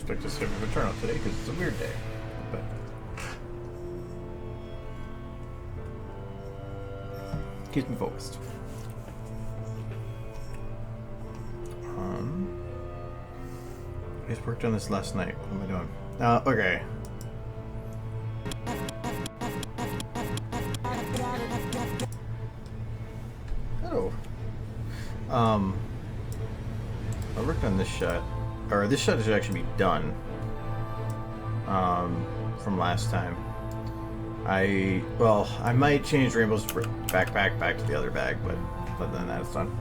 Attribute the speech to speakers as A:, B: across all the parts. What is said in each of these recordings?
A: expect a significant turnout today because it's a weird day. But keeps me focused. I just worked on this last night. What am I doing? Okay. Hello. I worked on this shot, or this shot should actually be done. From last time. I might change Rainbow's backpack back to the other bag, but other than that, it's done.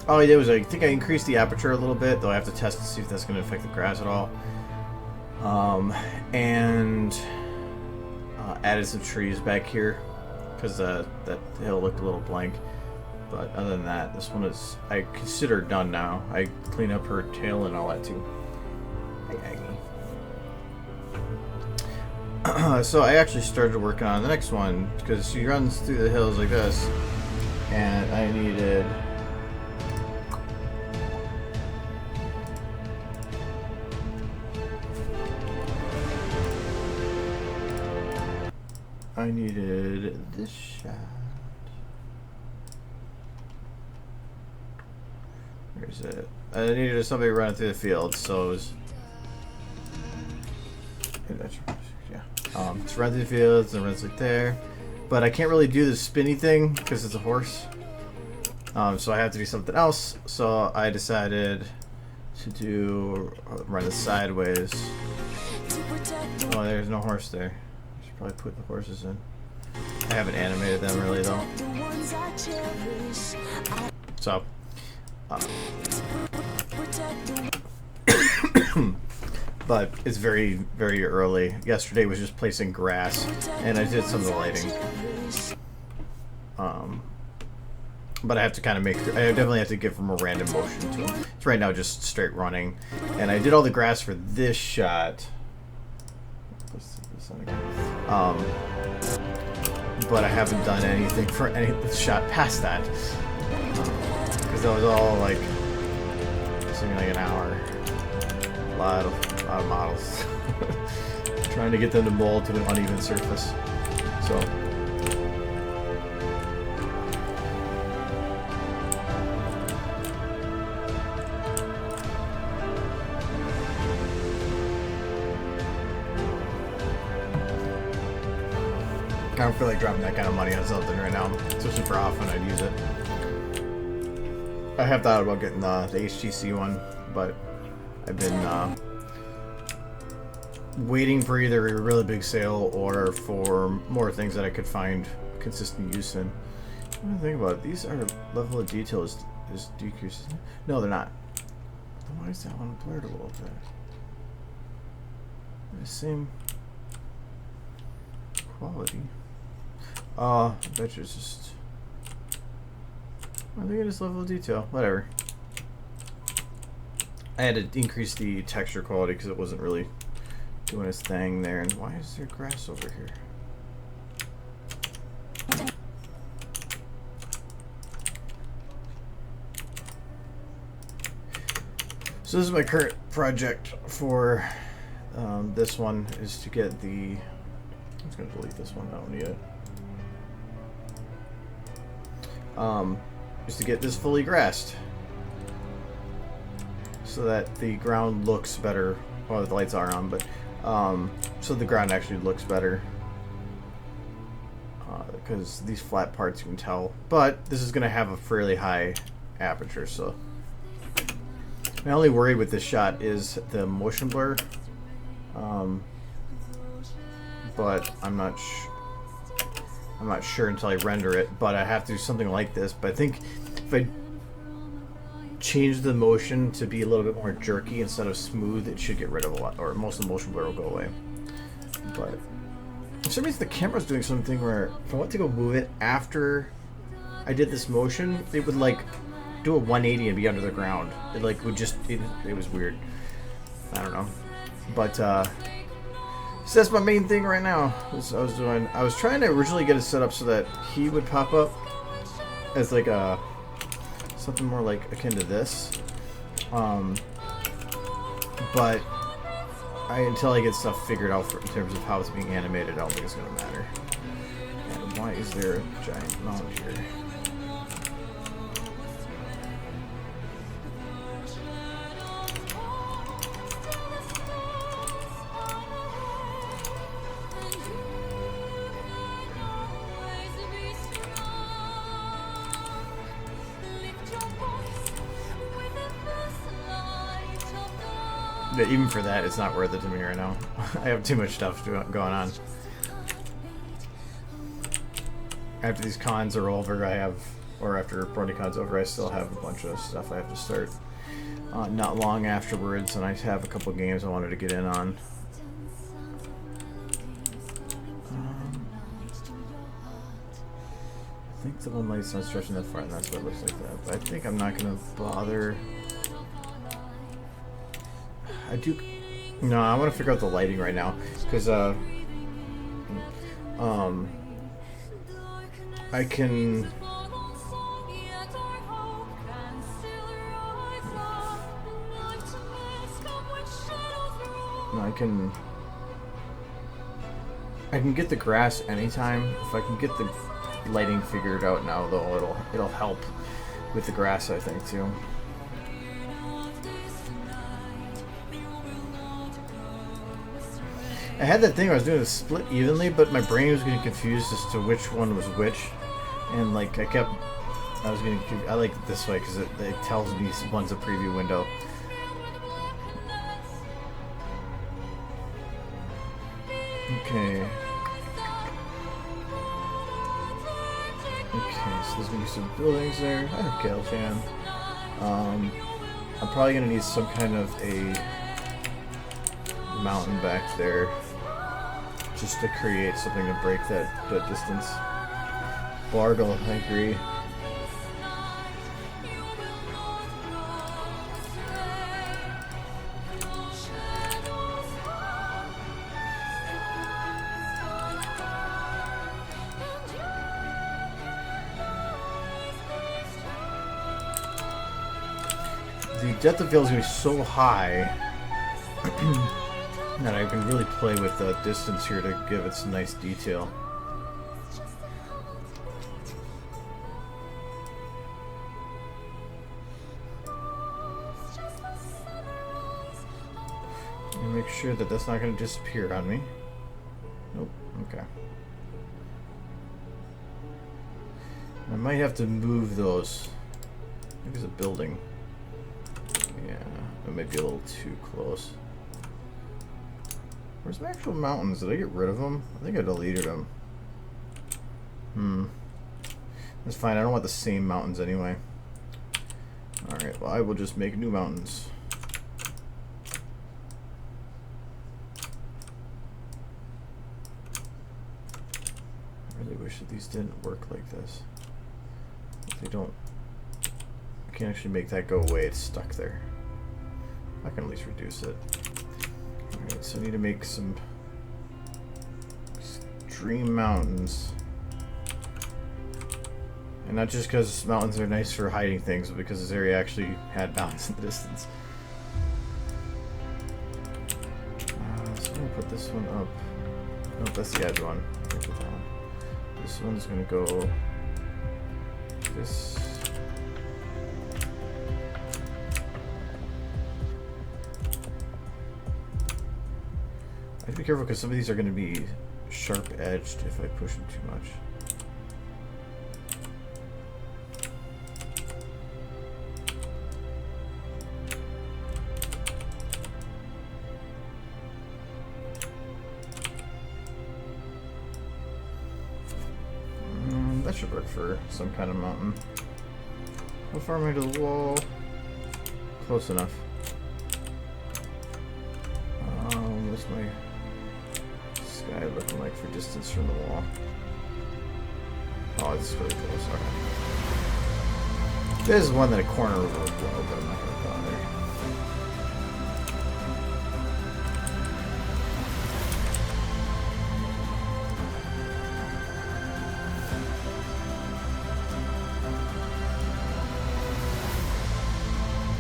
A: All I did was I think I increased the aperture a little bit, though I have to test to see if that's going to affect the grass at all. And added some trees back here because that hill looked a little blank. But other than that, this one is, I consider, done now. I cleaned up her tail and all that too. Hey, Aggie. So I actually started working on the next one because she runs through the hills like this, and I needed this shot. Where's it? I needed somebody running through the field, so it was. Yeah. Just run through the fields and runs like there. But I can't really do the spinny thing because it's a horse. So I have to do something else. So I decided to run it sideways. Oh, there's no horse there. I should probably put the horses in. I haven't animated them really though. So. But it's very, very early. Yesterday was just placing grass, and I did some of the lighting. But I have to kind of make. I definitely have to give them a random motion to them. It's right now just straight running, and I did all the grass for this shot. Let's see this one again. But I haven't done anything for any shot past that, because that was all like something like an hour. A lot of models. Trying to get them to mold to an uneven surface. So I don't feel like dropping that kind of money on something right now, especially for often I'd use it. I have thought about getting the HTC one, but I've been waiting for either a really big sale or for more things that I could find consistent use in. What do you think about it? These are level of detail is decreased. No, they're not. Why is that one blurred a little bit? The same quality. I bet you it's just. I think it is level of detail. Whatever. I had to increase the texture quality because it wasn't really doing its thing there. And why is there grass over here? So this is my current project for this one, is to get the. I'm just gonna delete this one. I don't need it. Is to get this fully grassed, so that the ground looks better. Well, the lights are on, but so the ground actually looks better, because these flat parts you can tell. But this is going to have a fairly high aperture, so my only worry with this shot is the motion blur. But I'm not sure until I render it. But I have to do something like this. But I think if I change the motion to be a little bit more jerky instead of smooth, it should get rid of a lot, or most of the motion blur will go away. But for some reason the camera's doing something where if I want to go move it after I did this motion, it would like do a 180 and be under the ground. It like would just it was weird. I don't know. But so that's my main thing right now. I was trying to originally get it set up so that he would pop up as like a something more like akin to this. But until I get stuff figured out in terms of how it's being animated, I don't think it's going to matter. And why is there a giant mound here? But even for that, it's not worth it to me right now. I have too much stuff going on. After these cons are over, or after BronyCon's over, I still have a bunch of stuff I have to start not long afterwards, and I have a couple games I wanted to get in on. I think the one light's not stretching that far, and that's what it looks like that. But I think I'm not going to bother. No, I want to figure out the lighting right now, because I can. No, I can get the grass anytime. If I can get the lighting figured out now, though, it'll help with the grass, I think, too. I had that thing where I was doing it split evenly, but my brain was getting confused as to which one was which, and like I was getting confused. I like it this way because it tells me one's a preview window. Okay. Okay, so there's gonna be some buildings there. I have Kale Fan. I'm probably gonna need some kind of a mountain back there, just to create something to break that distance. Bargle, I agree. The depth of field is going to be so high that I can really play with the distance here to give it some nice detail. And make sure that that's not going to disappear on me. Nope. Okay. I might have to move those. I think there's a building. Yeah, it might be a little too close. Where's my actual mountains? Did I get rid of them? I think I deleted them. That's fine. I don't want the same mountains anyway. Alright, well, I will just make new mountains. I really wish that these didn't work like this. If they don't... I can't actually make that go away. It's stuck there. I can at least reduce it. Alright, so I need to make some extreme mountains. And not just because mountains are nice for hiding things, but because this area actually had mountains in the distance. So I'm going to put this one up. Nope, that's the edge one. This one's going to go... this... I have to be careful because some of these are going to be sharp edged if I push them too much. That should work for some kind of mountain. How far am I to the wall? Close enough. What's my sky looking like for distance from the wall? Oh, it's really close. Okay. There's one that a corner will blow, but I'm not going to bother.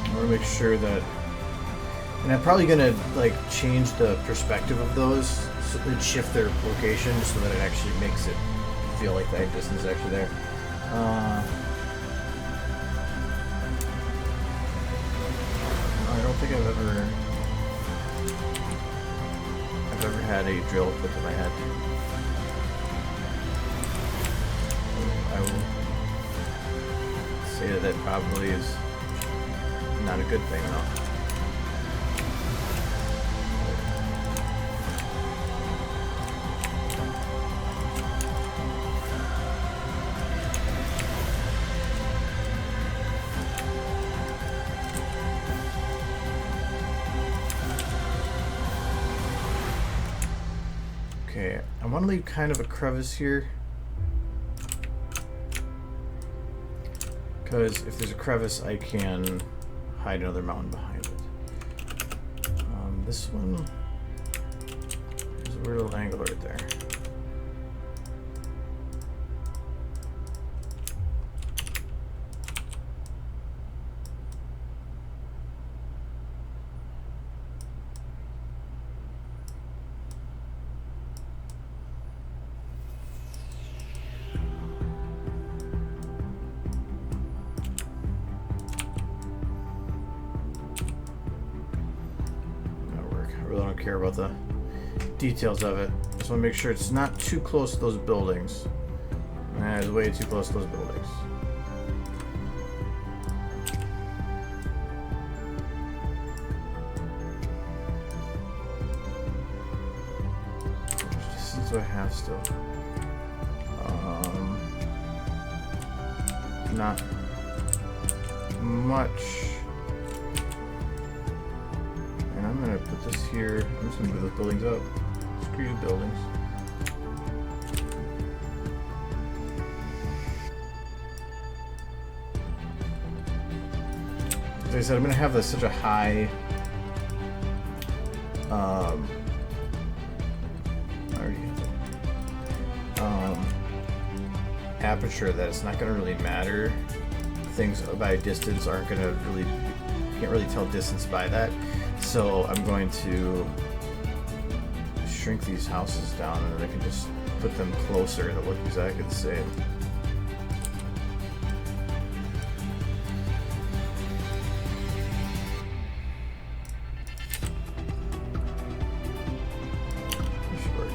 A: I want to make sure that And I'm probably gonna like change the perspective of those so and shift their location just so that it actually makes it feel like that distance is actually there. I don't think I've ever had a drill put to my head. I will say that probably is not a good thing though. Okay, I want to leave kind of a crevice here. Because if there's a crevice, I can hide another mountain behind it. This one, there's a weird little angle right there. Care about the details of it. Just want to make sure it's not too close to those buildings. It's way too close to those buildings. How much distance do I have still? Not much. I'm gonna put this here. I'm just gonna move those buildings up. Screw you, buildings. As I said, I'm gonna have this such a high I already have it. Aperture that it's not gonna really matter. Things by distance aren't gonna really, you can't really tell distance by that. So I'm going to shrink these houses down and then I can just put them closer to look exactly the same. Sure.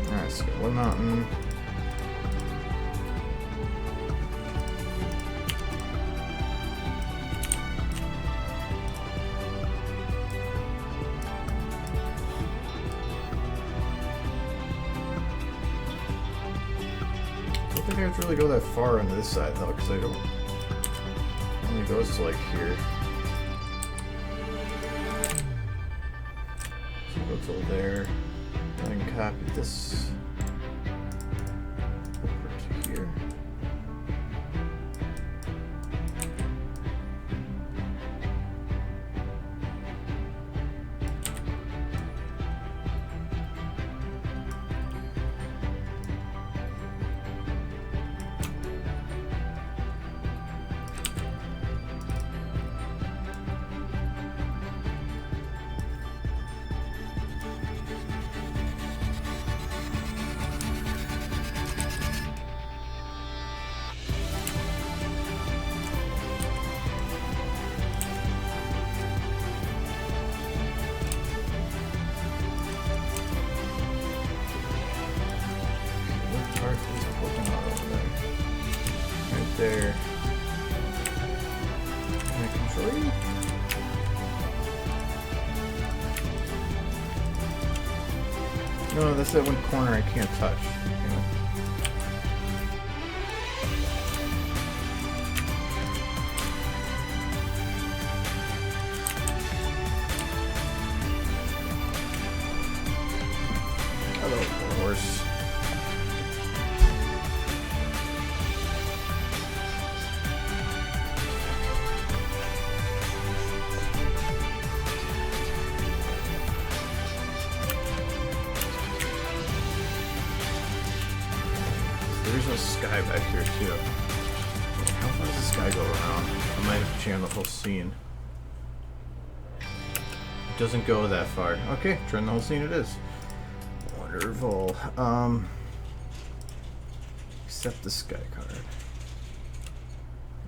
A: Alright, so one mountain. I don't think I have to really go that far on this side though, because I don't. It only goes to like here. So go till there. And then copy this over to here. There. Can I control you? No, that's that one corner I can't touch. You know? Hello, horse. There's a sky back here too. How far does this guy go around? I might have to change the whole scene. It doesn't go that far. Okay, turn the whole scene it is. Wonderful. Accept the sky card.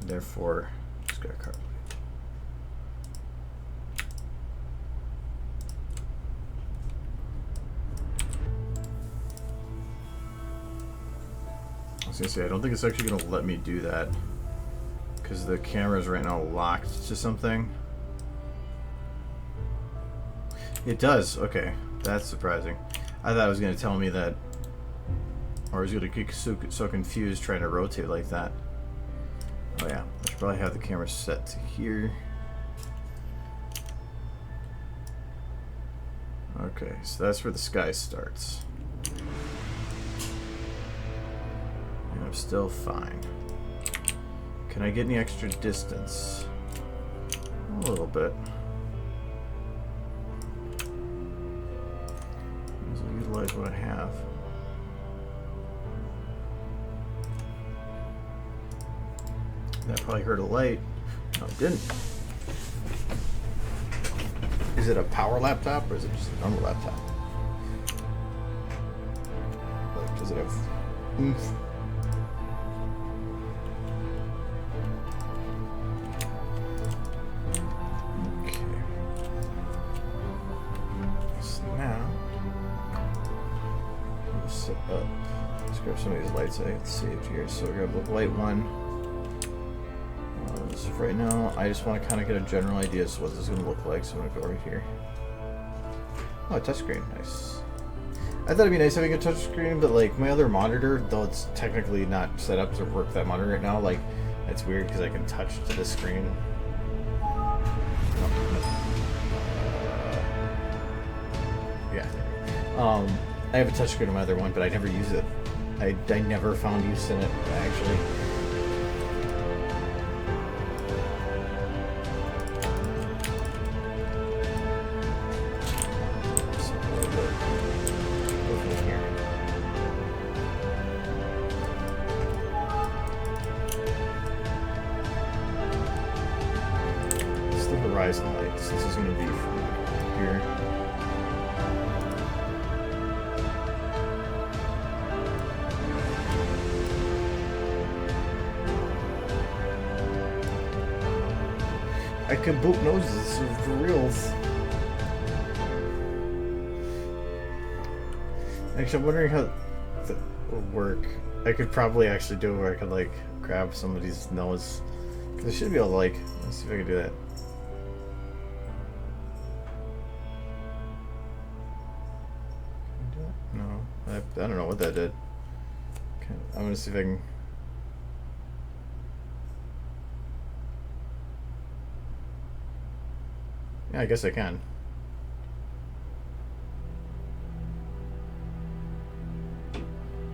A: Therefore, sky card. I was gonna say, I don't think it's actually gonna let me do that because the camera's right now locked to something. It does. Okay, that's surprising. I thought it was gonna tell me that, or I was gonna get so confused trying to rotate like that. Oh yeah, I should probably have the camera set to here. Okay, so that's where the sky starts. And I'm still fine. Can I get any extra distance? A little bit. I'll utilize what I have. That probably hurt a light. No, it didn't. Is it a power laptop or is it just a normal laptop? Like, does it have oomph? Okay. So now, let's set up. Let's grab some of these lights I saved here. So we'll grab the light one. So right now, I just want to kind of get a general idea of what this is going to look like, so I'm going to go right here. Oh, a touchscreen. Nice. I thought it'd be nice having a touchscreen, but like my other monitor, though it's technically not set up to work that monitor right now, like it's weird because I can touch to the screen. Yeah. I have a touchscreen on my other one, but I never use it. I never found use in it, actually. Horizon lights. This is going to be from here. I could boop noses for reals. Actually, I'm wondering how that would work. I could probably actually do it where I could like grab somebody's nose. Because I should be able to like, let's see if I can do that. No, I don't know what that did. Okay, I'm gonna see if I can. Yeah, I guess I can.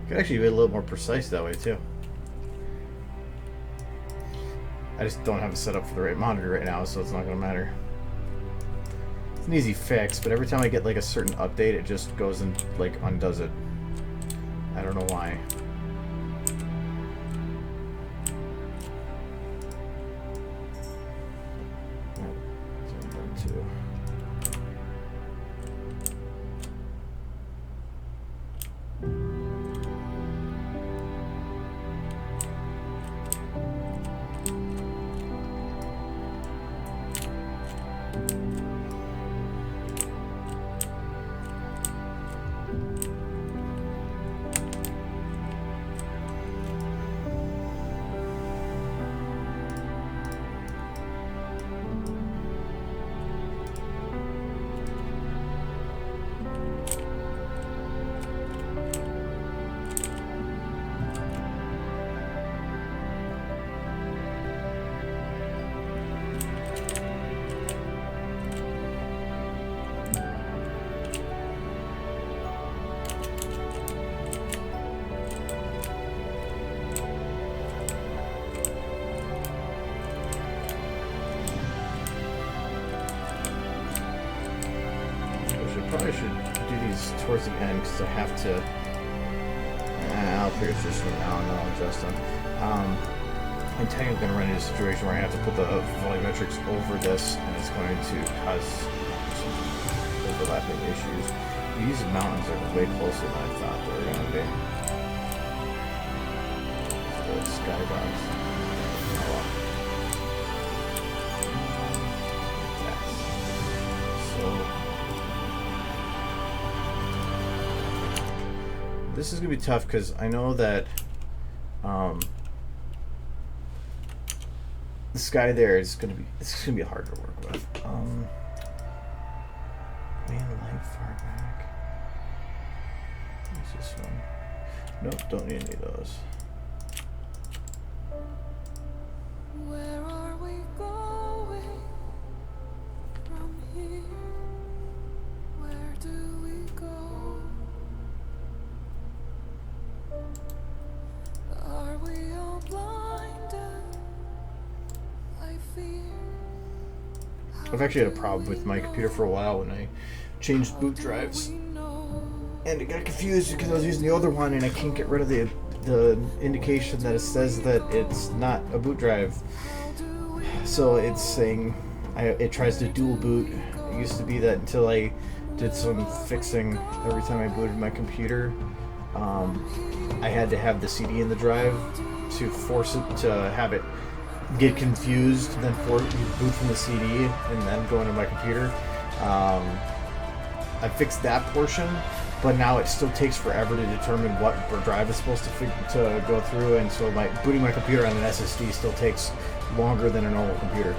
A: Could actually be a little more precise that way too. I just don't have it set up for the right monitor right now, so it's not gonna matter. It's an easy fix, but every time I get like a certain update, it just goes and like undoes it. I don't know why. Probably should do these towards the end because I have to. I'll pierce this from now and then I'll adjust them. I'm technically going to run into a situation where I have to put the volumetrics over this, and it's going to cause some overlapping issues. These mountains are way closer than I thought they were going to be. The skybox. Oh, so this is going to be tough because I know that the sky there is going to be hard to work with. Main light far back. What's this one? Nope, don't need any of those.
B: Where are we going from here? Where do we go? Are we all blinded by fear?
A: I've actually had a problem with my computer for a while when I changed boot drives, and it got confused because I was using the other one and I can't get rid of the indication that it says that it's not a boot drive. So it's saying it tries to dual boot. It used to be that until I did some fixing every time I booted my computer, I had to have the CD in the drive to force it to have it get confused, then boot from the CD and then go into my computer. I fixed that portion, but now it still takes forever to determine what drive is supposed to go through, and so booting my computer on an SSD still takes longer than a normal computer.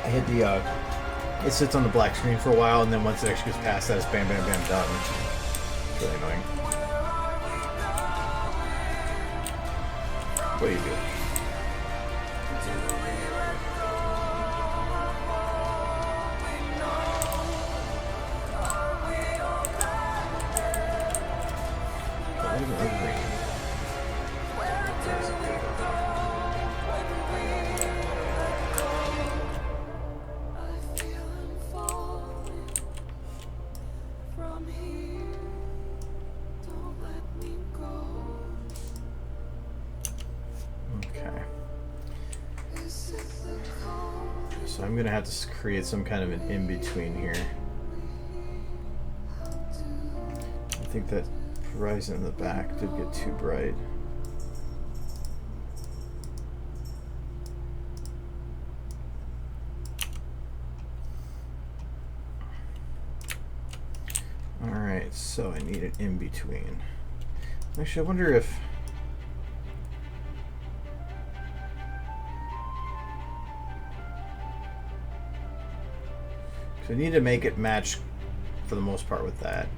A: I hit the it sits on the black screen for a while, and then once it actually gets past that, it's bam, bam, bam, done. It's really annoying. What do you do? So I'm going to have to create some kind of an in-between here. I think that horizon in the back did get too bright. Alright, so I need an in-between. Actually, I wonder if... I need to make it match for the most part with that.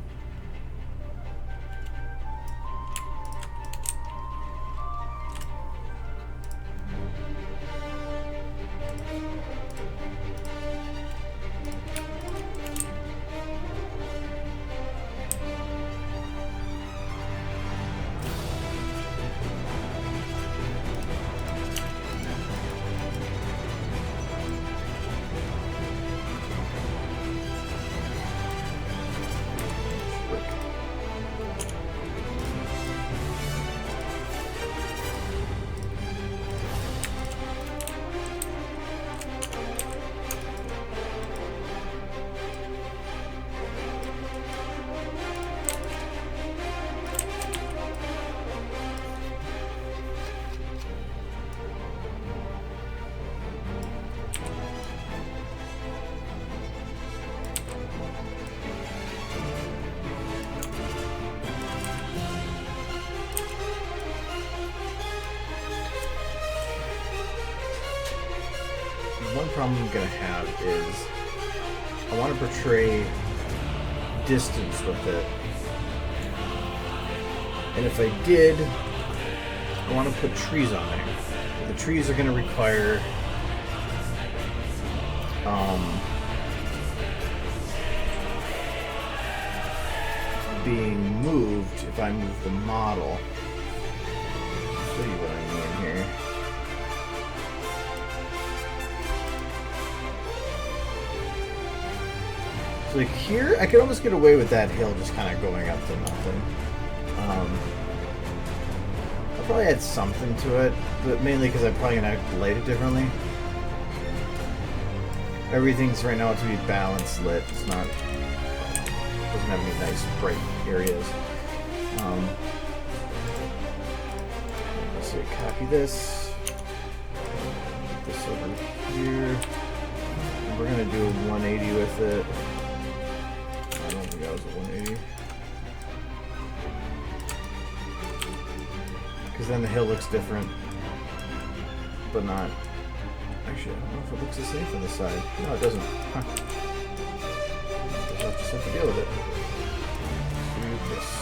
A: One problem I'm going to have is I want to portray distance with it. And if I did, I want to put trees on there. The trees are going to require being moved if I move the model. I'll show you what I mean here. Like here, I could almost get away with that hill just kind of going up to nothing. I'll probably add something to it, but mainly because I'm probably going to light it differently. Everything's right now to be balanced lit. It's not, doesn't have any nice bright areas. Let's see, copy this. Put this over here. And we're gonna do a 180 with it. I don't think that was a 180. Because then the hill looks different, but not. Actually, I don't know if it looks the same from the side. No, it doesn't. Huh. I'll just have to deal with it. Do this.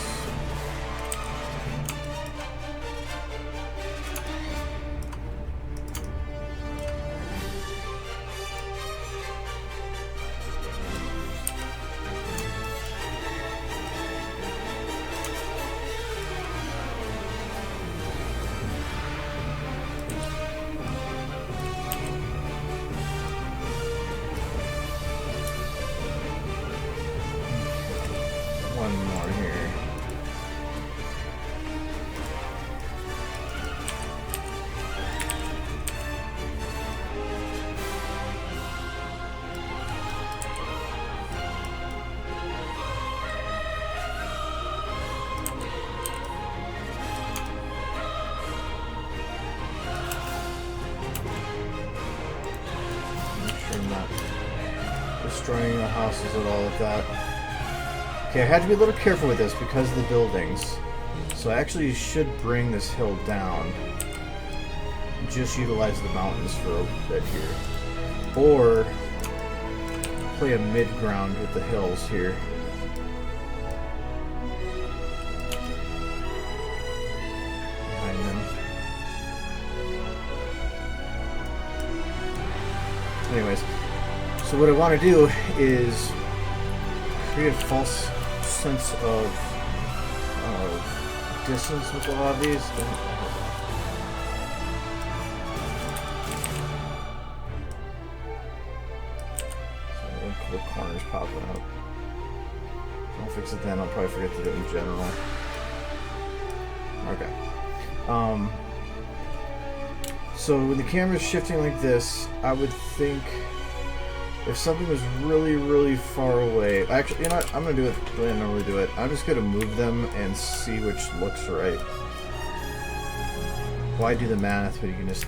A: Destroying the houses at all with that. Okay, I had to be a little careful with this because of the buildings. So I actually should bring this hill down. Just utilize the mountains for a bit here. Or play a mid-ground with the hills here. Behind them. Anyways. So what I want to do is create a false sense of distance with a lot of these. So the corners popping up. I'll fix it then. I'll probably forget to do it in general. Okay. So when the camera's shifting like this, I would think. If something was really, really far away... Actually, you know what? I'm going to do it the way I normally do it. I'm just going to move them and see which looks right. Why do the math when you can just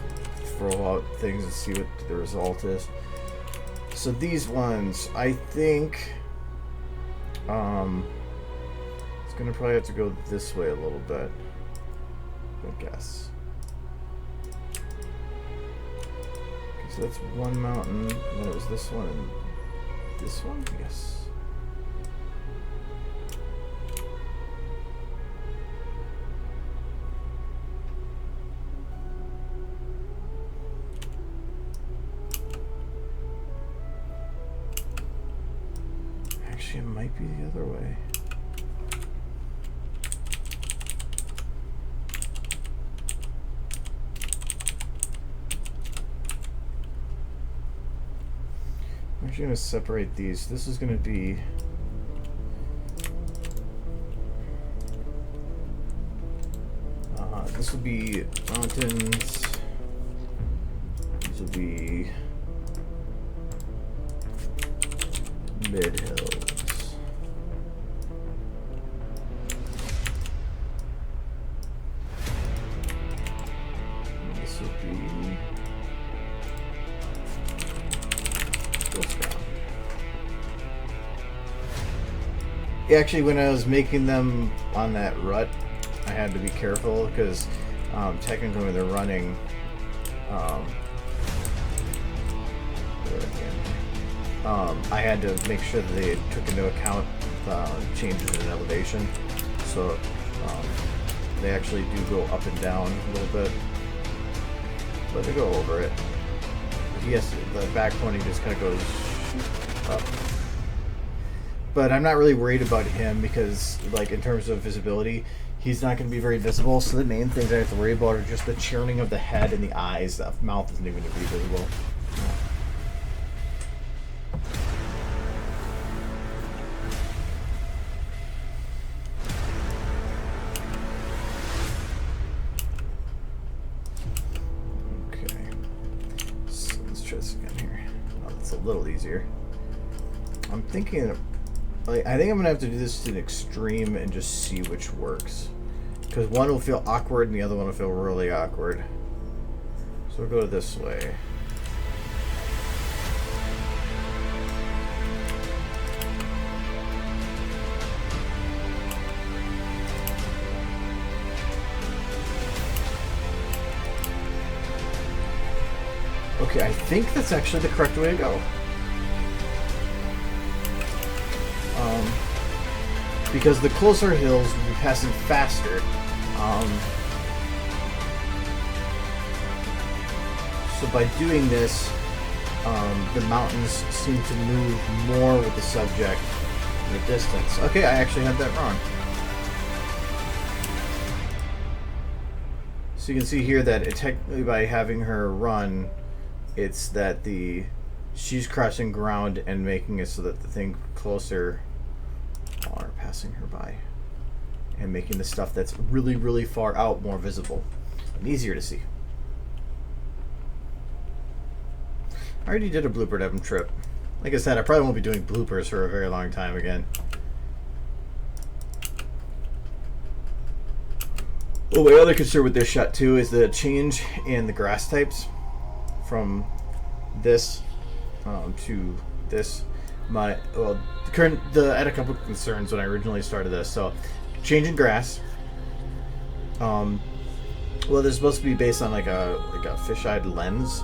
A: throw out things and see what the result is? So these ones, I think... it's going to probably have to go this way a little bit. I guess. So that's one mountain, and then it was this one and this one? Yes. Actually, it might be the other way. I'm actually going to separate these. This is going to be this will be mountains. These will be mid hills. And this will be actually, when I was making them on that rut, I had to be careful because technically when they're running, I had to make sure that they took into account changes in elevation. So they actually do go up and down a little bit, but they go over it. Yes, the back pointing just kind of goes up. But I'm not really worried about him because, like, in terms of visibility, he's not going to be very visible. So the main things I have to worry about are just the churning of the head and the eyes. The mouth isn't even going to be visible. little easier. I'm thinking, like, I think I'm gonna have to do this to an extreme and just see which works, because one will feel awkward and the other one will feel really awkward. So we'll go this way. Okay, I think that's actually the correct way to go. Because the closer hills will be passing faster. So by doing this, the mountains seem to move more with the subject in the distance. Okay, I actually had that wrong. So you can see here that it technically, by having her run, it's that she's crossing ground and making it so that the thing closer are passing her by and making the stuff that's really, really far out more visible and easier to see. I already did a blooper Devon trip. Like I said, I probably won't be doing bloopers for a very long time again. Well, my other concern with this shot too is the change in the grass types from this to this. I had a couple of concerns when I originally started this. So, changing grass. Well, this is supposed to be based on like a fisheye lens.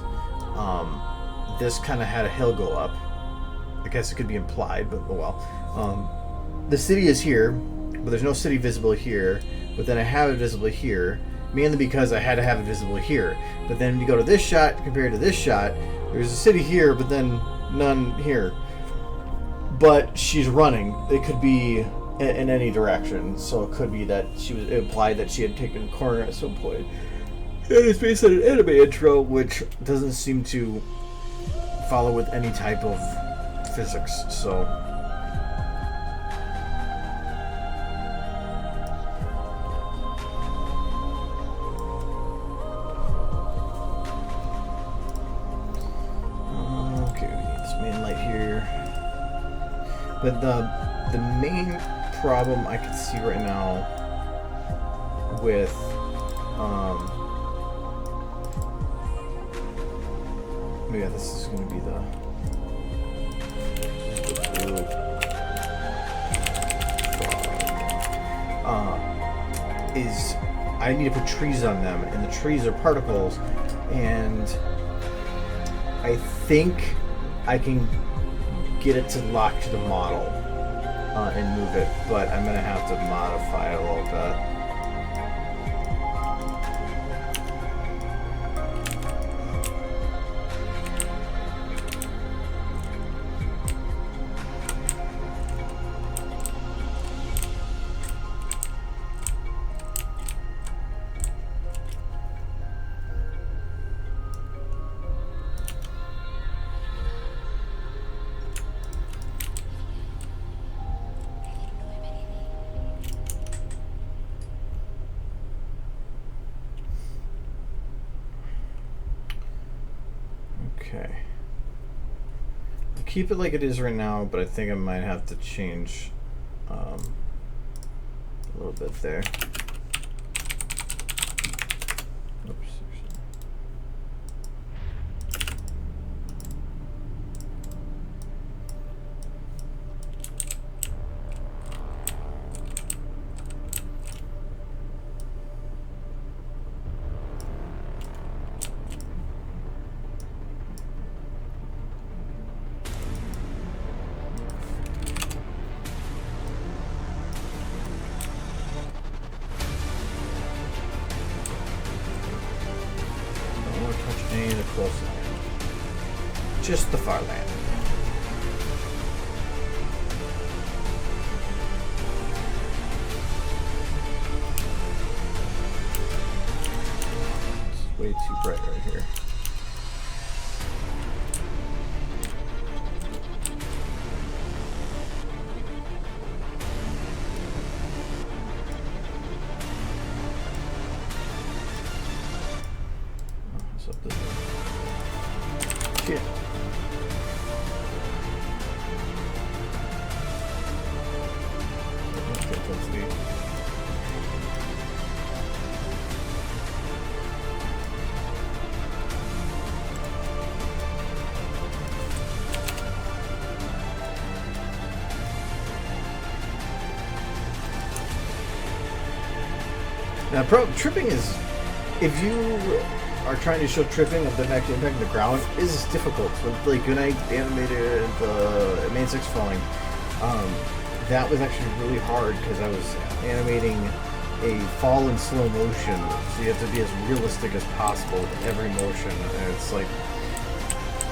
A: This kind of had a hill go up. I guess it could be implied, but oh well. The city is here, but there's no city visible here. But then I have it visible here, mainly because I had to have it visible here. But then when you go to this shot compared to this shot, there's a city here, but then none here. But she's running. It could be in any direction, so it could be that it implied that she had taken a corner at some point. And it's based on an anime intro, which doesn't seem to follow with any type of physics. So. But the main problem I can see right now with yeah, this is going to be is I need to put trees on them, and the trees are particles, and I think I can get it to lock to the model and move it, but I'm gonna have to modify it a little bit. Okay. I'll keep it like it is right now, but I think I might have to change a little bit there. Oops. Just the far land. It's way too bright right here. Shit. intensity. Now, tripping is, if you are trying to show tripping of the actually impacting the ground, is difficult. So, like when I animated the main six falling, that was actually really hard because I was animating a fall in slow motion. So you have to be as realistic as possible with every motion, and it's like,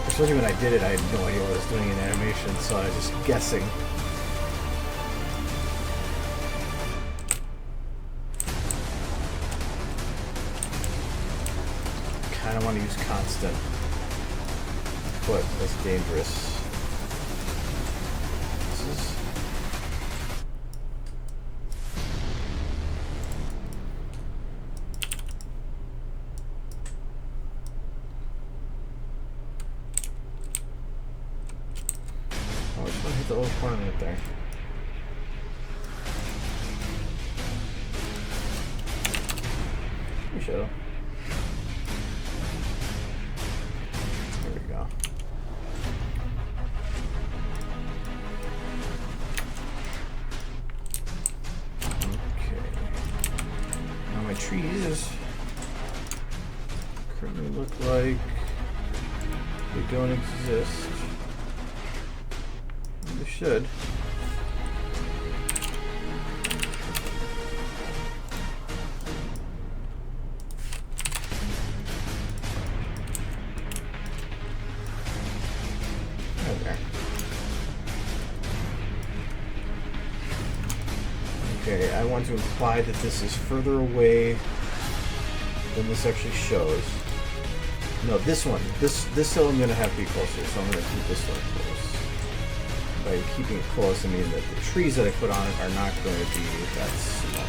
A: especially when I did it, I had no idea what I was doing in animation, so I was just guessing. I don't want to use constant, but that's dangerous. This is... Oh, I just want to hit the little corner right there. You should. Trees currently look like they don't exist. They should. There. Okay, I want to imply that this is further away than this actually shows. No, this one. This hill I'm going to have to be closer, so I'm going to keep this one close. By keeping it close, I mean that the trees that I put on it are not going to be that small.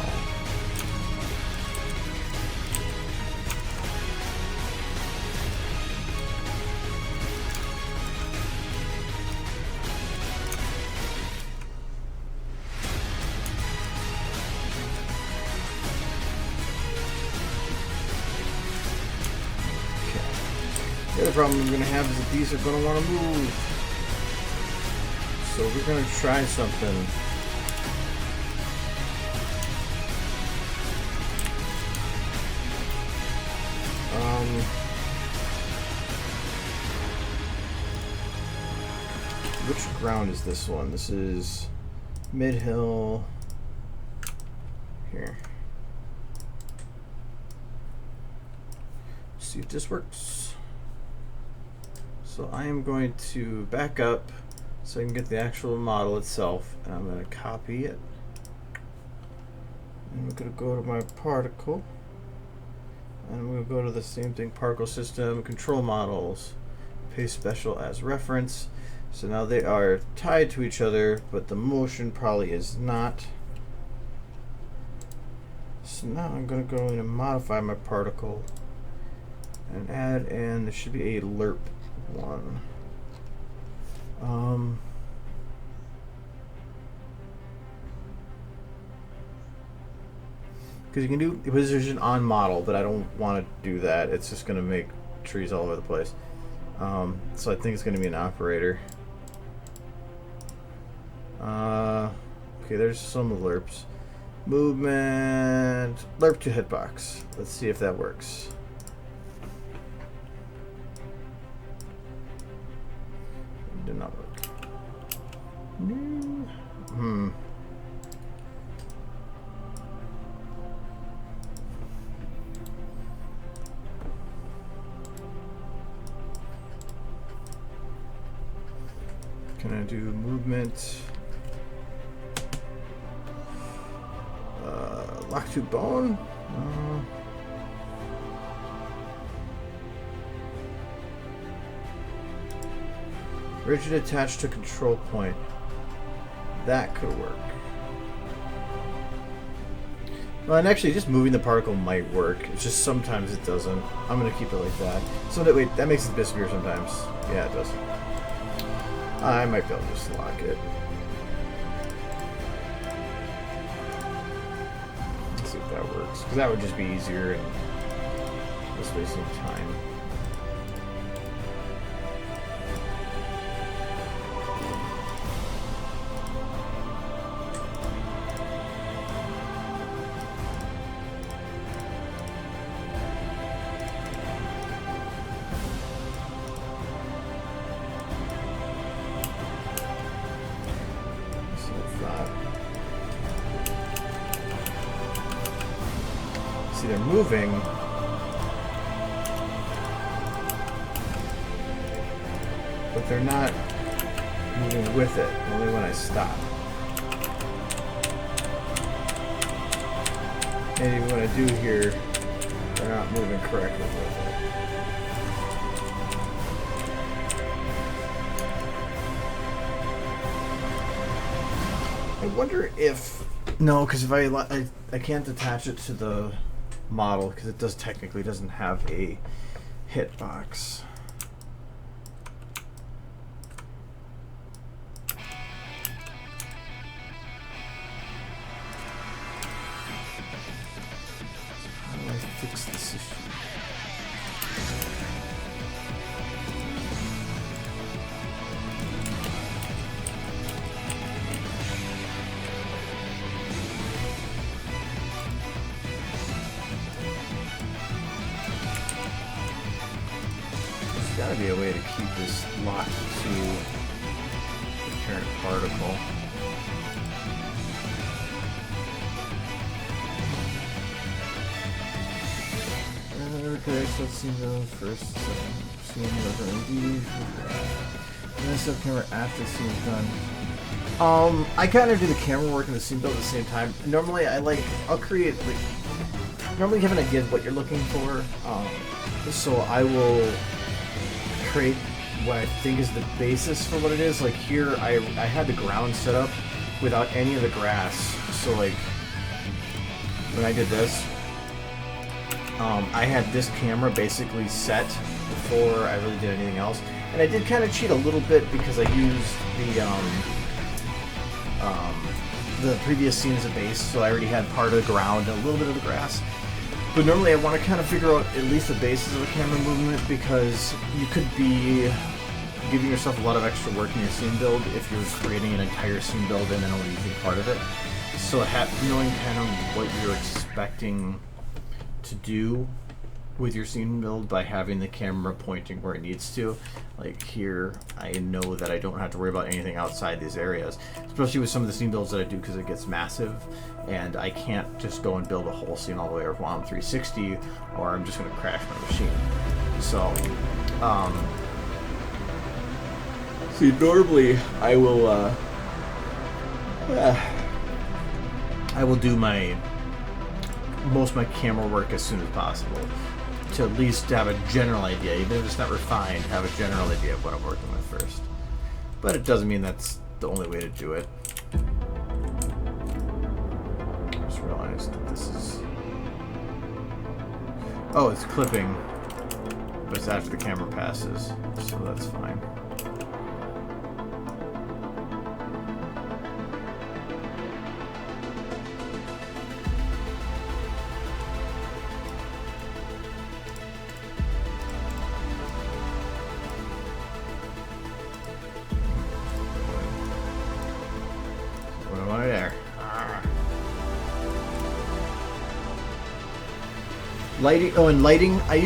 A: The other problem we're going to have is that these are going to want to move. So we're going to try something. Which ground is this one? This is mid-hill. Here. Let's see if this works. So I am going to back up so I can get the actual model itself, and I'm going to copy it. And we're going to go to my particle, and I'm going to go to the same thing, particle system, control models, paste special as reference. So now they are tied to each other, but the motion probably is not. So now I'm going to go in and modify my particle and add, and there should be a lerp one. Because you can do position on model, but I don't want to do that. It's just going to make trees all over the place. So I think it's going to be an operator. Okay, there's some lerps. Movement, lerp to hitbox. Let's see if that works. Did not work. Can I do movement? Lock to bone? Rigid attached to control point. That could work. Well, and actually, just moving the particle might work. It's just sometimes it doesn't. I'm gonna keep it like that. So that wait, that makes it disappear sometimes. Yeah, it does. I might be able to just lock it. if that works, because that would just be easier and less wasting time. See, they're moving, but they're not moving with it, only when I stop. And even when I do here, they're not moving correctly with it. I wonder if... No, because if I can't attach it to the model, because it doesn't have a hitbox. How do I fix this issue? There's got to be a way to keep this locked to the parent particle. Okay, so let's see the first scene of MD. And then set camera after the scene's done. I kind of do the camera work and the scene build at the same time. Normally, I'll create, normally you have an idea of what you're looking for. So I will create what I think is the basis for what it is. Like here, I had the ground set up without any of the grass. So like, when I did this, I had this camera basically set before I really did anything else. And I did kind of cheat a little bit because I used the previous scene as a base, so I already had part of the ground and a little bit of the grass. But normally I want to kind of figure out at least the basis of the camera movement, because you could be giving yourself a lot of extra work in your scene build if you're creating an entire scene build and then only using part of it. So knowing kind of what you're expecting to do with your scene build by having the camera pointing where it needs to. Like here, I know that I don't have to worry about anything outside these areas, especially with some of the scene builds that I do, because it gets massive and I can't just go and build a whole scene all the way around 360 or I'm just going to crash my machine. So, see, normally I will do most of my camera work as soon as possible, to at least have a general idea, even if it's not refined, have a general idea of what I'm working with first. But it doesn't mean that's the only way to do it. I just realized that this is... Oh, it's clipping, but it's after the camera passes, so that's fine. Lighting. Oh, and lighting. I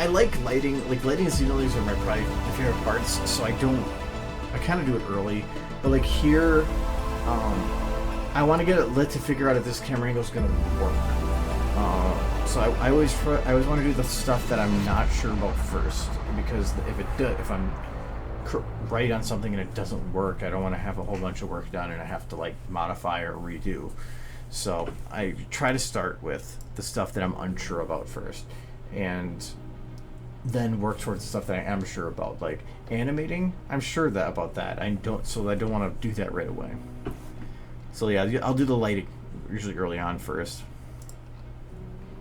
A: like lighting. Like lighting and scene buildings are probably my favorite parts. So I kind of do it early. But like here, I want to get it lit to figure out if this camera angle is gonna work. So I always want to do the stuff that I'm not sure about first, because if I'm right on something and it doesn't work, I don't want to have a whole bunch of work done and I have to like modify or redo. So I try to start with the stuff that I'm unsure about first, and then work towards the stuff that I am sure about. Like animating, I'm sure about that. I don't want to do that right away. So yeah, I'll do the lighting usually early on first.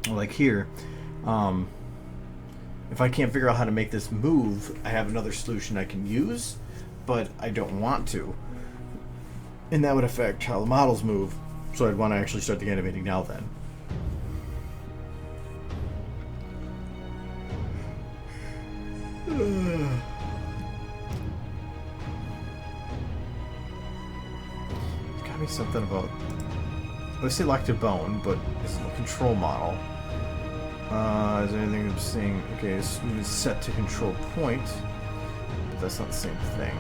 A: Like here, if I can't figure out how to make this move, I have another solution I can use, but I don't want to, and that would affect how the models move. So I'd want to actually start the animating now then. There's gotta be something about... I would say lock to bone, but it's a control model. Is there anything I'm saying? Okay, it's set to control point. But that's not the same thing.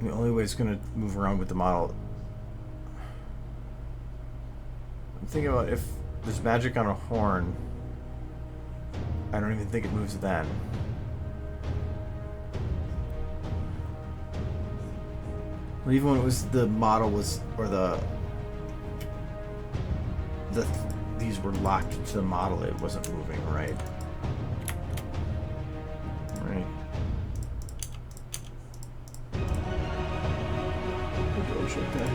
A: The only way it's going to move around with the model... I'm thinking about if there's magic on a horn, I don't even think it moves then. Well, even when it was the model was, or these were locked to the model, it wasn't moving, right? Right. Okay.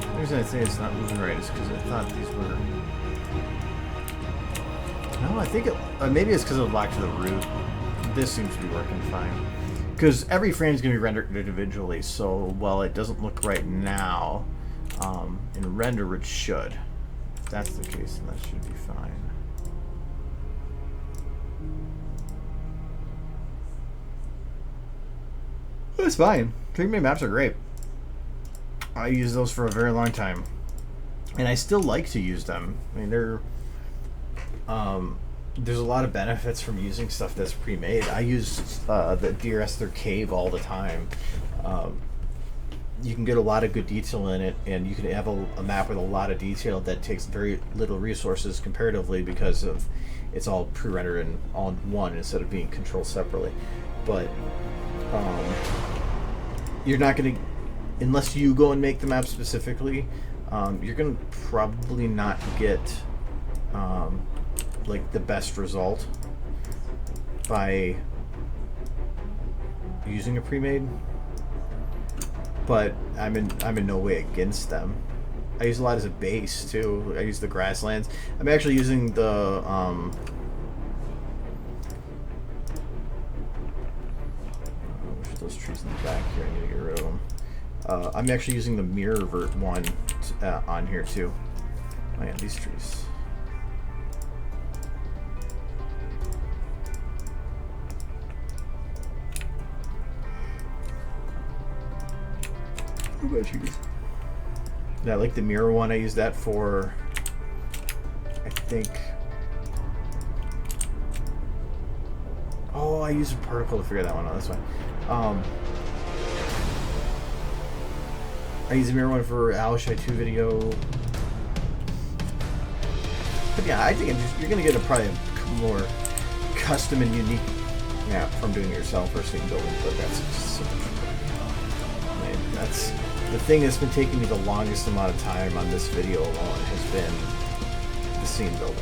A: The reason I say it's not moving right is because I thought these were... No, I think it... maybe it's because of locked to the root. This seems to be working fine. Because every frame is going to be rendered individually, so while it doesn't look right now, in render it should. If that's the case, then that should be fine. It's fine. Pre-made maps are great. I use those for a very long time, and I still like to use them. I mean, they're there's a lot of benefits from using stuff that's pre-made. I use the Dear Esther Cave all the time. You can get a lot of good detail in it, and you can have a map with a lot of detail that takes very little resources comparatively because of it's all pre-rendered and all in one instead of being controlled separately. But you're not going to, unless you go and make the map specifically, you're going to probably not get like the best result by using a pre-made. But I'm in no way against them. I use a lot as a base too. I use the grasslands. I'm actually using the those trees in the back here. I need to get rid of them. I'm actually using the mirror vert one on here too. Oh yeah, these trees. Yeah, I like the mirror one. I use that for, I think. Oh, I use a particle to figure that one out. That's fine. I use the mirror one for Alshai 2 video. But yeah, I think you're going to get probably a more custom and unique map from doing it yourself versus building, but that's so much fun. I mean, that's the thing that's been taking me the longest amount of time on this video alone has been the scene building.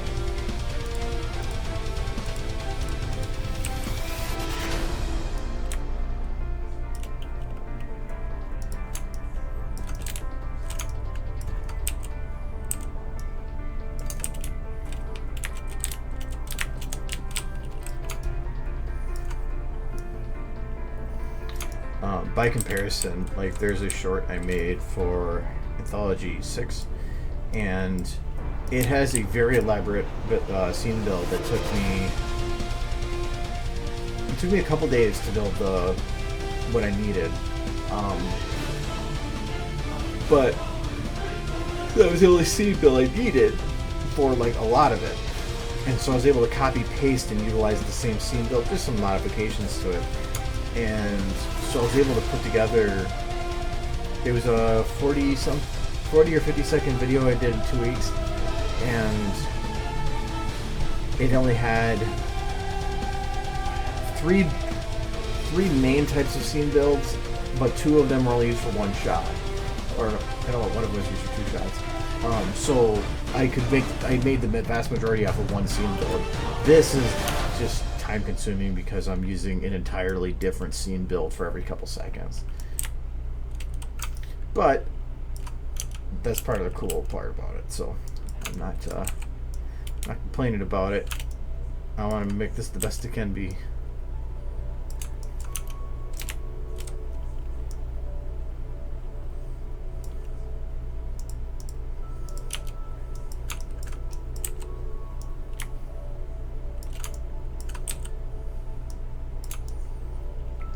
A: By comparison, like there's a short I made for Anthology 6, and it has a very elaborate scene build that took me a couple days to build what I needed, but that was the only scene build I needed for like a lot of it, and so I was able to copy paste and utilize the same scene build, just some modifications to it, and so I was able to put together, it was a 40 or 50 second video I did in 2 weeks, and it only had 3 main types of scene builds, but 2 of them are only used for 1 shot. Or, I know what, one of them was used for 2 shots. So I made the vast majority off of 1 scene build. This is just time consuming because I'm using an entirely different scene build for every couple seconds. But that's part of the cool part about it, so I'm not complaining about it. I want to make this the best it can be.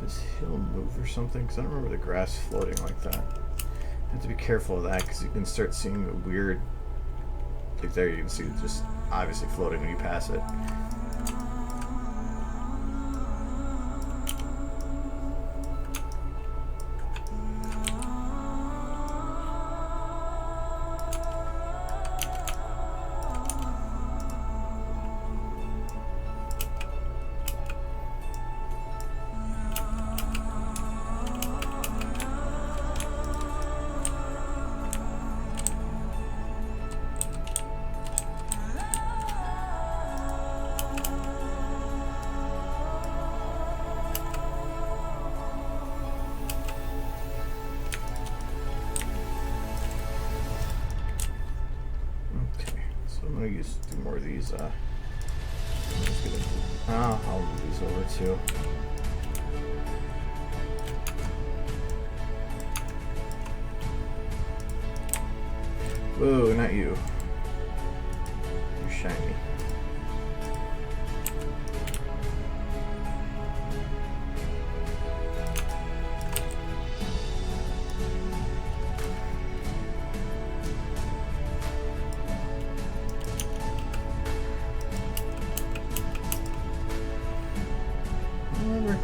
A: Does hill move or something? Because I don't remember the grass floating like that. I have to be careful of that because you can start seeing a weird, like there you can see it just obviously floating when you pass it. I'm gonna do more of these. I'll move these over too. Whoa, not you. You're shiny.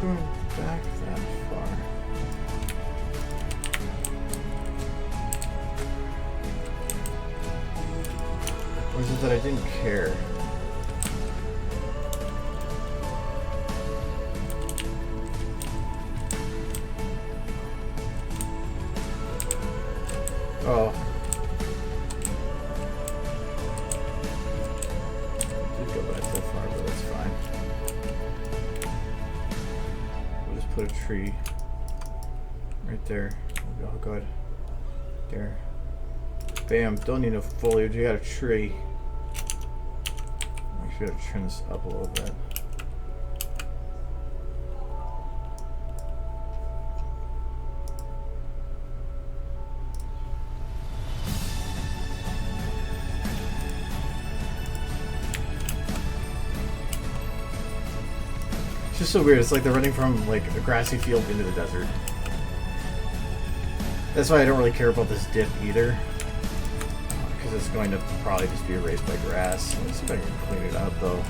A: Going back that far. Or is it that I didn't care? Oh. I did go back that far, but that's fine. Put a tree right there. Oh, good. There. Bam. Don't need no foliage. You got a tree. I should have turned this up a little bit. It's just so weird. It's like they're running from like a grassy field into the desert. That's why I don't really care about this dip either, because it's going to probably just be erased by grass. Let's see if I can clean it up though,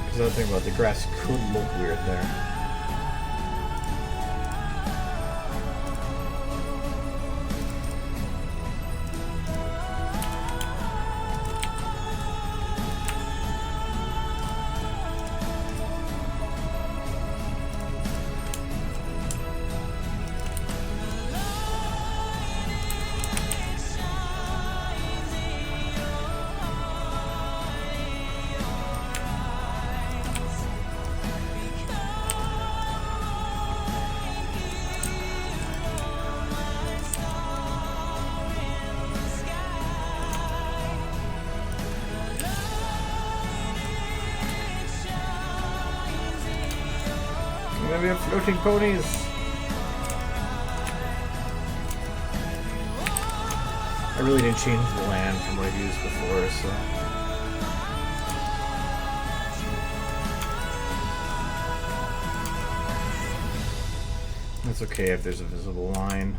A: because the other thing about the grass could look weird there. We have floating ponies. I really didn't change the land from what I've used before, so. That's okay if there's a visible line.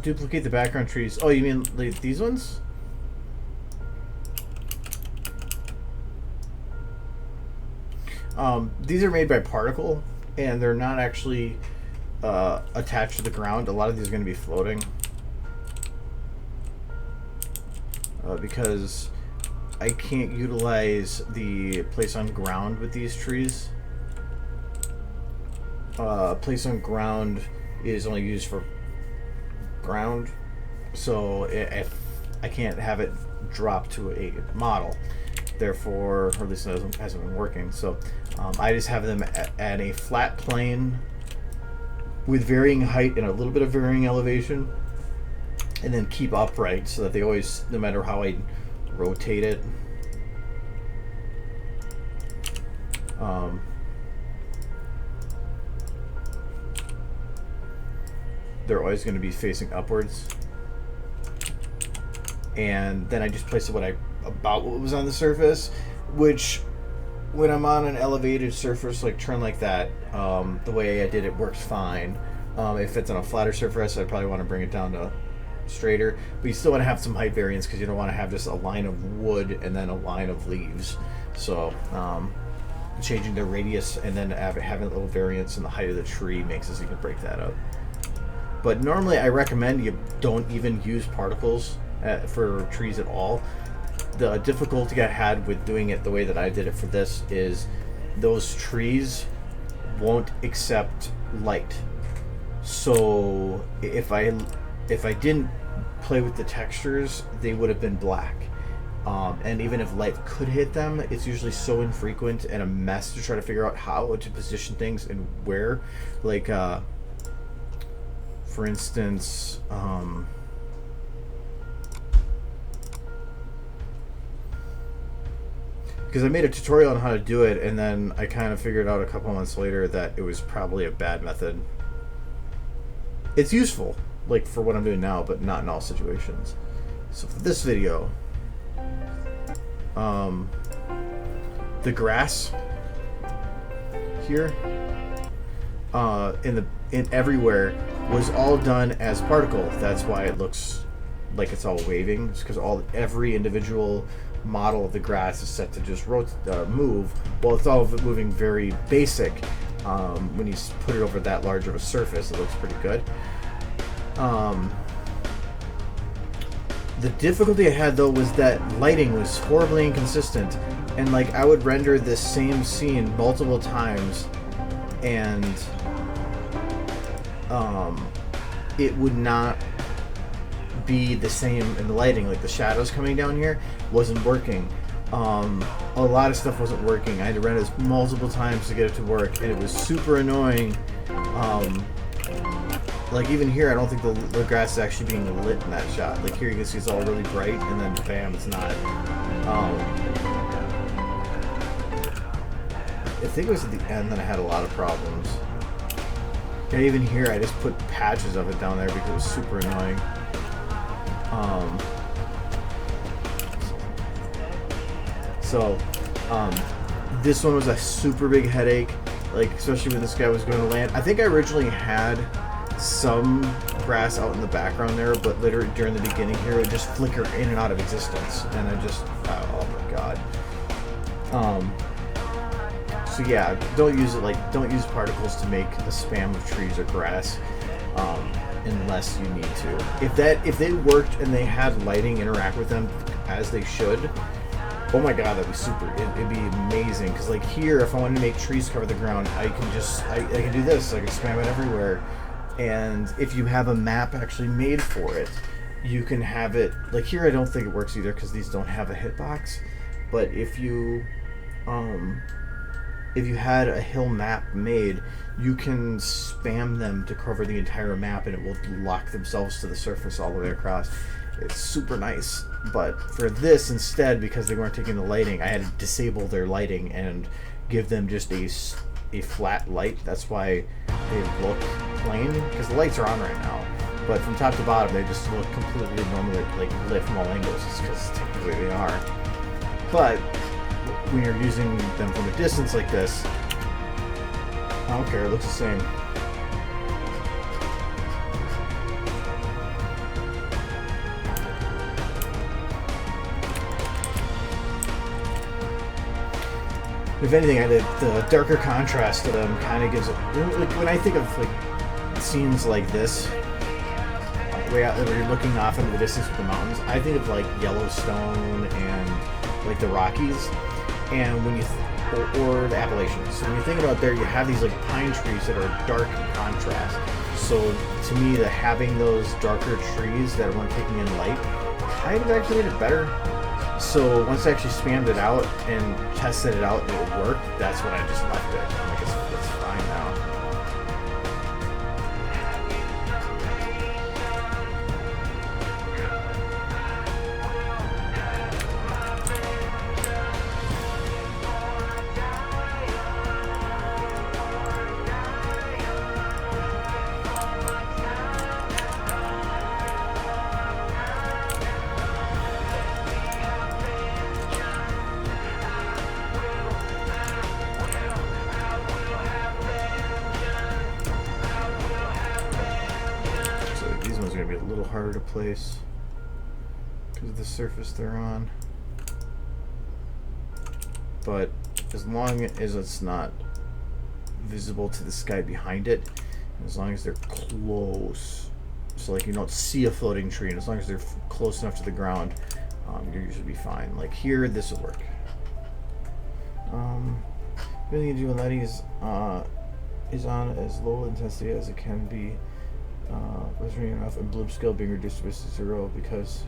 A: Duplicate the background trees. Oh, you mean like these ones? These are made by Particle, and they're not actually attached to the ground. A lot of these are going to be floating. Because I can't utilize the place on ground with these trees. Place on ground is only used for ground, so if I can't have it drop to a model, therefore, or at least it hasn't been working. So I just have them at a flat plane with varying height and a little bit of varying elevation, and then keep upright so that they always, no matter how I rotate it, they're always going to be facing upwards. And then I just place it about what was on the surface, which when I'm on an elevated surface, like turn like that, the way I did it works fine. If it's on a flatter surface, I'd probably want to bring it down to straighter, but you still want to have some height variance because you don't want to have just a line of wood and then a line of leaves. So changing the radius and then having a little variance in the height of the tree makes it so you can break that up. But normally I recommend you don't even use particles for trees at all. The difficulty I had with doing it the way that I did it for this is those trees won't accept light. So if I didn't play with the textures, they would have been black. And even if light could hit them, it's usually so infrequent and a mess to try to figure out how to position things and where. Like, for instance, because I made a tutorial on how to do it, and then I kind of figured out a couple months later that it was probably a bad method. It's useful, like for what I'm doing now, but not in all situations. So for this video, the grass here, in everywhere was all done as particle. That's why it looks like it's all waving. It's because every individual model of the grass is set to just move. Well, it's all moving very basic. When you put it over that large of a surface, it looks pretty good. The difficulty I had though was that lighting was horribly inconsistent, and like I would render this same scene multiple times, and it would not be the same in the lighting. Like the shadows coming down here wasn't working. A lot of stuff wasn't working. I had to render this multiple times to get it to work, and it was super annoying. Like even here, I don't think the grass is actually being lit in that shot. Like here you can see it's all really bright, and then bam, it's not. I think it was at the end that I had a lot of problems. And even here, I just put patches of it down there because it was super annoying. This one was a super big headache, like especially when this guy was going to land. I think I originally had some grass out in the background there, but later during the beginning here, it would just flicker in and out of existence, and I just, oh my god. So yeah, don't use particles to make a spam of trees or grass, unless you need to. If they worked and they had lighting interact with them as they should, oh my god, that'd be super. It'd be amazing. Because like here, if I wanted to make trees cover the ground, I can do this. I can spam it everywhere. And if you have a map actually made for it, you can have it. Like here, I don't think it works either because these don't have a hitbox. But if you had a hill map made, you can spam them to cover the entire map, and it will lock themselves to the surface all the way across. It's super nice. But for this instead, because they weren't taking the lighting, I had to disable their lighting and give them just a flat light. That's why they look plain, because the lights are on right now. But from top to bottom, they just look completely normally like lit from all angles, because technically they are. But when you're using them from a distance like this, I don't care, it looks the same. if anything, the darker contrast to them kind of gives it. Like when I think of like scenes like this, way out where you're looking off into the distance with the mountains, I think of like Yellowstone and like the Rockies, and when you or the Appalachians. So when you think about there, you have these like pine trees that are dark in contrast. So to me, having those darker trees that weren't taking in light kind of actually made it better. So once I actually spammed it out and tested it out and it worked, that's when I just left it. I'm like, it's fine now. Harder to place because of the surface they're on, but as long as it's not visible to the sky behind it, and as long as they're close, so like you don't see a floating tree, and as long as they're close enough to the ground, you'll usually be fine. Like here, this will work. Really, you do when lighting is on as low intensity as it can be. Was ringing enough, and bloom scale being reduced to 0 because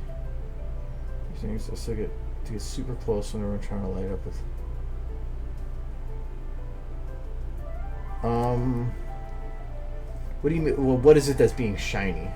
A: these things I still get to get super close whenever I'm trying to light up with. What do you mean? Well, what is it that's being shiny?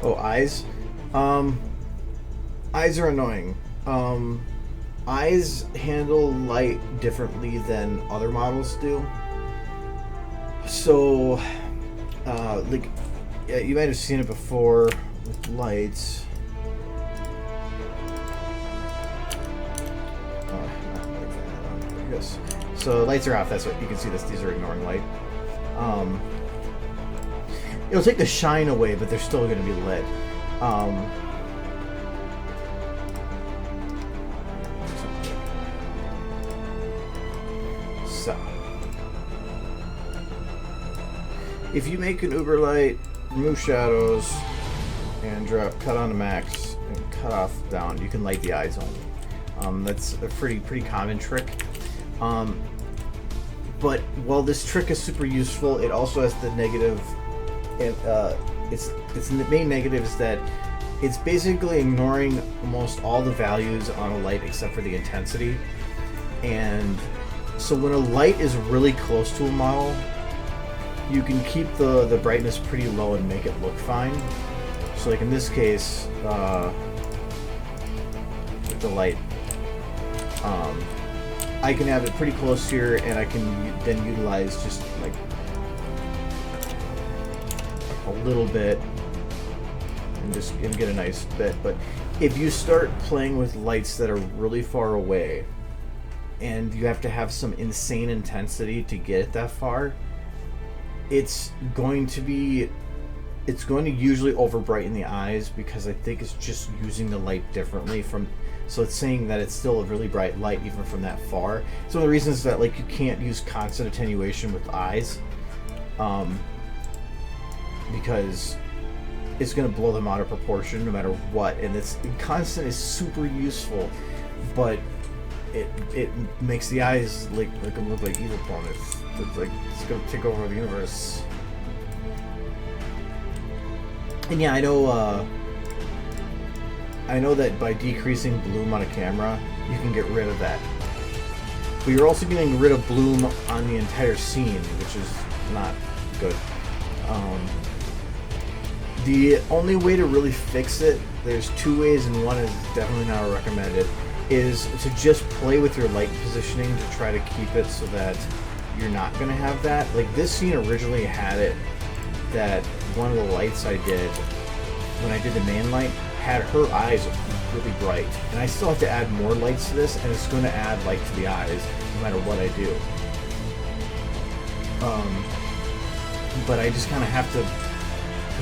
A: Oh, eyes. Eyes are annoying. Eyes handle light differently than other models do. So, like, yeah, you might have seen it before with lights. Yes. So lights are off. That's what you can see. These are ignoring light. It'll take the shine away, but they're still going to be lit. So, if you make an uber light, remove shadows, and cut on to max, and cut off down, you can light the eyes only. That's a pretty common trick. But while this trick is super useful, it also has the negative. Its main negative is that it's basically ignoring almost all the values on a light except for the intensity. And so when a light is really close to a model, you can keep the brightness pretty low and make it look fine. So like in this case, with the light, I can have it pretty close here, and I can then utilize just like a little bit and get a nice bit. But if you start playing with lights that are really far away and you have to have some insane intensity to get it that far, it's going to usually over brighten the eyes, because I think it's just using the light differently so it's saying that it's still a really bright light even from that far. It's one of the reasons that like you can't use constant attenuation with eyes, because it's going to blow them out of proportion no matter what. And constant is super useful, but it makes the eyes like them look like evil planets. It's like it's going to take over the universe. And yeah, I know that by decreasing bloom on a camera, you can get rid of that. But you're also getting rid of bloom on the entire scene, which is not good. The only way to really fix it, there's two ways, and one is definitely not recommended, is to just play with your light positioning to try to keep it so that you're not going to have that. Like this scene originally had it that one of the lights I did when I did the main light had her eyes really bright, and I still have to add more lights to this, and it's going to add light to the eyes no matter what I do. But I just kind of have to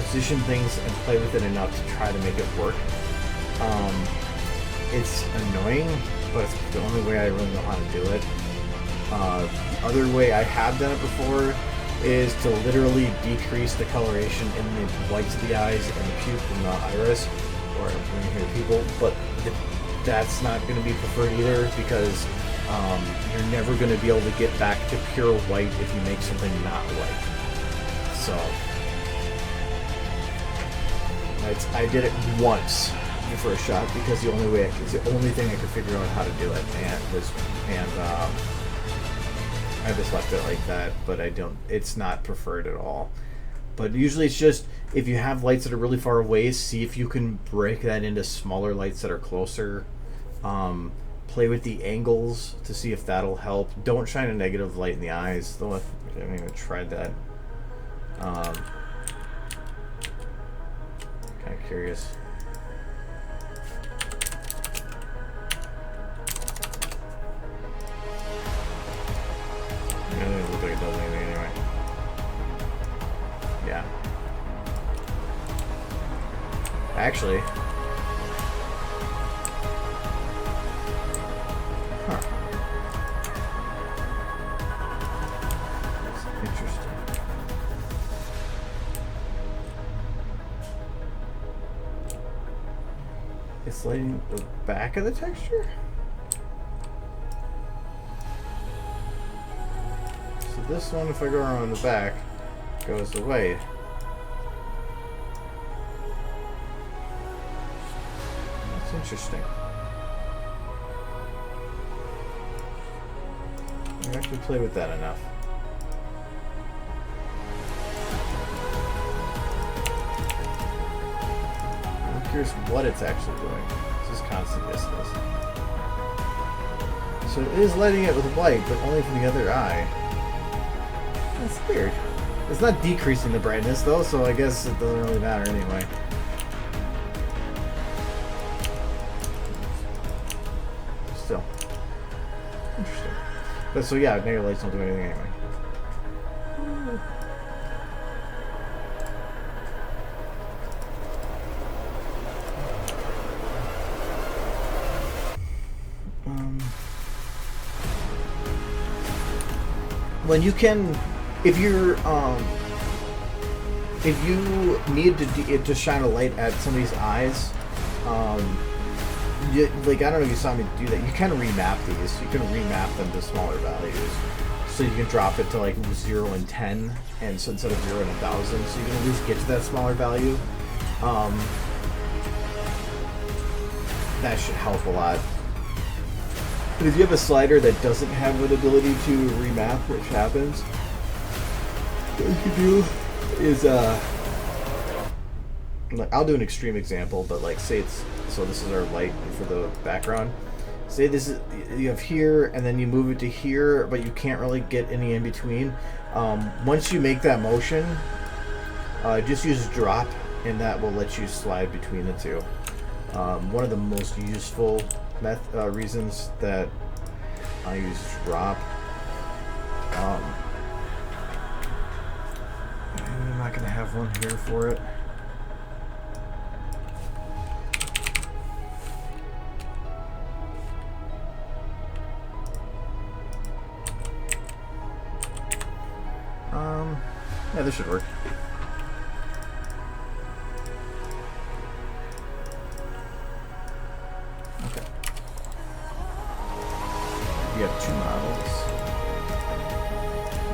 A: position things and play with it enough to try to make it work. It's annoying, but it's the only way I really know how to do it. The other way I have done it before is to literally decrease the coloration in the whites of the eyes and the pupil and the iris, or here people, but that's not going to be preferred either, because you're never going to be able to get back to pure white if you make something not white. So I did it once for a shot because it's the only thing I could figure out how to do it, and I just left it like that. But it's not preferred at all. But usually it's just, if you have lights that are really far away, see if you can break that into smaller lights that are closer. Play with the angles to see if that'll help. Don't shine a negative light in the eyes, though. I haven't even tried that. Kind of curious. It doesn't look like it does anything anyway. Yeah. Actually. Huh. That's interesting. It's lighting the back of the texture? So this one, if I go around the back, goes away. That's interesting. I actually play with that enough. I'm curious what it's actually doing. This is constant distance. So it is lighting it with white, but only from the other eye. That's weird. It's not decreasing the brightness though, so I guess it doesn't really matter anyway. Still. Interesting. But so yeah, negative lights don't do anything anyway. When you can, if you need to shine a light at somebody's eyes, like, I don't know if you saw me do that. You can remap these. You can remap them to smaller values, so you can drop it to like 0 and 10, and so instead of 0 and 1,000, so you can at least get to that smaller value. That should help a lot. But if you have a slider that doesn't have an ability to remap, which happens, what you can do is, like, I'll do an extreme example, but like, say so this is our light for the background. Say this is, you have here, and then you move it to here, but you can't really get any in between. Once you make that motion, just use drop, and that will let you slide between the two. One of the most useful reasons that I use drop. I'm not gonna have one here for it. Yeah, this should work. You have two models.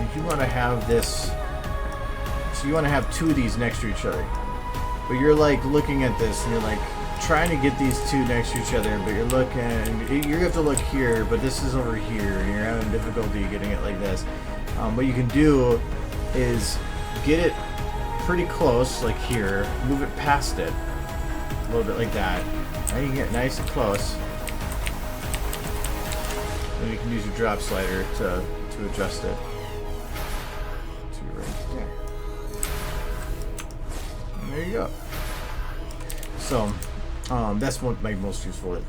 A: If you want to have this, so you want to have two of these next to each other, but you're like looking at this and you're like trying to get these two next to each other, but you're looking, you have to look here, but this is over here, and you're having difficulty getting it like this. What you can do is get it pretty close, like here, move it past it a little bit like that. Now you can get nice and close. And you can use your drop slider to adjust it to right there. you go. So, that's what my most useful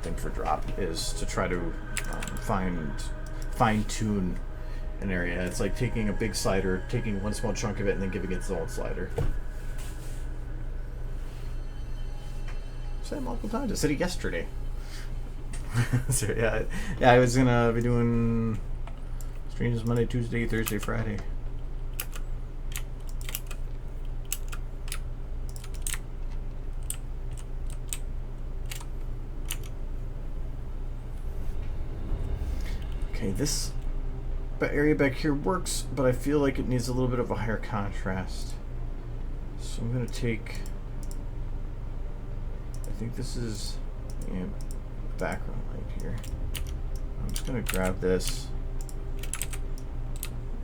A: thing for drop is to try to fine tune an area. It's like taking a big slider, taking one small chunk of it, and then giving it its own slider. I said it multiple times. I said it yesterday. So yeah, I was gonna be doing streams Monday, Tuesday, Thursday, Friday. Okay, this area back here works, but I feel like it needs a little bit of a higher contrast. So I'm gonna take, I think this is background light here. I'm just gonna grab this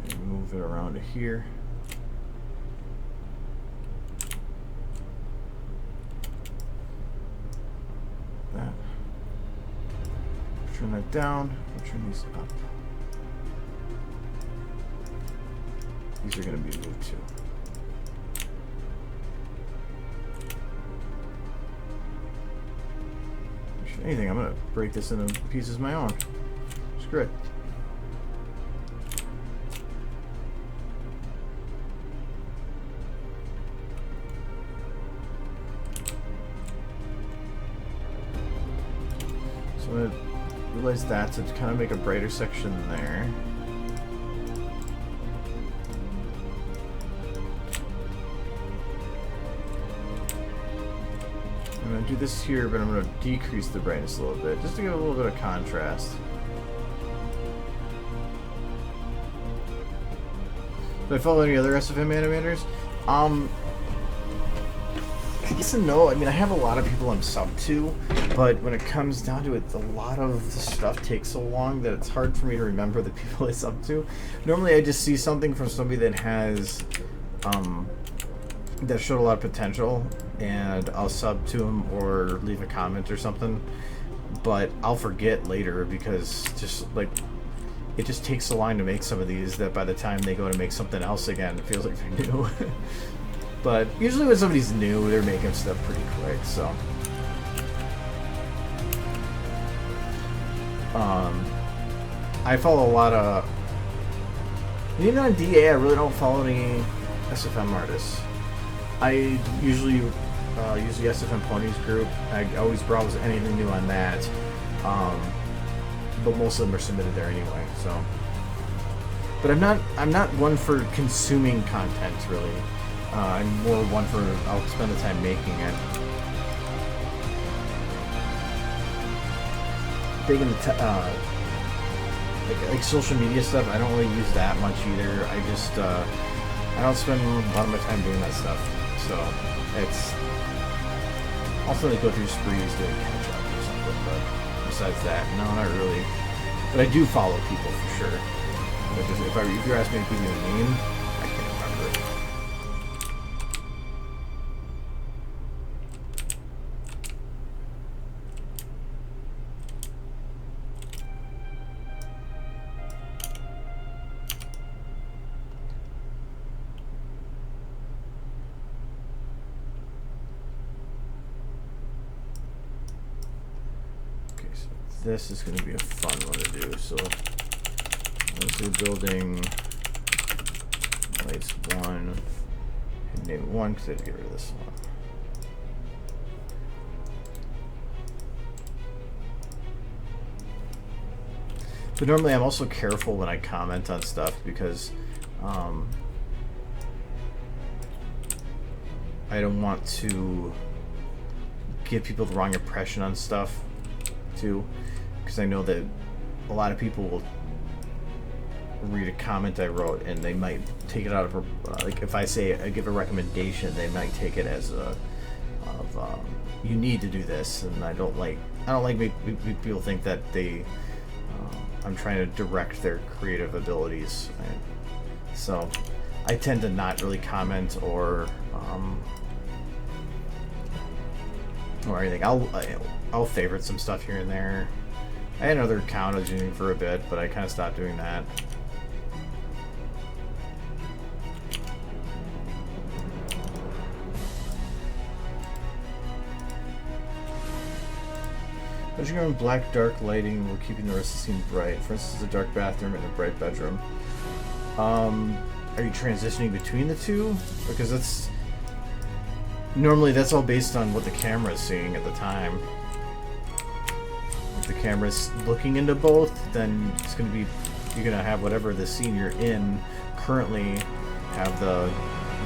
A: and move it around to here. That. Turn that down. I'll turn these up. These are going to be moved too. If anything, I'm going to break this into pieces of my own. Screw it. So I'm going to realize that to kind of make a brighter section there. I'm going to do this here, but I'm going to decrease the brightness a little bit, just to give a little bit of contrast. Do I follow any other SFM animators? Yes and no. I mean, I have a lot of people I'm sub to, but when it comes down to it, a lot of the stuff takes so long that it's hard for me to remember the people I sub to. Normally, I just see something from somebody that has, that showed a lot of potential, and I'll sub to them or leave a comment or something, but I'll forget later because just like it just takes so long to make some of these that by the time they go to make something else again, it feels like they're new. But usually when somebody's new, they're making stuff pretty quick, so. I follow a lot of, even on DA, I really don't follow any SFM artists. I usually use the SFM Ponies group. I always browse anything new on that, but most of them are submitted there anyway. So, but I'm not one for consuming content really. I'm more one for I'll spend the time making it. Big in the like social media stuff. I don't really use that much either. I just I don't spend a lot of my time doing that stuff. So it's also like go through sprees doing catch up or something. But besides that, no, not really. But I do follow people for sure. But just, if you're asking me to give you a name, I can't remember. This is going to be a fun one to do. So let's do building lights 1 and name 1 because I have to get rid of this one. But normally I'm also careful when I comment on stuff because I don't want to give people the wrong impression on stuff too. Because I know that a lot of people will read a comment I wrote and they might take it out of like if I say I give a recommendation, they might take it as you need to do this, and I don't like people think that they I'm trying to direct their creative abilities, right? So I tend to not really comment or anything. I'll favorite some stuff here and there. I had another account I was using for a bit, but I kind of stopped doing that. Switching on black dark lighting while keeping the rest of the scene bright. For instance, a dark bathroom and a bright bedroom. Are you transitioning between the two? Because that's normally that's all based on what the camera is seeing at the time. If the camera's looking into both, then it's gonna be you're gonna have whatever the scene you're in currently have the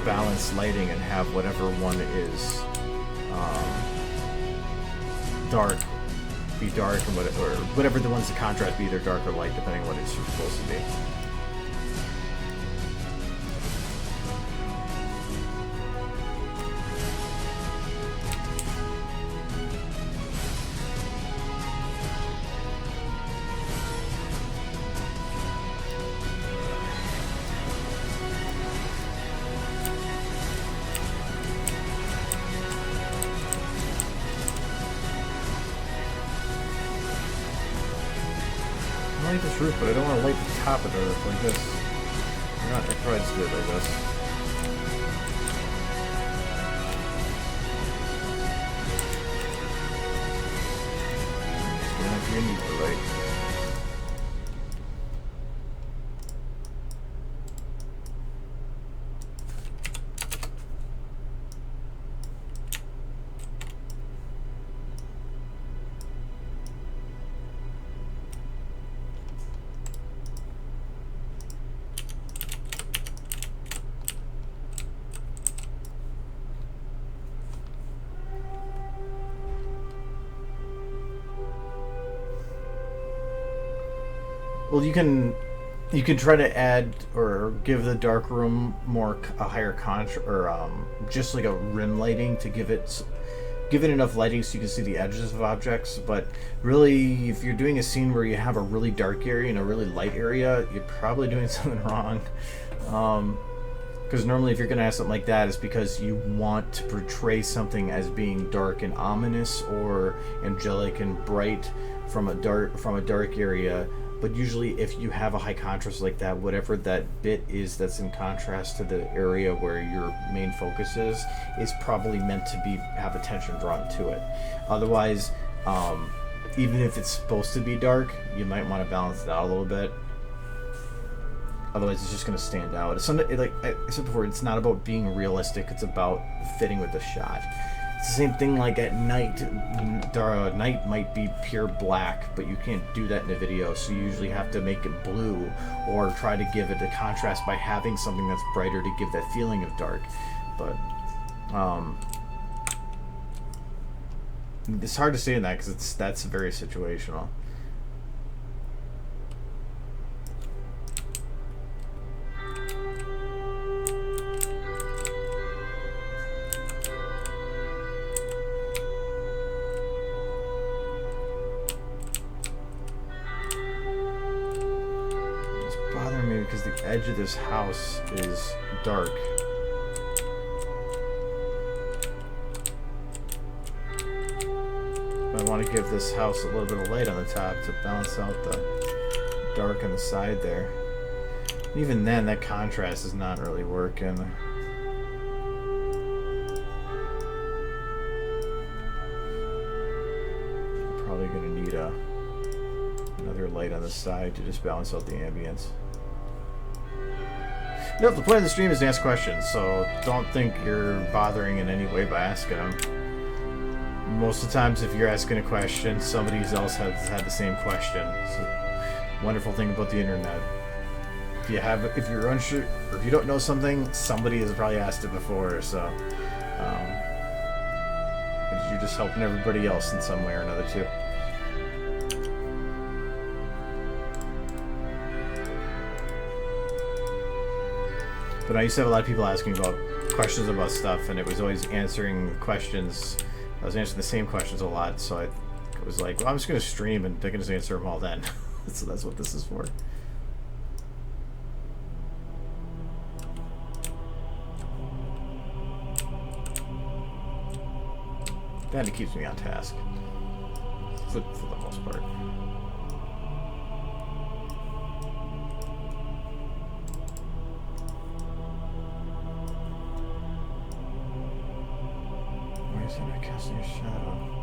A: balanced lighting and have whatever one is dark be dark and whatever the ones that contrast be either dark or light depending on what it's supposed to be. I like this roof, but I don't want to light the top of the roof like this. I probably just do it like this. Yeah, if you need the light. Well, you can try to add or give the dark room a higher just like a rim lighting to give it enough lighting so you can see the edges of objects. But really, if you're doing a scene where you have a really dark area and a really light area, you're probably doing something wrong. Because normally if you're going to have something like that, it's because you want to portray something as being dark and ominous or angelic and bright from a dark area. But usually if you have a high contrast like that, whatever that bit is that's in contrast to the area where your main focus is probably meant to have attention drawn to it. Otherwise, even if it's supposed to be dark, you might want to balance it out a little bit. Otherwise, it's just going to stand out. Like I said before, it's not about being realistic. It's about fitting with the shot. It's the same thing like at night. Night might be pure black, but you can't do that in a video, so you usually have to make it blue or try to give it a contrast by having something that's brighter to give that feeling of dark. But it's hard to say in that because that's very situational. Because the edge of this house is dark. I want to give this house a little bit of light on the top to balance out the dark on the side there. Even then, that contrast is not really working. I'm probably going to need another light on the side to just balance out the ambience. No, the point of the stream is to ask questions, so don't think you're bothering in any way by asking them. Most of the times, if you're asking a question, somebody else has had the same question. It's a wonderful thing about the internet. If you're unsure, or if you don't know something, somebody has probably asked it before, so you're just helping everybody else in some way or another too. But I used to have a lot of people asking about questions about stuff, and it was always answering questions. I was answering the same questions a lot, so I was like, well, I'm just going to stream, and I can just answer them all then. So that's what this is for. Then it keeps me on task, for the most part. Why is he not casting a shadow?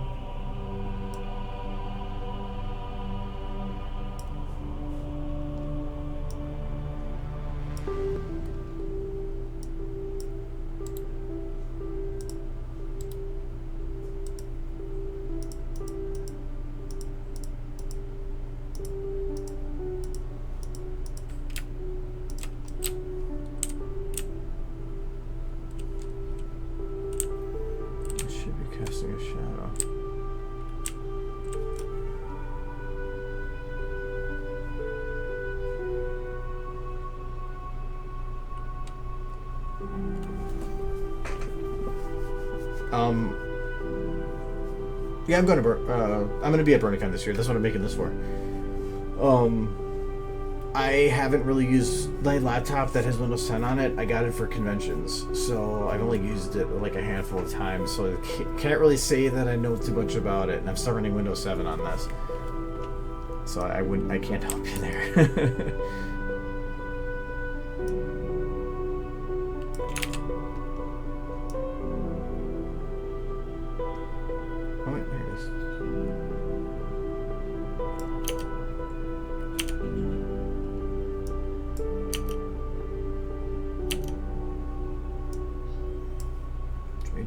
A: Yeah, I'm going to I'm going to be at BronyCon this year. That's what I'm making this for. I haven't really used my laptop that has Windows 10 on it. I got it for conventions, so I've only used it like a handful of times. So I can't really say that I know too much about it. And I'm still running Windows 7 on this, so I can't help you there.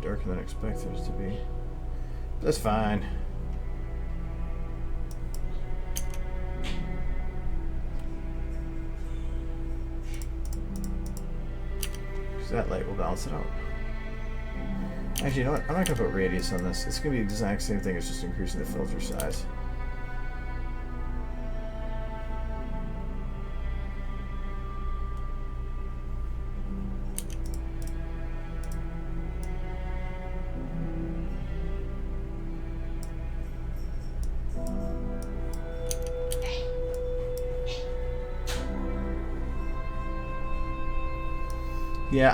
A: Darker than I expected it to be. That's fine. Because that light will balance it out. Actually, you know what? I'm not going to put radius on this. It's going to be the exact same thing. It's just increasing the filter size. Yeah,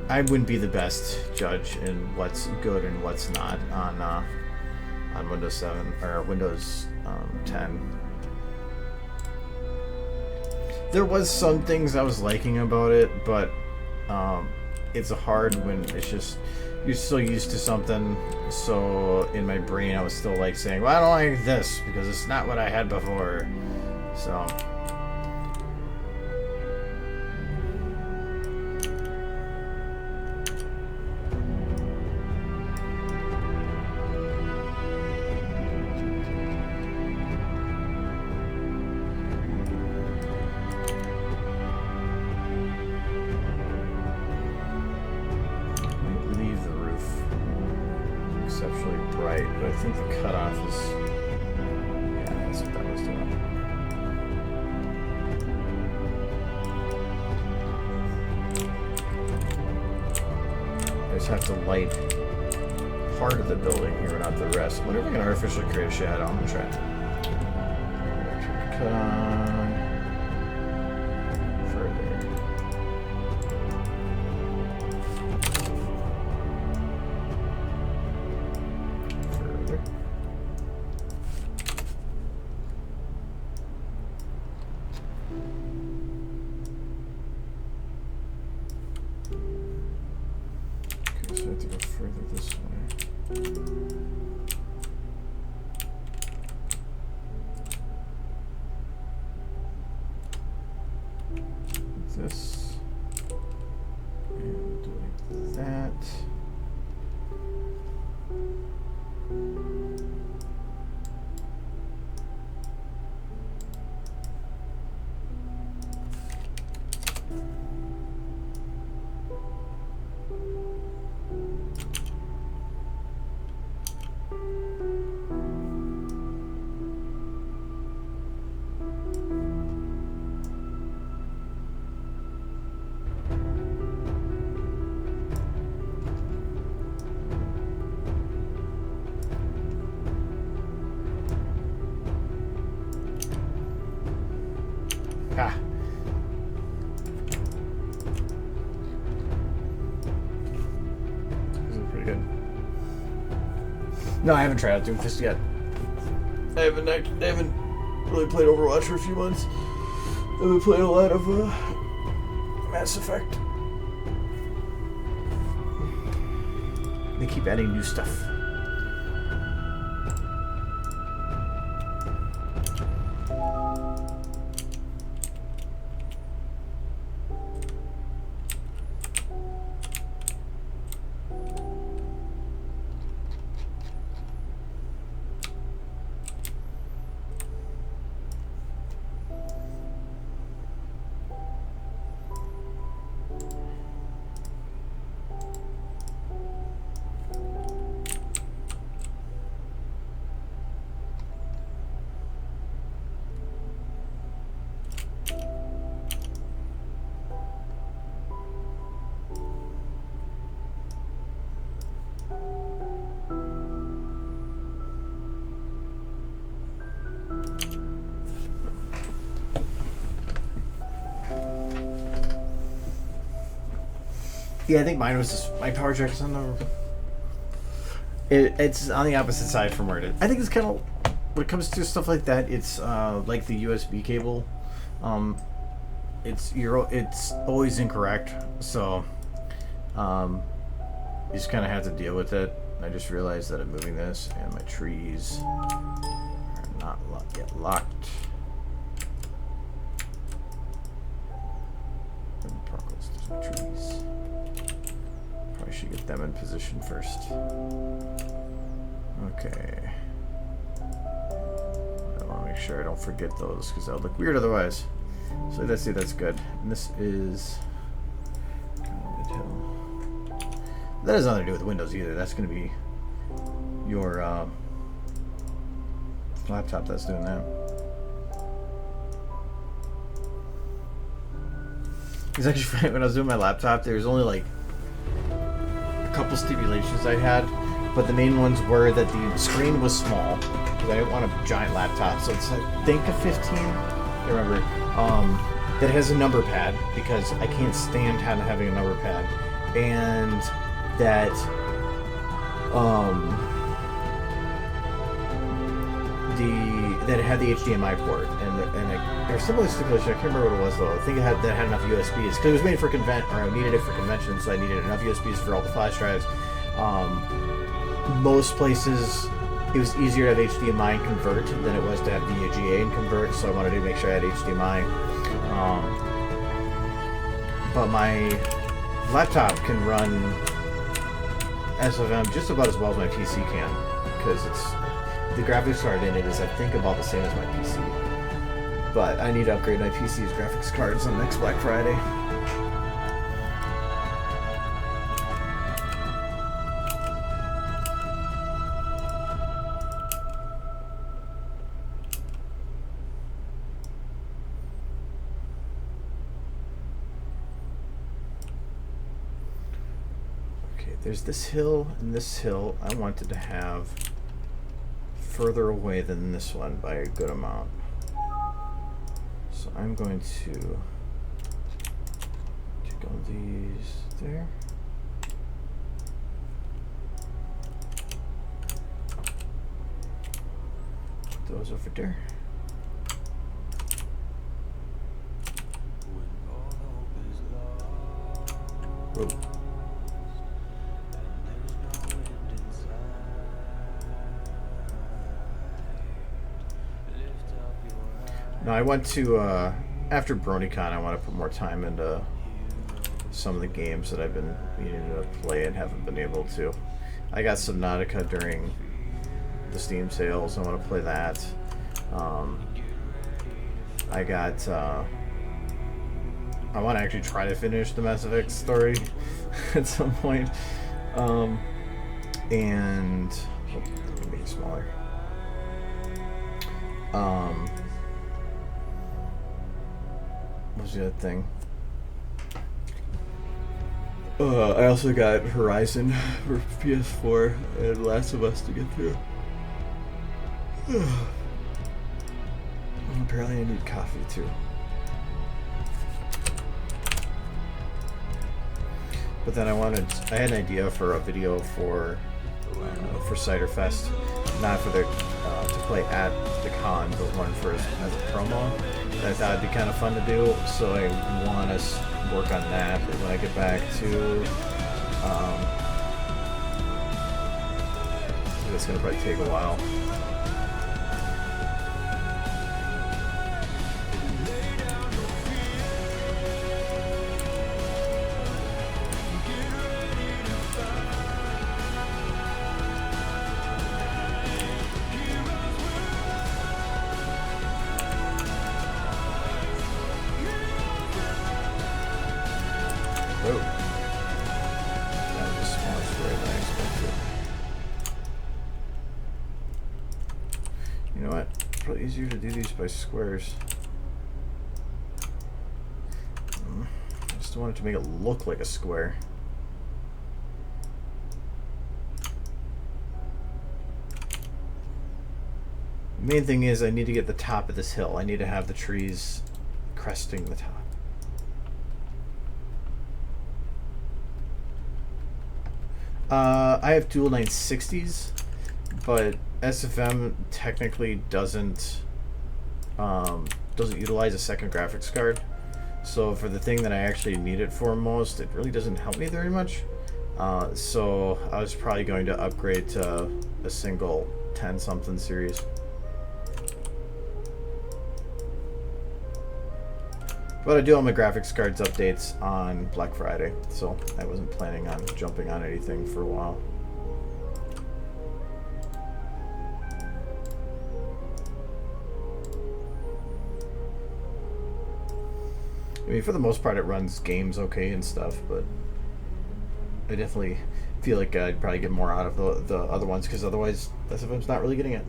A: I wouldn't be the best judge in what's good and what's not on Windows 7 or Windows 10. There was some things I was liking about it, but it's hard when it's just you're so used to something. So in my brain, I was still like saying, "Well, I don't like this because it's not what I had before." So. Have to light part of the building here, not the rest. I wonder if I can artificially create a shadow. I'm gonna try it. Cut on further. Further. So I have to go further this way. This. And do like that. Ah. This is pretty good. No, I haven't tried out Doomfist yet. I haven't really played Overwatch for a few months. I've been playing a lot of Mass Effect. They keep adding new stuff. Yeah, I think mine was just my power jack's on the. It's on the opposite side from where it is. I think it's kind of when it comes to stuff like that. It's like the USB cable. It's always incorrect. So you just kind of have to deal with it. I just realized that I'm moving this, and my trees are not yet locked. Parkles, there's my trees. Probably should get them in position first. Okay. I want to make sure I don't forget those because that would look weird otherwise. So let's see, that's good. And this is mid-hill. That has nothing to do with Windows either. That's going to be your laptop that's doing that. It's actually funny, when I was doing my laptop, there was only like a couple stipulations I had, but the main ones were that the screen was small because I didn't want a giant laptop. So it's I think a 15. I remember that it has a number pad because I can't stand having a number pad, and that that it had the HDMI port, and there's some other stipulation. I can't remember what it was though. I think that had enough USBs because it was made for I needed it for convention, so I needed enough USBs for all the flash drives. Most places it was easier to have HDMI and convert than it was to have VGA and convert, so I wanted to make sure I had HDMI. But my laptop can run SFM just about as well as my PC can, because the graphics card in it is I think about the same as my PC. But I need to upgrade my PC's graphics cards on next Black Friday. There's this hill and this hill I wanted to have further away than this one by a good amount. So I'm going to take all these there. Put those over there. Whoa. No, I went to, after BronyCon, I want to put more time into some of the games that I've been meaning to play and haven't been able to. I got Subnautica during the Steam sales. I want to play that. I want to actually try to finish the Mass Effect story at some point. And, let me make it smaller. What was the other thing? I also got Horizon for PS4 and Last of Us to get through. Apparently I need coffee too. But then I had an idea for a video for Cider Fest, not for the to play at the con, but one for as a promo. I thought it'd be kind of fun to do, so I want to work on that when I get back to. It's gonna probably take a while. Whoa. That was a smaller square than I expected. You know what? It's probably easier to do these by squares. I just wanted to make it look like a square. The main thing is I need to get the top of this hill. I need to have the trees cresting the top. I have dual 960s, but SFM technically doesn't utilize a second graphics card. So for the thing that I actually need it for most, it really doesn't help me very much. So I was probably going to upgrade to a single 10 something series. But I do all my graphics cards updates on Black Friday, so I wasn't planning on jumping on anything for a while. I mean, for the most part, it runs games okay and stuff, but I definitely feel like I'd probably get more out of the other ones, because otherwise SFM's not really getting it.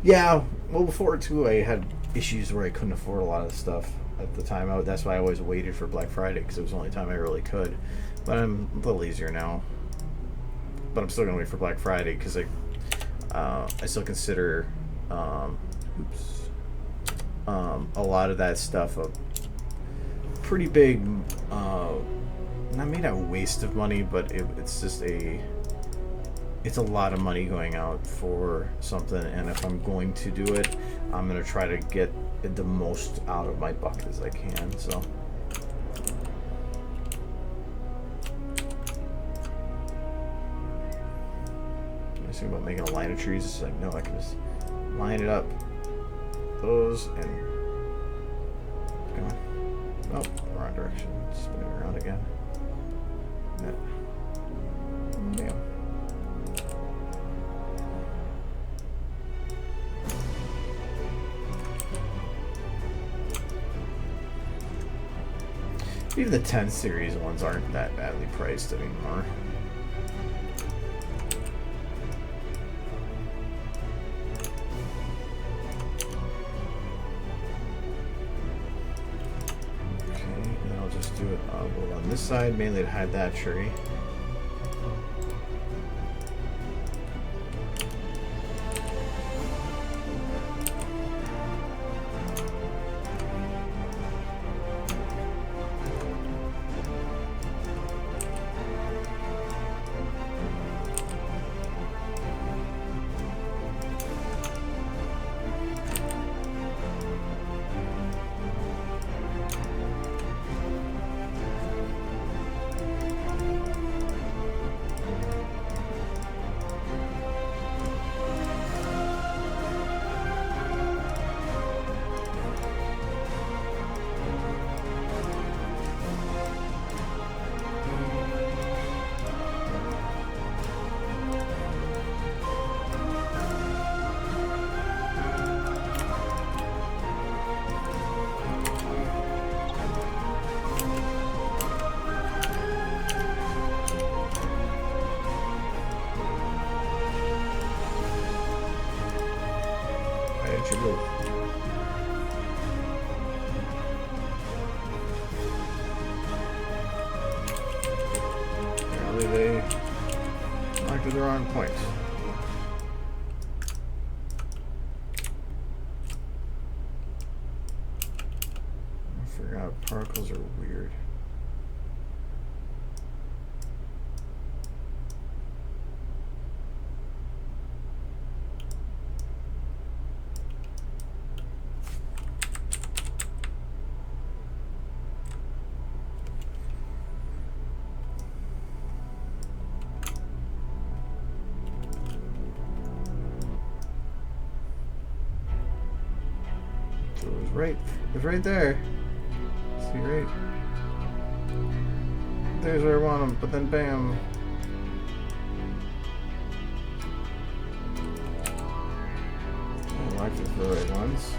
A: Yeah, well, before too, I had issues where I couldn't afford a lot of stuff at the time. That's why I always waited for Black Friday, because it was the only time I really could. But I'm a little easier now. But I'm still gonna wait for Black Friday, because I still consider a lot of that stuff a pretty big, not maybe not a waste of money, but it's just it's a lot of money going out for something, and if I'm going to do it, I'm going to try to get the most out of my buck as I can, so. I was thinking about making a line of trees. It's like, no, I can just line it up. Those, and go on. Oh, wrong direction. Spinning around again. Yeah. Damn. Even the 10 series ones aren't that badly priced anymore. Do it on this side, mainly to hide that tree. Apparently they marked the wrong point. I forgot particles are weird. It was right there. See, right? There's where I want them, but then bam. I like these the right ones.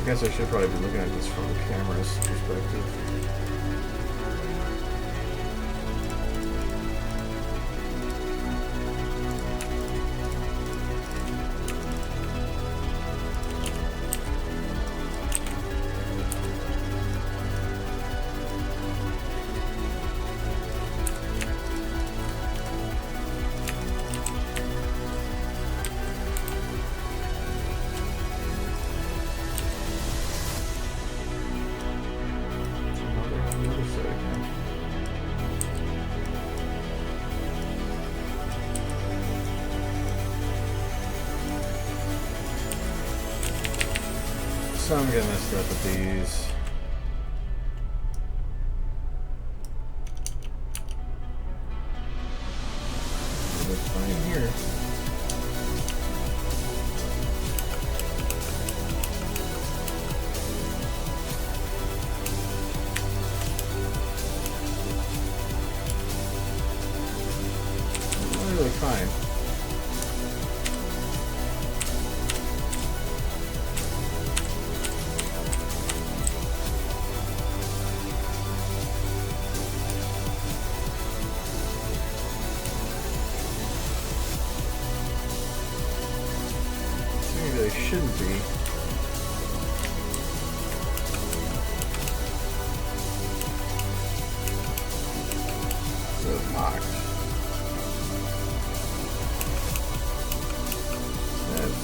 A: guess I should probably be looking at this from the camera's perspective. So I'm gonna mess up with these. Looks fine here. Really fine. They shouldn't be. So locked. That's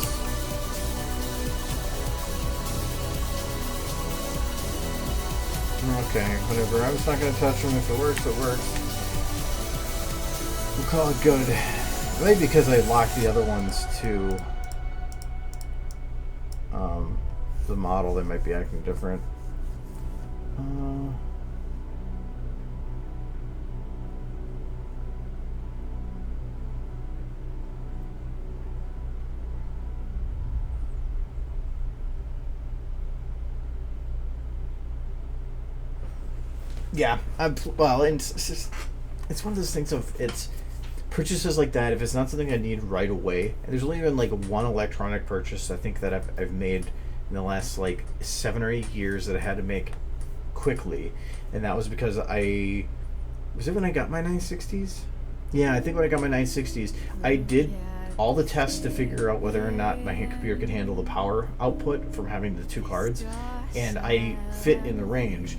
A: okay. Whatever. I'm just not gonna touch them. If it works, it works. We'll call it good. Maybe because I locked the other ones too. The model, they might be acting different. Yeah, well, and it's one of those things of it's purchases like that. If it's not something I need right away, and there's only been like one electronic purchase I think that I've made in the last like 7 or 8 years that I had to make quickly, and that was because was it when I got my 960s? Yeah, I think when I got my 960s, I did all the tests to figure out whether or not my computer could handle the power output from having the 2 cards, and I fit in the range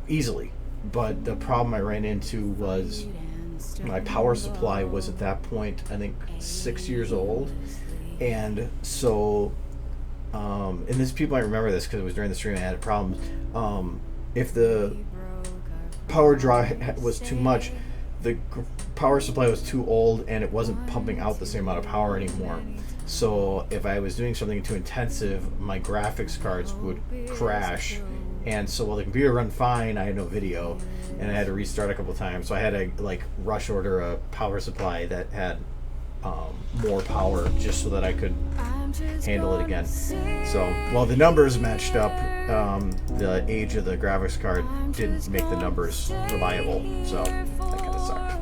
A: easily. But the problem I ran into was my power supply was at that point I think 6 years old, and so and this people might remember this because it was during the stream I had problems. If the power draw was too much, the power supply was too old and it wasn't pumping out the same amount of power anymore. So if I was doing something too intensive, my graphics cards would crash, and so while the computer run fine, I had no video and I had to restart a couple times. So I had to like rush order a power supply that had more power just so that I could handle it again. So while the numbers matched up, the age of the graphics card didn't make the numbers reliable, so that kind of sucked.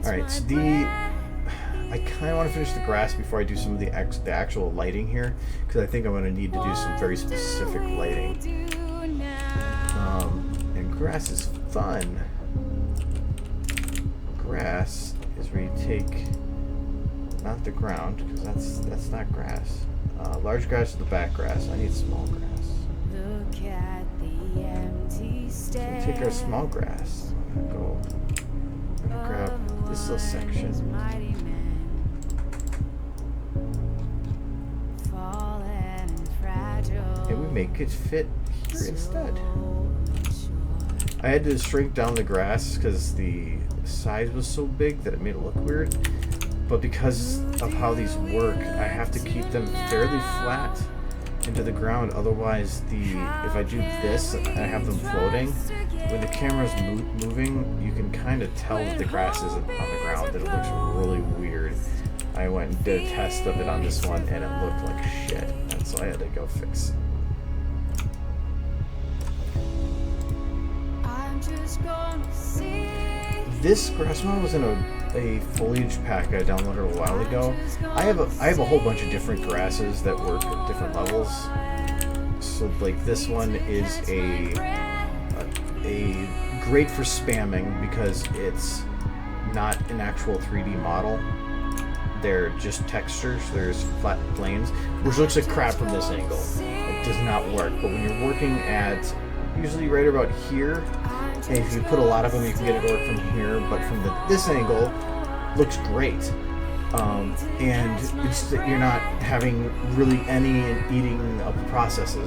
A: Alright, so I kind of want to finish the grass before I do some of the actual lighting here, because I think I'm going to need to do some very specific lighting. And grass is fun. Grass is where you take not the ground, because that's not grass. Large grass is the back grass. I need small grass. Look at the empty so we take our small grass. I'm gonna grab this little section. And we make it fit here instead. I had to shrink down the grass because the size was so big that it made it look weird. But because of how these work, I have to keep them fairly flat into the ground. Otherwise, if I do this, I have them floating. When the camera's moving, you can kind of tell that the grass isn't on the ground, that it looks really weird. I went and did a test of it on this one, and it looked like shit. And so I had to go fix it. this grass model was in a foliage pack I downloaded a while ago. I have a whole bunch of different grasses that work at different levels. So like this one is a great for spamming because it's not an actual 3D model. They're just textures. There's flat planes, which looks like crap from this angle. It does not work. But when you're working at usually right about here, and if you put a lot of them, you can get it to work from here. But from this angle, looks great. And it's that you're not having really any eating of the processing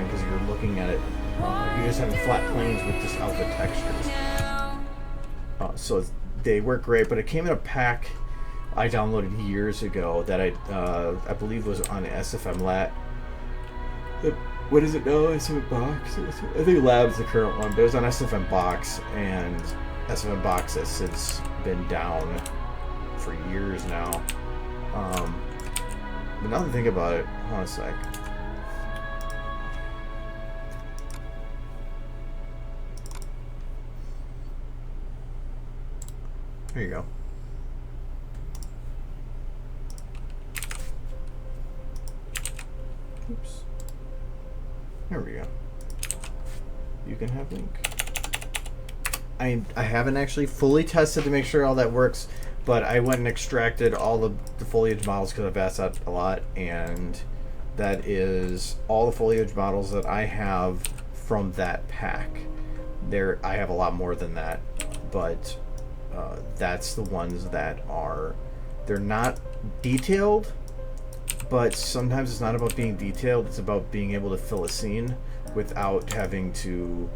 A: because you're looking at it. You're just having flat planes with just output textures. So they work great, but it came in a pack I downloaded years ago that I believe was on SFM Lat. What is it now? SFM Box? I think Lab's the current one, but it was on SFM Box, and SFM Box has since been down for years now. But now that I think about it, hold on a sec. There you go. Oops. There we go. You can have link. I haven't actually fully tested to make sure all that works, but I went and extracted all the foliage models because I've asked that a lot, and that is all the foliage models that I have from that pack. I have a lot more than that, but that's the ones that they're not detailed, but sometimes it's not about being detailed, it's about being able to fill a scene without having to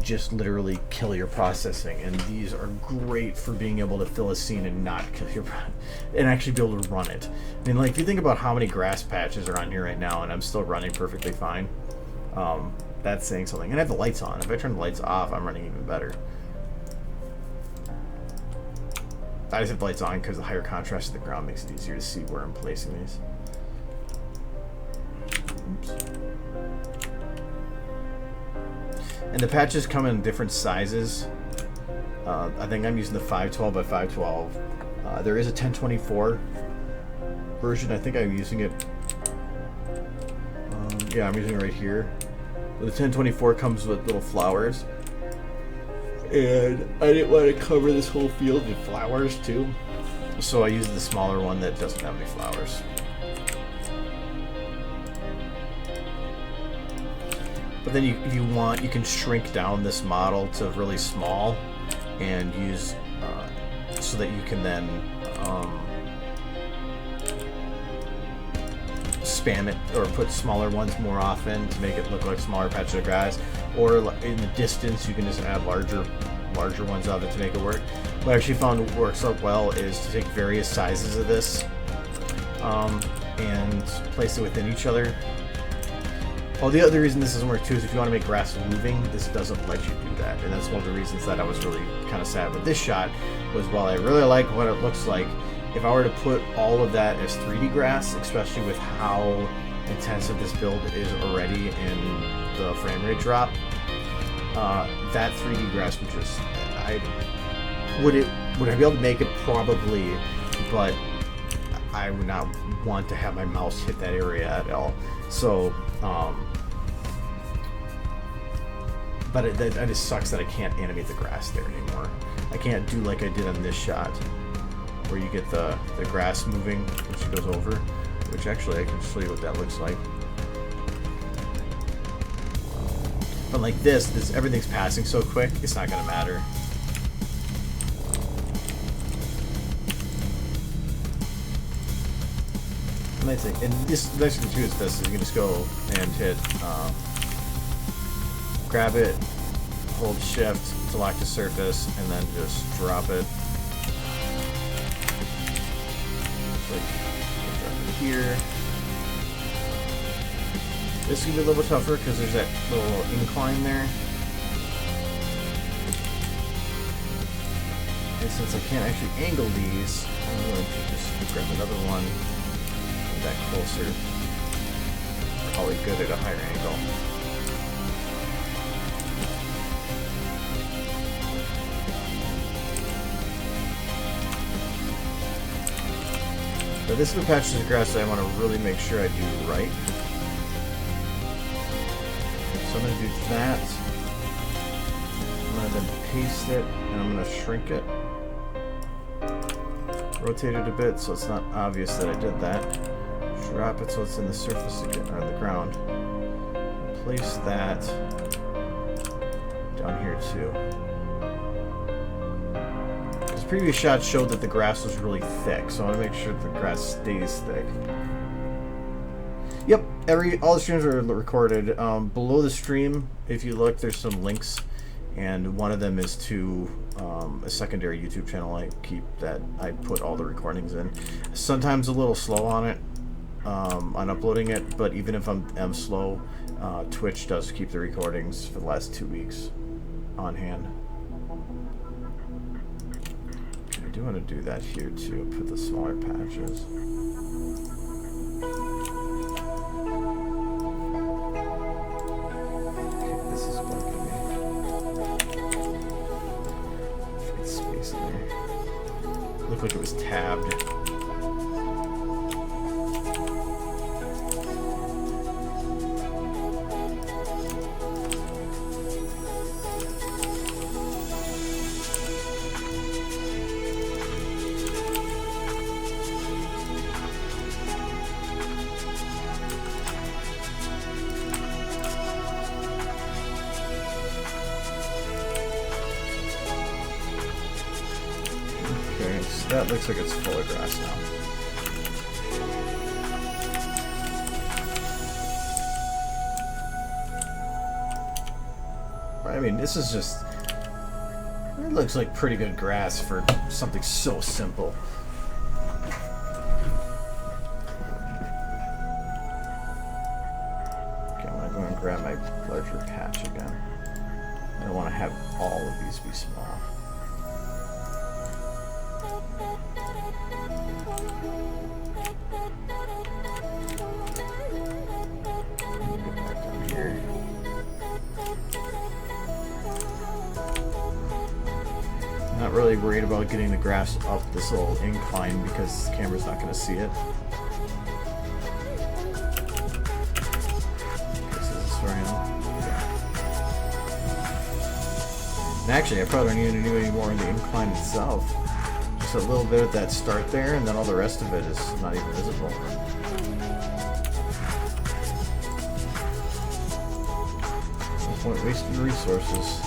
A: just literally kill your processing. And these are great for being able to fill a scene and not kill your and actually be able to run it. I mean, like, if you think about how many grass patches are on here right now and I'm still running perfectly fine, that's saying something. And I have the lights on. If I turn the lights off, I'm running even better. I just have the lights on because the higher contrast of the ground makes it easier to see where I'm placing these. Oops. And the patches come in different sizes. I think I'm using the 512 by 512. There is a 1024 version. I think I'm using it. Yeah, I'm using it right here. The 1024 comes with little flowers. And I didn't want to cover this whole field with flowers too, so I used the smaller one that doesn't have any flowers. But then you can shrink down this model to really small and use so that you can then spam it or put smaller ones more often to make it look like smaller patches of grass, or in the distance you can just add larger ones of it to make it work. What I actually found works out well is to take various sizes of this and place it within each other. Well, the other reason this doesn't work too is if you want to make grass moving, this doesn't let you do that, and that's one of the reasons that I was really kind of sad with this shot. Was while I really like what it looks like, if I were to put all of that as 3D grass, especially with how intensive this build is already in the frame rate drop, that 3D grass would just, would I be able to make it? Probably, but I would not want to have my mouse hit that area at all. So, but it just sucks that I can't animate the grass there anymore. I can't do like I did on this shot, where you get the grass moving, which goes over, which actually I can show you what that looks like. But like this everything's passing so quick, it's not gonna matter. And this, the nice thing too is this, is you can just go and hit, grab it, hold shift to lock the surface, and then just drop it. Like, drop it here. This is going to be a little bit tougher because there's that little incline there. And since I can't actually angle these, I'm going to just grab another one that closer. They're probably good at a higher angle. But this is the patches of grass that I want to really make sure I do right. So I'm going to do that. I'm going to then paste it, and I'm going to shrink it. Rotate it a bit so it's not obvious that I did that. Drop it so it's in the surface again, or on the ground. Place that down here too. Because previous shots showed that the grass was really thick, so I want to make sure the grass stays thick. Yep, all the streams are recorded. Below the stream, if you look, there's some links, and one of them is to a secondary YouTube channel I put all the recordings in. Sometimes a little slow on it, on uploading it, but even if I'm slow, Twitch does keep the recordings for the last 2 weeks on hand. I do want to do that here too, put the smaller patches. Okay, this is bugging me. Get space in there. Looked like it was tabbed. That looks like it's full of grass now. I mean, this is just... It looks like pretty good grass for something so simple. Okay, I'm going to go and grab my larger patch again. I don't want to have all of these be small. Not really worried about getting the grass up this little incline because the camera's not going to see it. This is where I am. And actually, I probably don't even do any more in the incline itself. Just a little bit at that start there, and then all the rest of it is not even visible. No point wasting resources.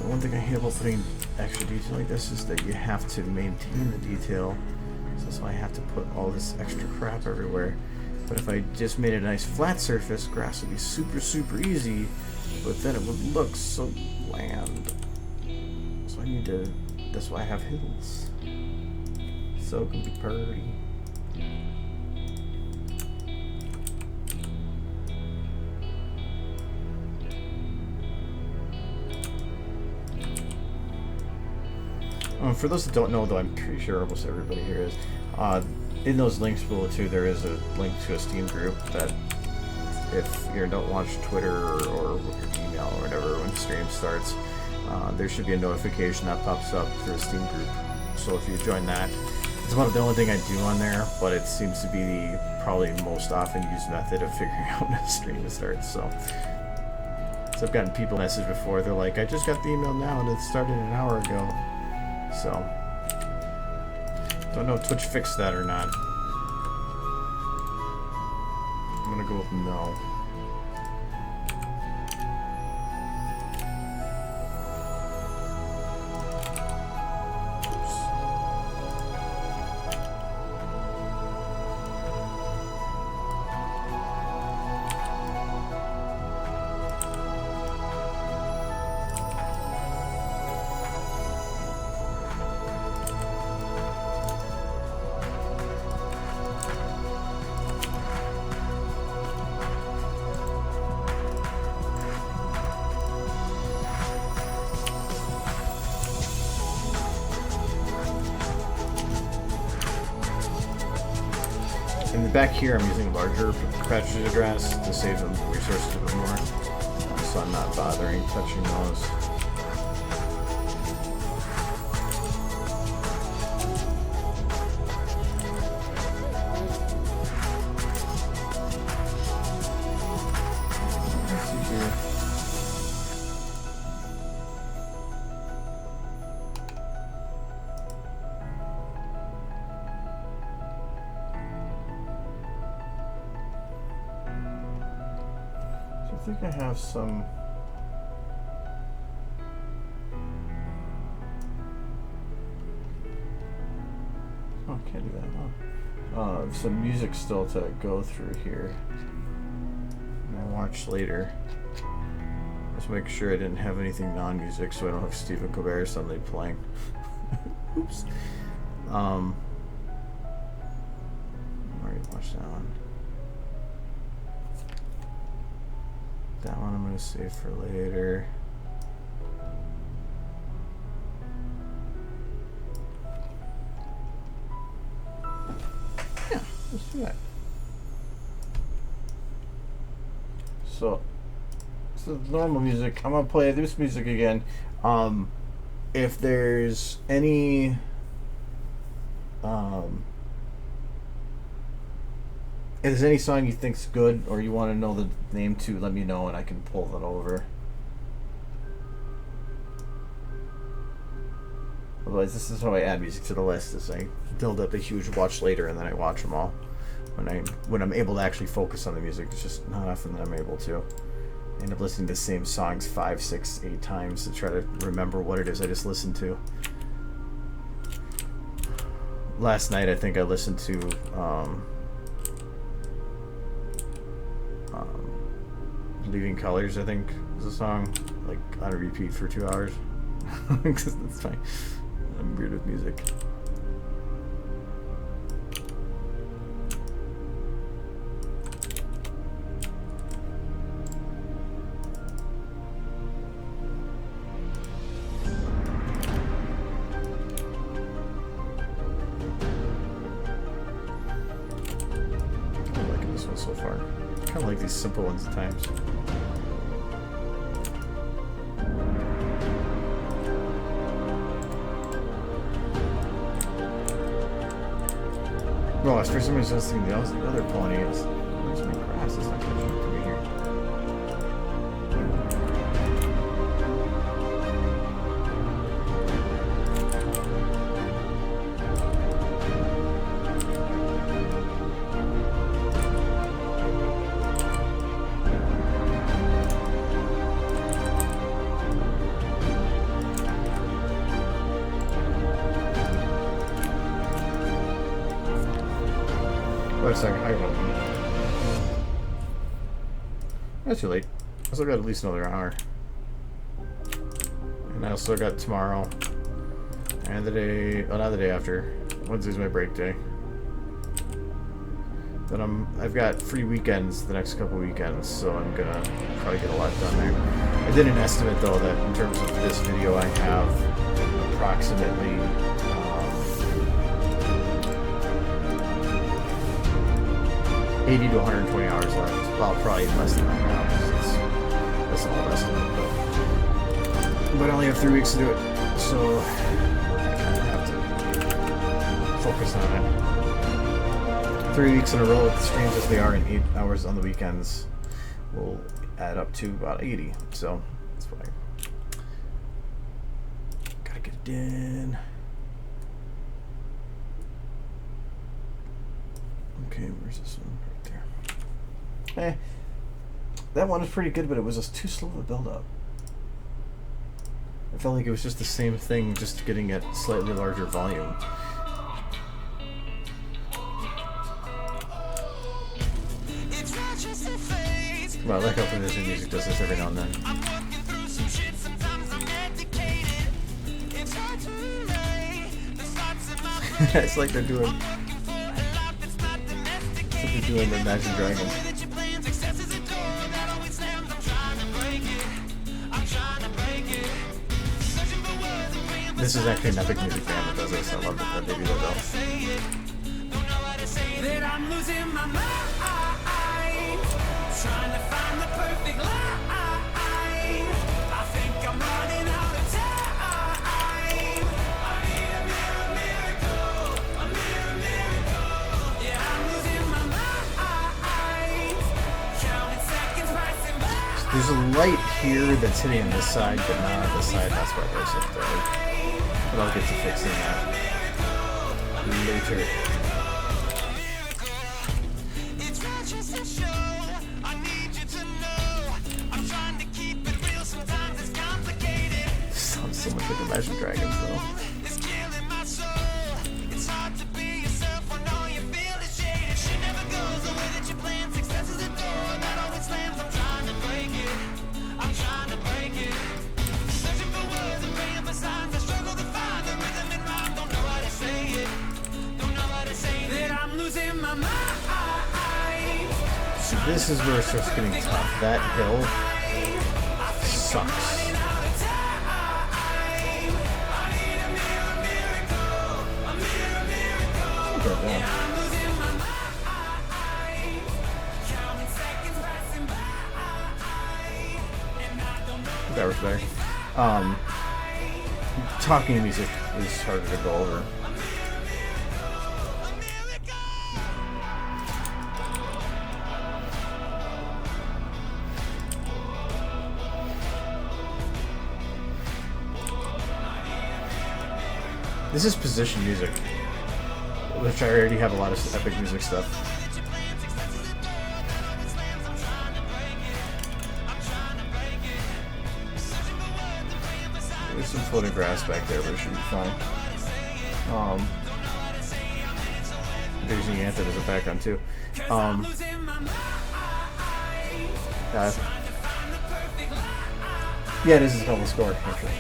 A: One thing I hate about putting extra detail like this is that you have to maintain the detail. So that's why I have to put all this extra crap everywhere. But if I just made a nice flat surface, grass would be super, super easy. But then it would look so bland. So I need to... That's why I have hills. So it can be pretty. For those that don't know, though, I'm pretty sure almost everybody here is, in those links below too, there is a link to a Steam group that if you don't watch Twitter or your email or whatever when the stream starts, there should be a notification that pops up through a Steam group. So if you join that, it's about the only thing I do on there, but it seems to be the probably most often used method of figuring out when a stream starts. So I've gotten people message before, they're like, I just got the email now and it started an hour ago. So, don't know if Twitch fixed that or not. I'm gonna go with no. back here I'm using larger patches of grass to save them resources a bit more, so I'm not bothering touching those. I think I have some. Oh, can't do that, huh? Some music still to go through here. And I'll watch later. Just make sure I didn't have anything non-music, so I don't have Stephen Colbert suddenly playing. Oops. I already watched that one. That one I'm going to save for later. Yeah, let's do that. So normal music. I'm going to play this music again. If there's any if there's any song you think's good or you want to know the name to, let me know and I can pull that over. Otherwise, this is how I add music to the list: is I build up a huge watch later and then I watch them all. When I'm able to actually focus on the music, it's just not often that I'm able to. I end up listening to the same songs 5, 6, 8 times to try to remember what it is I just listened to. Last night, I think I listened to Leaving Colors, I think is a song, like on a repeat for 2 hours. Because that's fine. I'm weird with music. I'm liking this one so far. I kind of like these simple ones at times. Well, for some reason I was thinking the other pony is. Where's my grass? It's not catching up to me here. Wait a second, I won't. That's too late. I still got at least another hour. And I also got tomorrow. And the day, oh, not the day after. Wednesday's my break day. But I've got free weekends the next couple weekends, so I'm gonna probably get a lot done there. I did an estimate though that in terms of this video I have approximately 80 to 120 hours left. Well, probably less than that now. That's all estimate, but I only have 3 weeks to do it, so I kind of have to focus on it. 3 weeks in a row with the streams as they are, and 8 hours on the weekends will add up to about 80. So that's why I gotta get it in. Okay, where's this one? Right there. That one was pretty good, but it was just too slow to build up. I felt like it was just the same thing, just getting at slightly larger volume. Well, I like how Finishing Music does this every now and then. It's like they're doing the Imagine Dragons. This is actually an Epic Music band that does this. I love that they do that though.
B: that I'm losing my mind. Trying to find the perfect line. I think I'm running out of time. I need a miracle, a miracle. Yeah, I'm losing my mind. Counting seconds passing by.
A: There's a light here that's hitting on this side, but not on this side. That's why there's a third. But I'll get to fixing that later.
B: It's not just a show. I need you to know. I'm trying to keep it real. Sometimes it's complicated.
A: Sounds so much like Imagine Dragons, though.
B: It's killing my soul. It's hard to be yourself when all you feel is jaded. Shit never goes the way that you plan. Success is a door that always slams. I'm trying to break it. I'm trying to break it. Searching for words and praying for signs. I struggle to find the rhythm and rhyme. Don't know how to say it. Don't know how to say that I'm losing my mind.
A: So this is where it starts getting tough. That hill sucks. Get that. That was better. Talking music is harder to go over. This is position music, which I already have a lot of epic music stuff. There's some floating grass back there, but it should be fine. There's the anthem as a background too. Yeah, this is called the score, actually.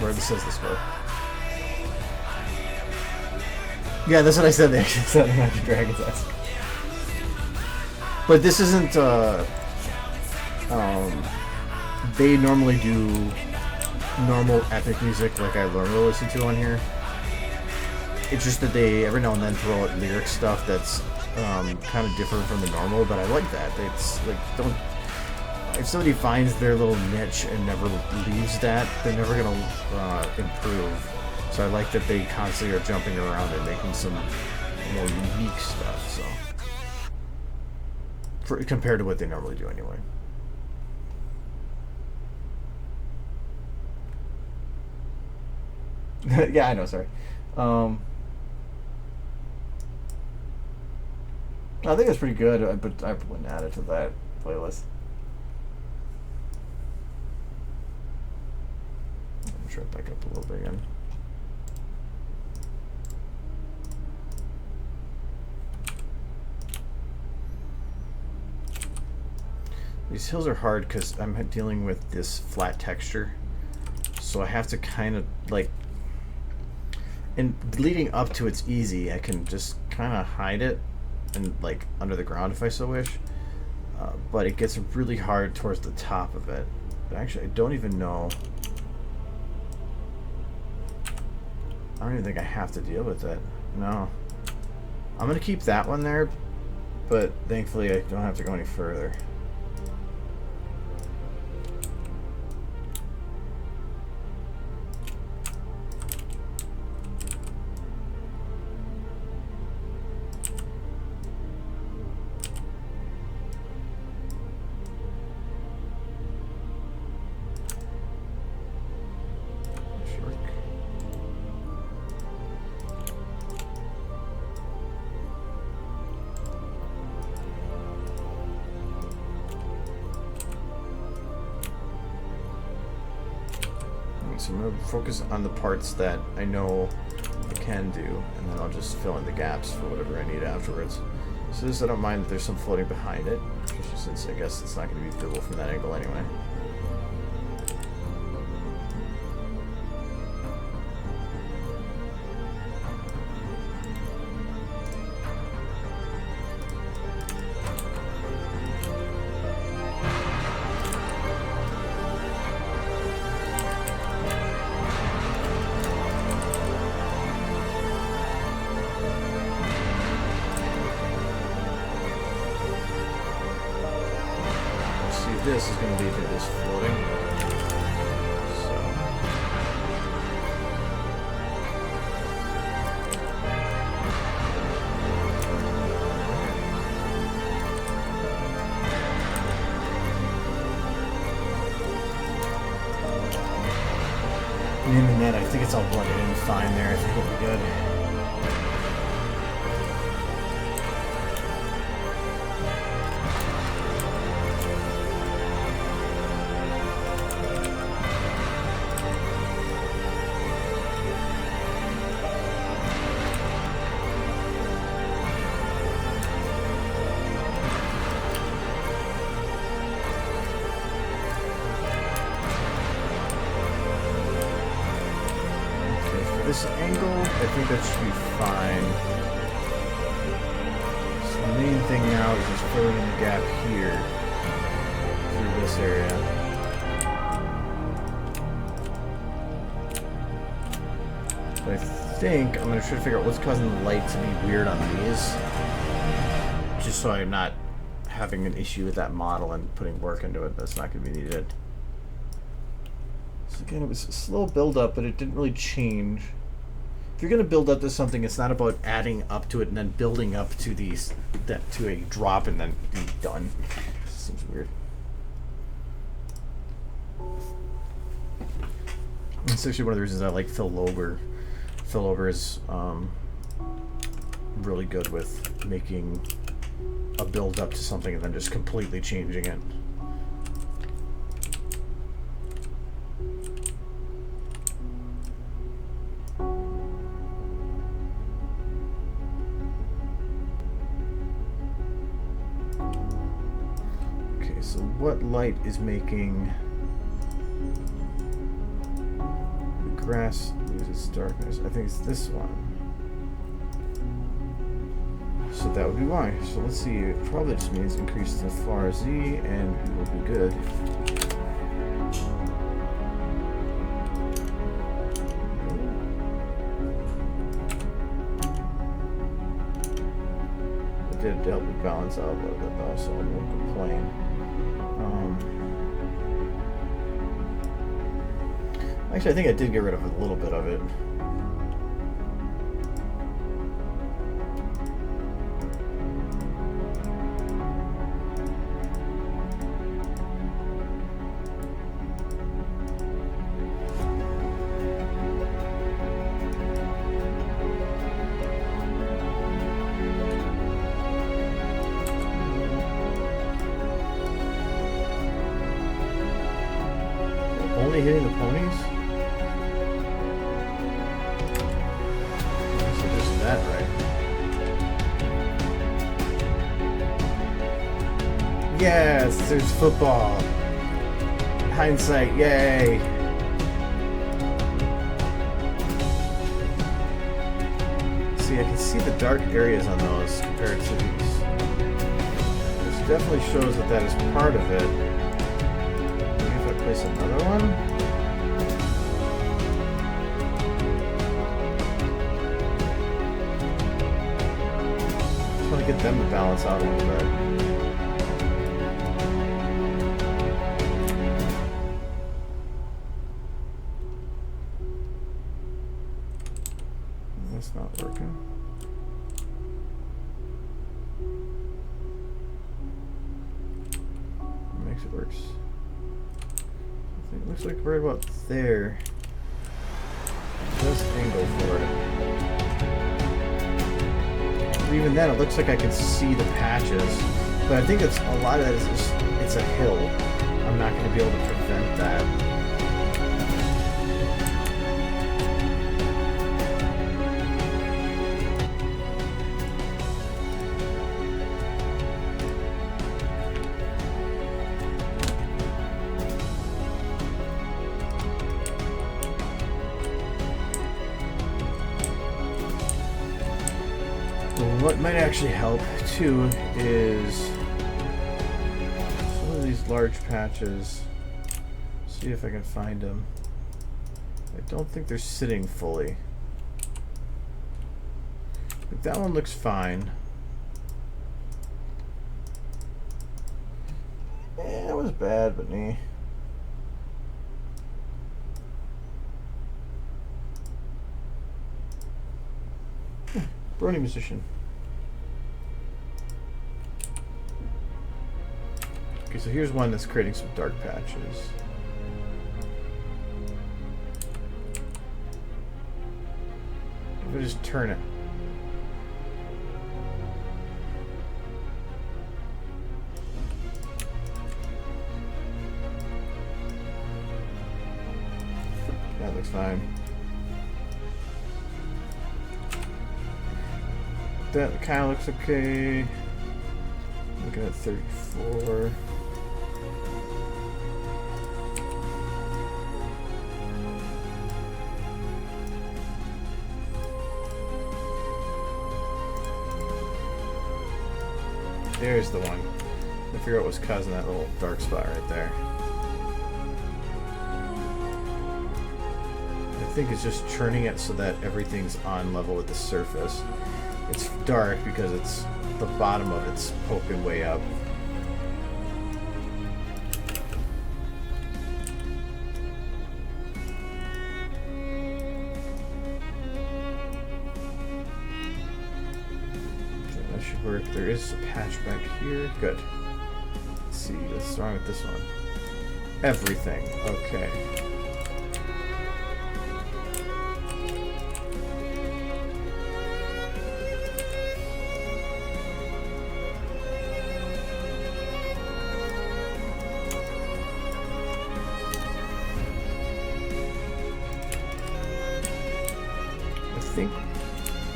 A: Where this says the score. Yeah, that's what I said. They actually said Imagine Dragons. But this isn't. They normally do normal epic music like I normally listen to on here. It's just that they every now and then throw out lyric stuff that's kind of different from the normal. But I like that. It's like don't. If somebody finds their little niche and never leaves that, they're never gonna improve. So I like that they constantly are jumping around and making some more unique stuff. So, compared to what they normally do, anyway. Yeah, I know. Sorry. I think it's pretty good, but I wouldn't add it to that playlist. I'm sure back up a little bit again. These hills are hard because I'm dealing with this flat texture, so I have to kind of like, and leading up to it's easy. I can just kind of hide it and like under the ground if I so wish, but it gets really hard towards the top of it. But actually, I don't even know. I don't even think I have to deal with it. No, I'm gonna keep that one there, but thankfully I don't have to go any further. So I'm going to focus on the parts that I know I can do, and then I'll just fill in the gaps for whatever I need afterwards. So this, I don't mind that there's some floating behind it, since I guess it's not going to be visible from that angle anyway. this is going to lead to this floating. So. And even then, I think it's all blended in fine there. I think it'll be good. This angle, I think that should be fine. So the main thing now is just filling in the gap here through this area. So I think I'm going to try to figure out what's causing the light to be weird on these, just so I'm not having an issue with that model and putting work into it that's not going to be needed. So again, it was a slow build up, but it didn't really change. If you're going to build up to something, it's not about adding up to it and then building up to these to a drop and then be done. This seems weird. It's actually one of the reasons I like Phil Lober. Phil Lober is really good with making a build up to something and then just completely changing it. So what light is making the grass lose its darkness? I think it's this one. So that would be why. So let's see, it probably just means increase the FAR Z and we will be good. It did help me balance out a little bit though, so I won't complain. Actually, I think I did get rid of a little bit of it. Only hitting the ponies? So there's that right. Yes, there's football. Hindsight, yay. See, I can see the dark areas on those compared to these. Which definitely shows that that is part of it. Place another one. Just want to get them to balance out a little bit. That's not working. Makes it worse. It looks like right about there. Just angle for it. But even then, it looks like I can see the patches. But I think it's a lot of that is just, it's a hill. I'm not going to be able to prevent that. What might actually help too is some of these large patches. See if I can find them. I don't think they're sitting fully. But that one looks fine. Yeah, I was as bad, but nah. Brony musician. Okay, so here's one that's creating some dark patches. If I just turn it. That looks fine. That kind of looks okay. Looking at 34. There's the one. I figure out what's causing that little dark spot right there. I think it's just churning it so that everything's on level with the surface. It's dark because it's the bottom of it's poking way up. That should work. There is a patch back here. Good. Let's see what's wrong with this one. Everything. Okay.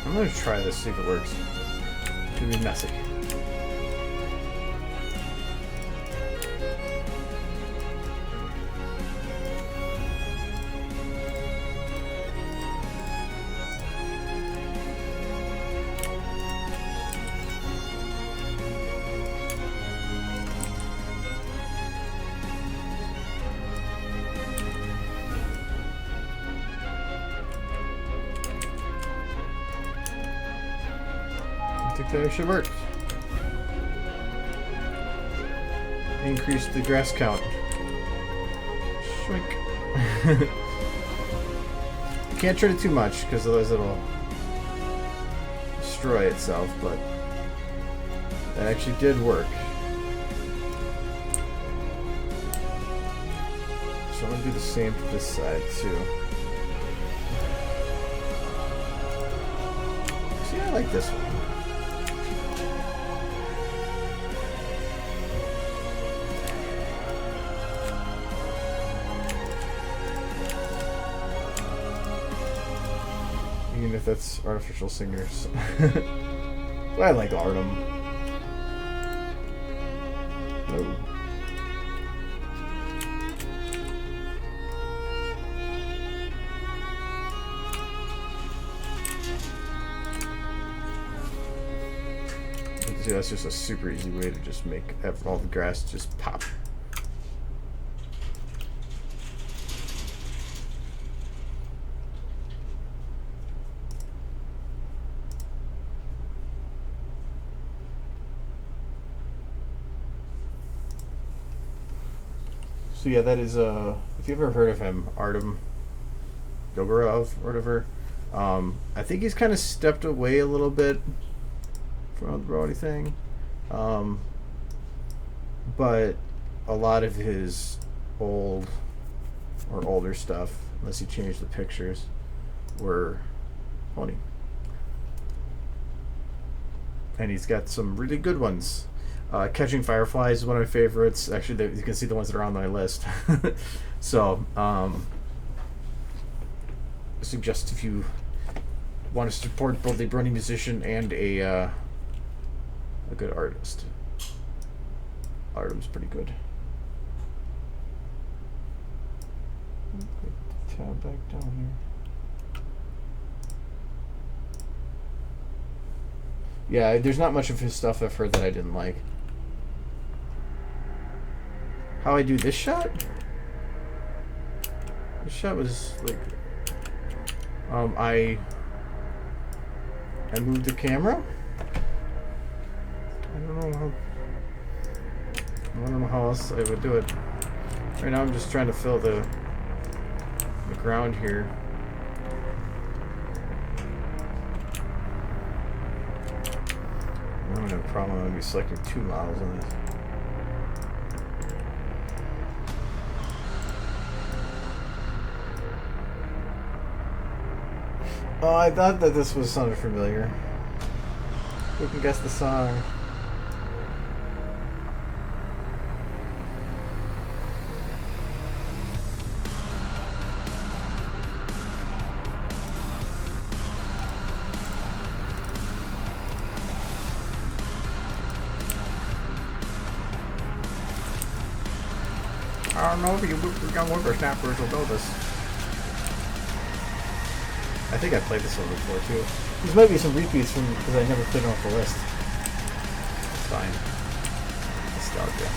A: I'm gonna try this, see if it works. It's gonna be messy. I think that should work. Increase the grass count. Shwink. Can't turn it too much because otherwise it'll destroy itself, but that actually did work. So I'm gonna do the same to this side too. See, I like this one. Even if that's artificial singers. I like Artem. No. See, that's just a super easy way to just make all the grass just pop. So yeah, that is if you've ever heard of him, Artem Yogurov or whatever. I think he's kind of stepped away a little bit from the Brody thing. But a lot of his older stuff, unless he changed the pictures, were pony. And he's got some really good ones. Catching Fireflies is one of my favorites. Actually, you can see the ones that are on my list. So, I suggest if you want to support both a Brony musician and a good artist. Artem's pretty good. Tab back down here. Yeah, there's not much of his stuff I've heard that I didn't like. How I do this shot? This shot was like, I moved the camera. I don't know I don't know how else I would do it. Right now I'm just trying to fill the ground here. I'm gonna have a problem. I'm gonna be selecting 2 models on this. Oh, I thought that this was sounded familiar. Who can guess the song? I don't know if you young whippersnappers will know this. I think I played this one before too. These might be some repeats from because I never played them off the list. It's fine. Nostalgia.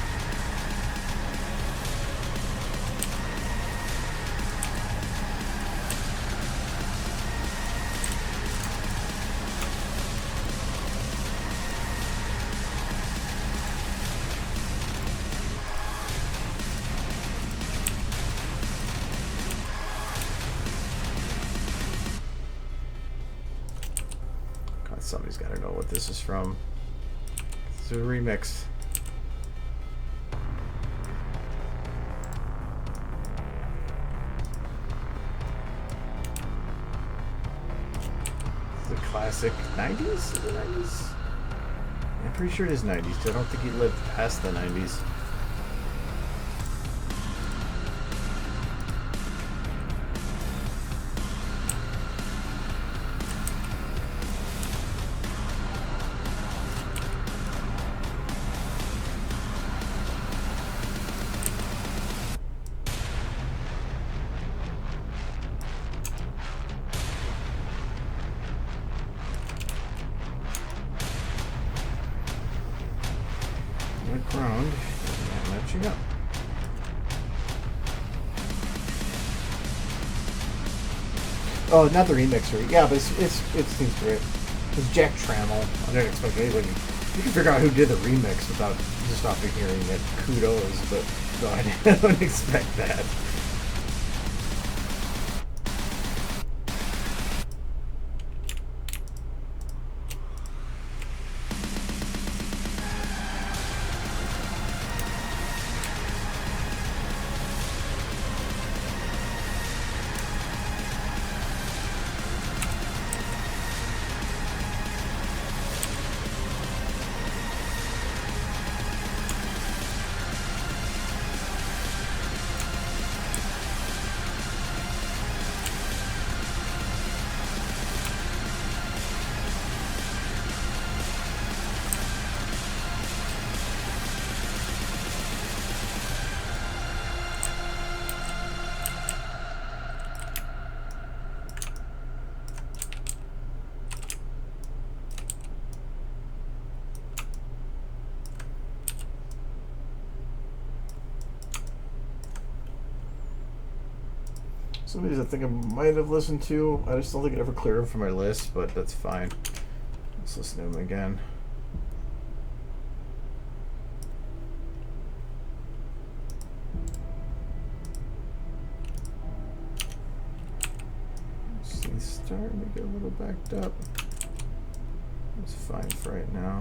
A: Somebody's got to know what this is from. It's a remix. It's a classic 90s? Is it 90s? I'm pretty sure it is 90s because I don't think he lived past the 90s. Ground and matching up. Oh, not the remixer. Yeah, but it seems great. It's Jack Trammell. I didn't expect anybody. You can figure out who did the remix without just off of hearing it. Kudos, but no, I don't expect that. Some of these I think I might have listened to. I just don't think it ever cleared them from my list, but that's fine. Let's listen to them again. He's starting to get a little backed up. That's fine for right now.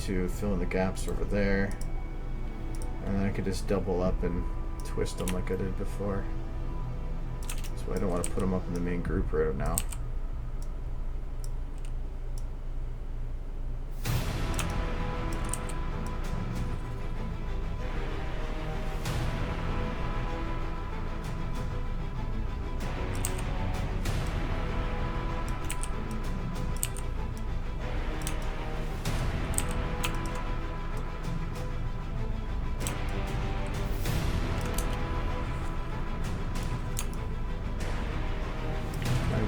A: To fill in the gaps over there, and then I could just double up and twist them like I did before. So I don't want to put them up in the main group right now.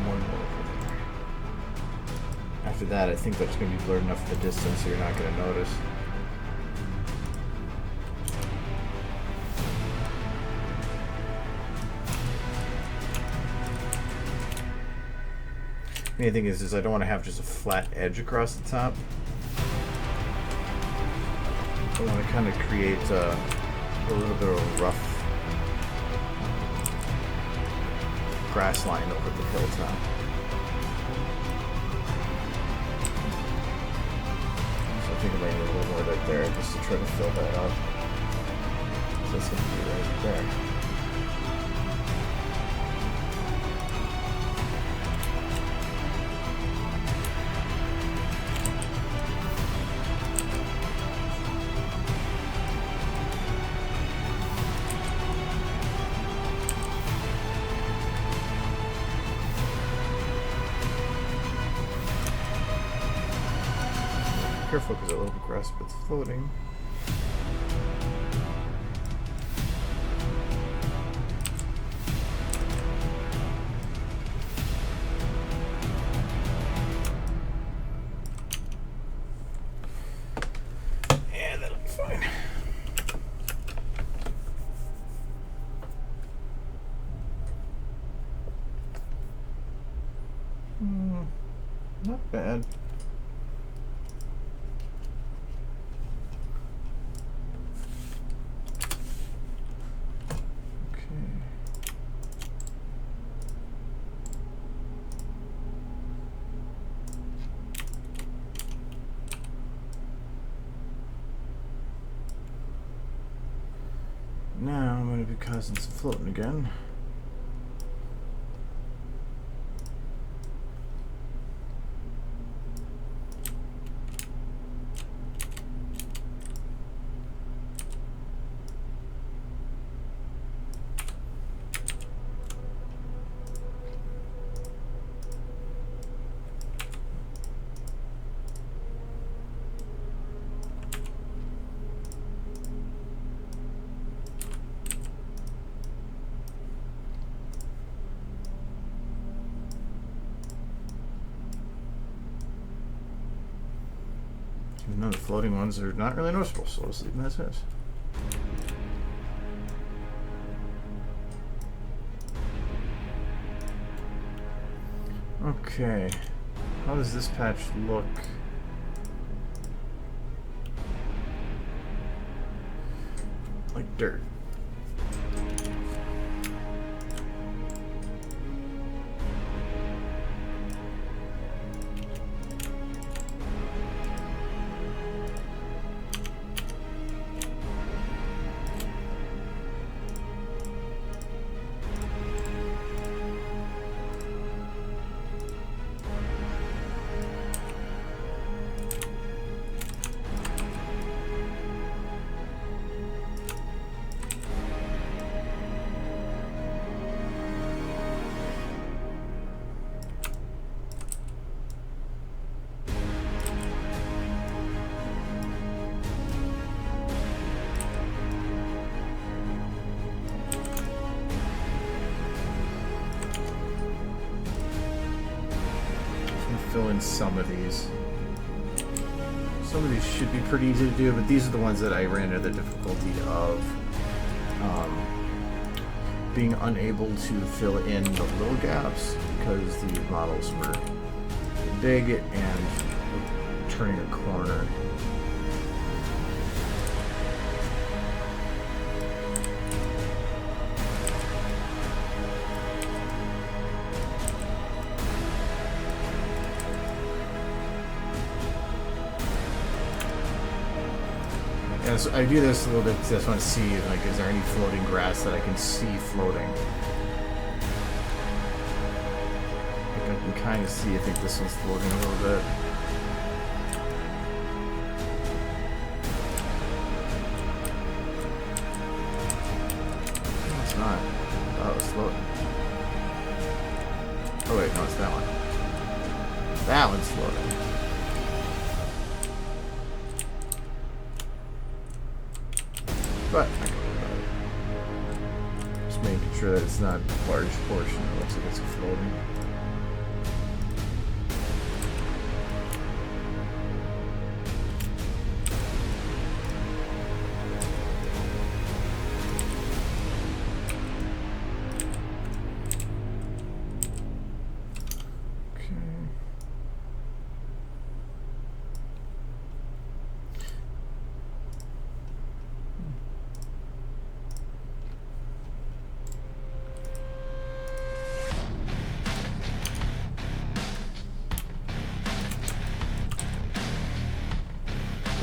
A: One more. that, I think that's going to be blurred enough in the distance so you're not going to notice. Main thing is I don't want to have just a flat edge across the top. I want to kind of create a little bit of a rough grass line over the hilltop. So I think I might need a little more right there just to try to fill that up. So that's going to be right there. Careful because that little grass bit's floating. Yeah, that'll be fine. Not bad. Now I'm going to be causing some floating again. Even though the floating ones are not really noticeable, so let's leave them as is. Okay, how does this patch look? Like dirt. Fill in some of these. Some of these should be pretty easy to do, but these are the ones that I ran into the difficulty of being unable to fill in the little gaps because the models were big and turning a corner. And so I do this a little bit because I just want to see, like, is there any floating grass that I can see floating? Like, I can kind of see, I think this one's floating a little bit. No, it's not. Oh, it's floating. Oh wait, no, it's that one. That one's floating. But I can worry about it. Just making sure that it's not a large portion. It looks like it's floating.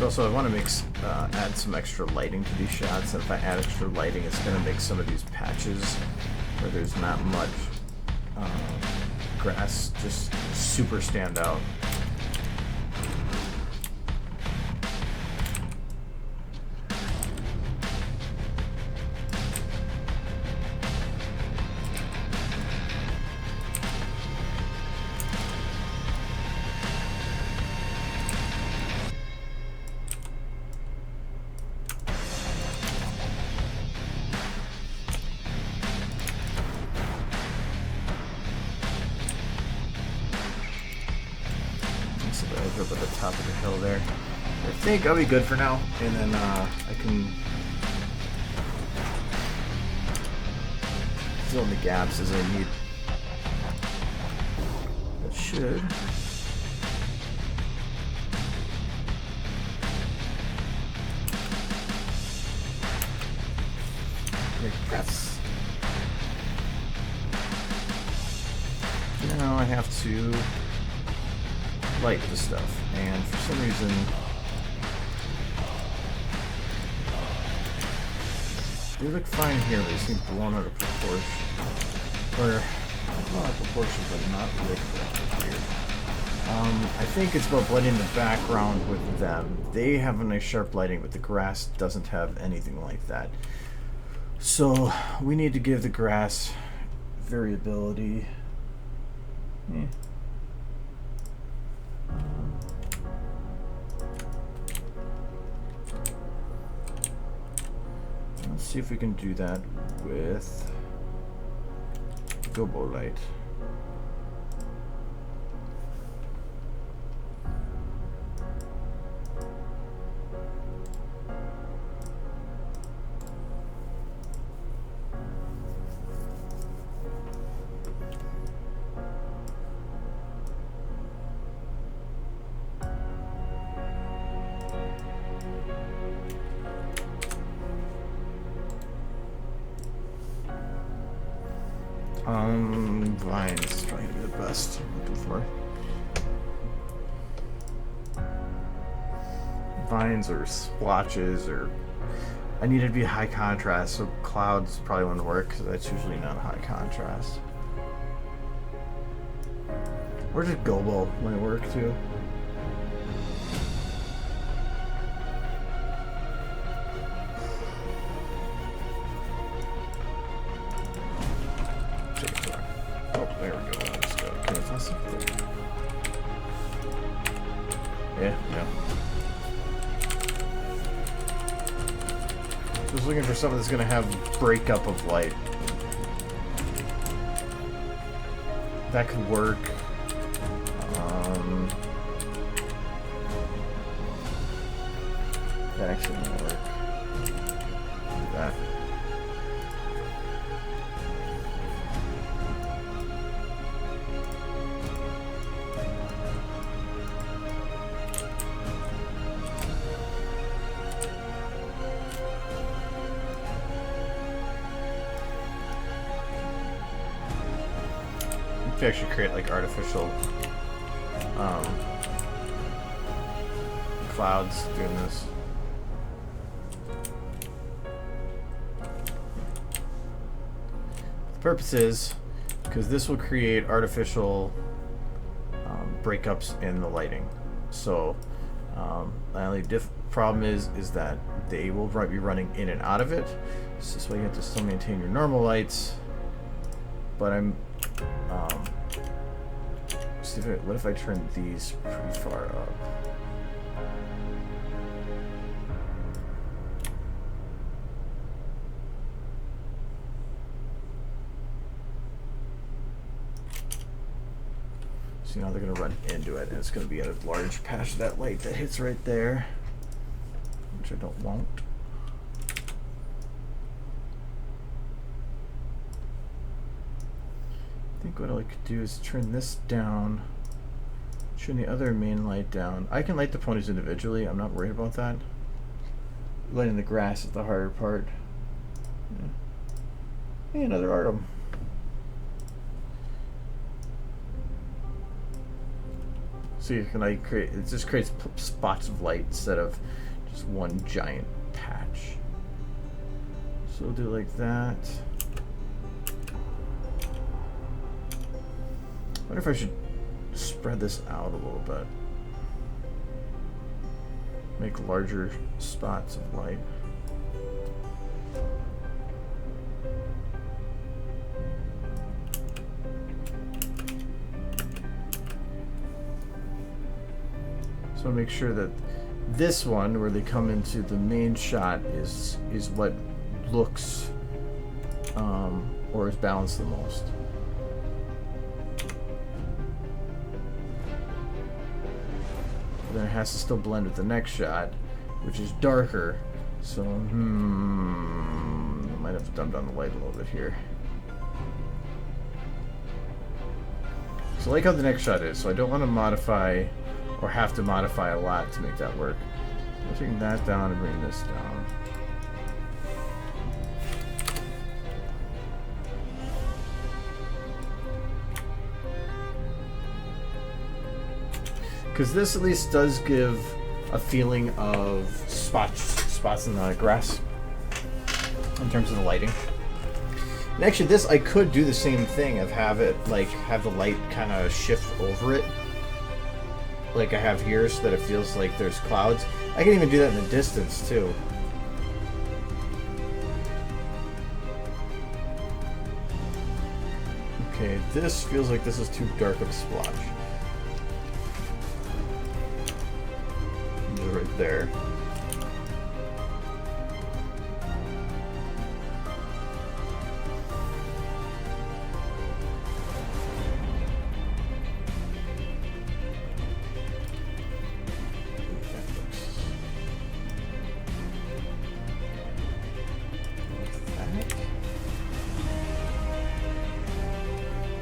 A: Also, I want to add some extra lighting to these shots, and if I add extra lighting, it's going to make some of these patches where there's not much grass just super stand out. Up at the top of the hill there. I think I'll be good for now, and then I can fill in the gaps as I need. That should. Yes. Now I have to light the stuff, and for some reason they look fine here, but they seem blown out of proportion, or blown out of proportion, but not really weird. I think it's about blending the background with them. They have a nice sharp lighting, but the grass doesn't have anything like that, so we need to give the grass variability. Let's see if we can do that with Gobo light. Vines, trying to be the best I'm looking for. Vines or splotches, or I need it to be high contrast, so clouds probably wouldn't work because that's usually not high contrast. Or just Gobo might work too. Just looking for something that's going to have breakup of light. That could work. That actually might work. Do that. To actually create like artificial clouds doing this. The purpose is because this will create artificial breakups in the lighting. So the only problem is that they will be running in and out of it. So this way you have to still maintain your normal lights. But I'm what if I turn these pretty far up? So now they're going to run into it, and it's going to be a large patch of that light that hits right there, which I don't want. I think what I could do is turn this down, turn the other main light down. I can light the ponies individually, I'm not worried about that. Lighting the grass is the harder part. Yeah. Hey, another Artem. So you can like create, it just creates spots of light instead of just one giant patch. So we'll do it like that. I wonder if I should spread this out a little bit. Make larger spots of light. So make sure that this one, where they come into the main shot, is what looks or is balanced the most. Then it has to still blend with the next shot, which is darker. So might have to dumb down the light a little bit here. So I like how the next shot is. So I don't want to modify or have to modify a lot to make that work. I'm taking that down and bring this down. Because this at least does give a feeling of spots in the grass in terms of the lighting. And actually this, I could do the same thing of have it like have the light kind of shift over it like I have here, so that it feels like there's clouds. I can even do that in the distance too. Okay, this feels like this is too dark of a splotch. Right there.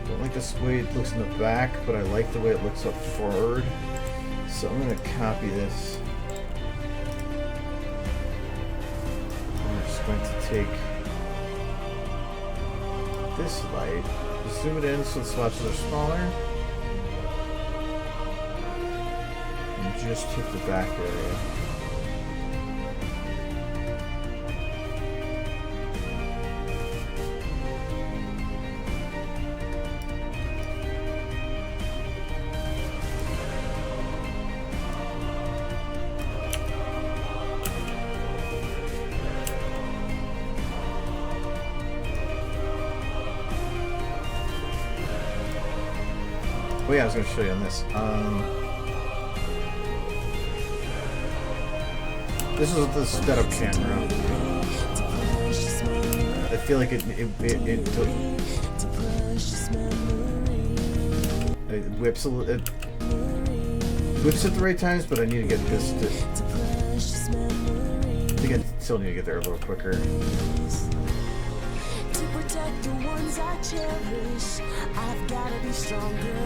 A: Don't like this way it looks in the back, but I like the way it looks up forward. So I'm going to copy this. Going to take this light, zoom it in so the swatches are smaller, and just hit the back area. Oh yeah, I was going to show you on this. This is the sped up camera. I feel like it whips it whips at the right times, but I need to get this to, I think I still need to get there a little quicker. I've gotta be stronger.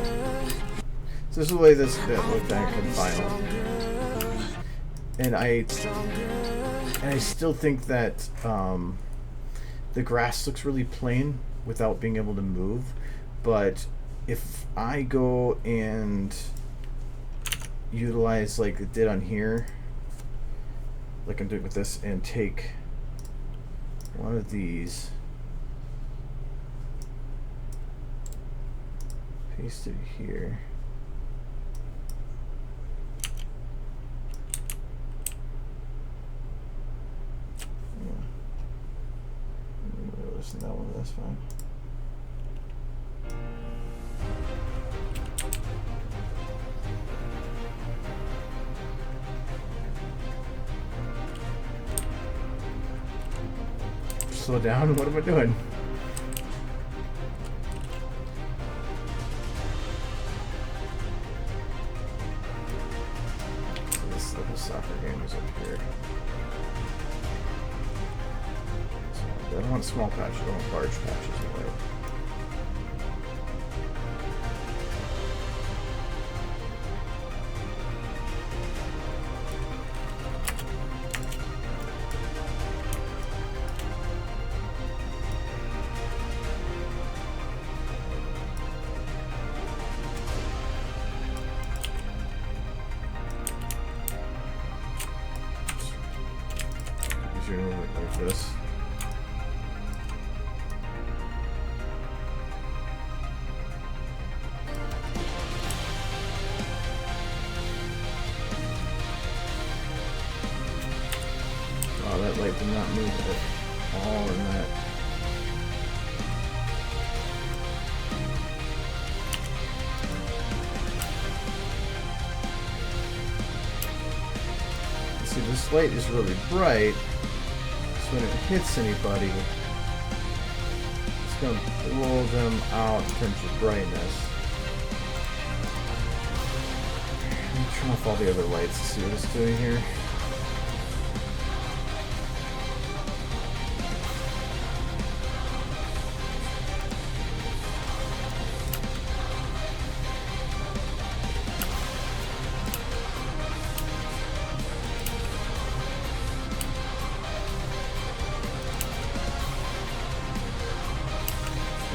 A: So this is the way this bit looked back in final. And I still think that the grass looks really plain without being able to move. But if I go and utilize like it did on here, like I'm doing with this, and take one of these, paste it here. Listen to that one, that's fine. Slow down, what am I doing? Soccer game is up here. So I don't want small patches, I want large patches of light. smaller than that. See, this light is really bright, so when it hits anybody, it's going to blow them out in terms of brightness. Let me turn off all the other lights to see what it's doing here.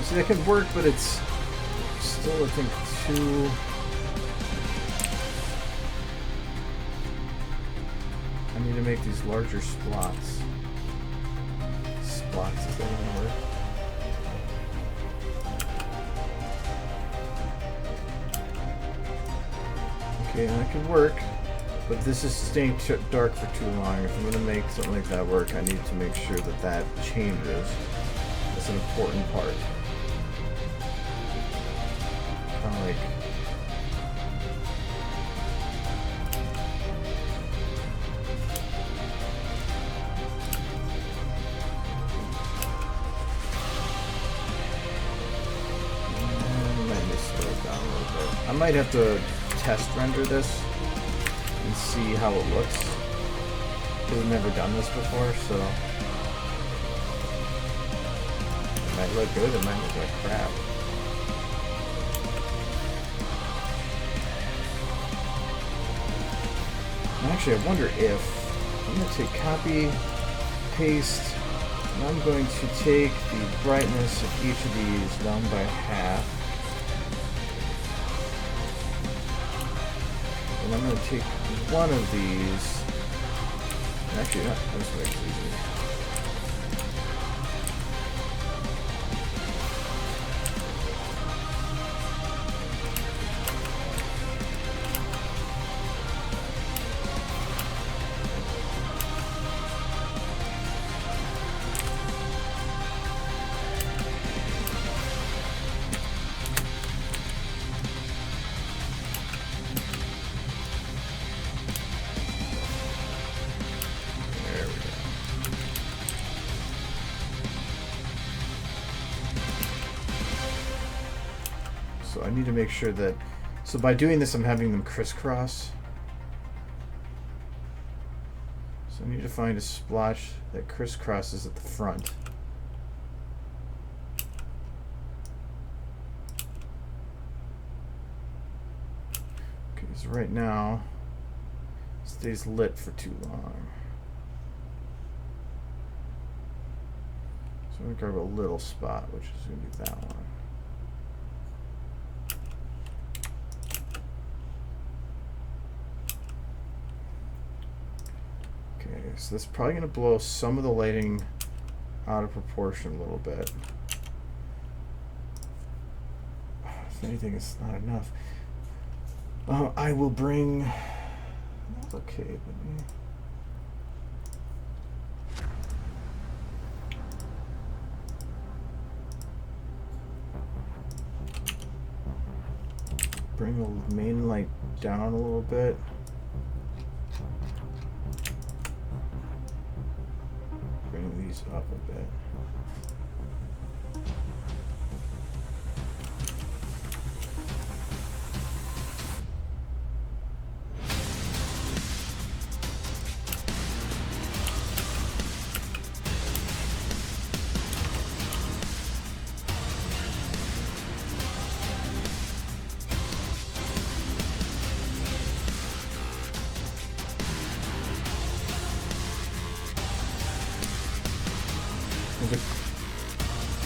A: See, that could work, but it's still, I think, too... I need to make these larger splots. Splots, is that even a word? Okay, that could work, but this is staying dark for too long. If I'm going to make something like that work, I need to make sure that that changes. That's an important part. Kind of like... I might have to test render this and see how it looks, because I've never done this before, so it might look good, it might look like crap. Actually, I wonder if I'm going to take copy, paste, and I'm going to take the brightness of each of these down by half. And I'm going to take one of these. Actually, not. This makes it easy. So I need to make sure that, so by doing this I'm having them crisscross. So I need to find a splotch that crisscrosses at the front. Okay, so right now it stays lit for too long. So I'm going to grab a little spot, which is going to be that one. So that's probably going to blow some of the lighting out of proportion a little bit. If anything, it's not enough. I will bring... That's okay, but... Bring the main light down a little bit. These up a bit.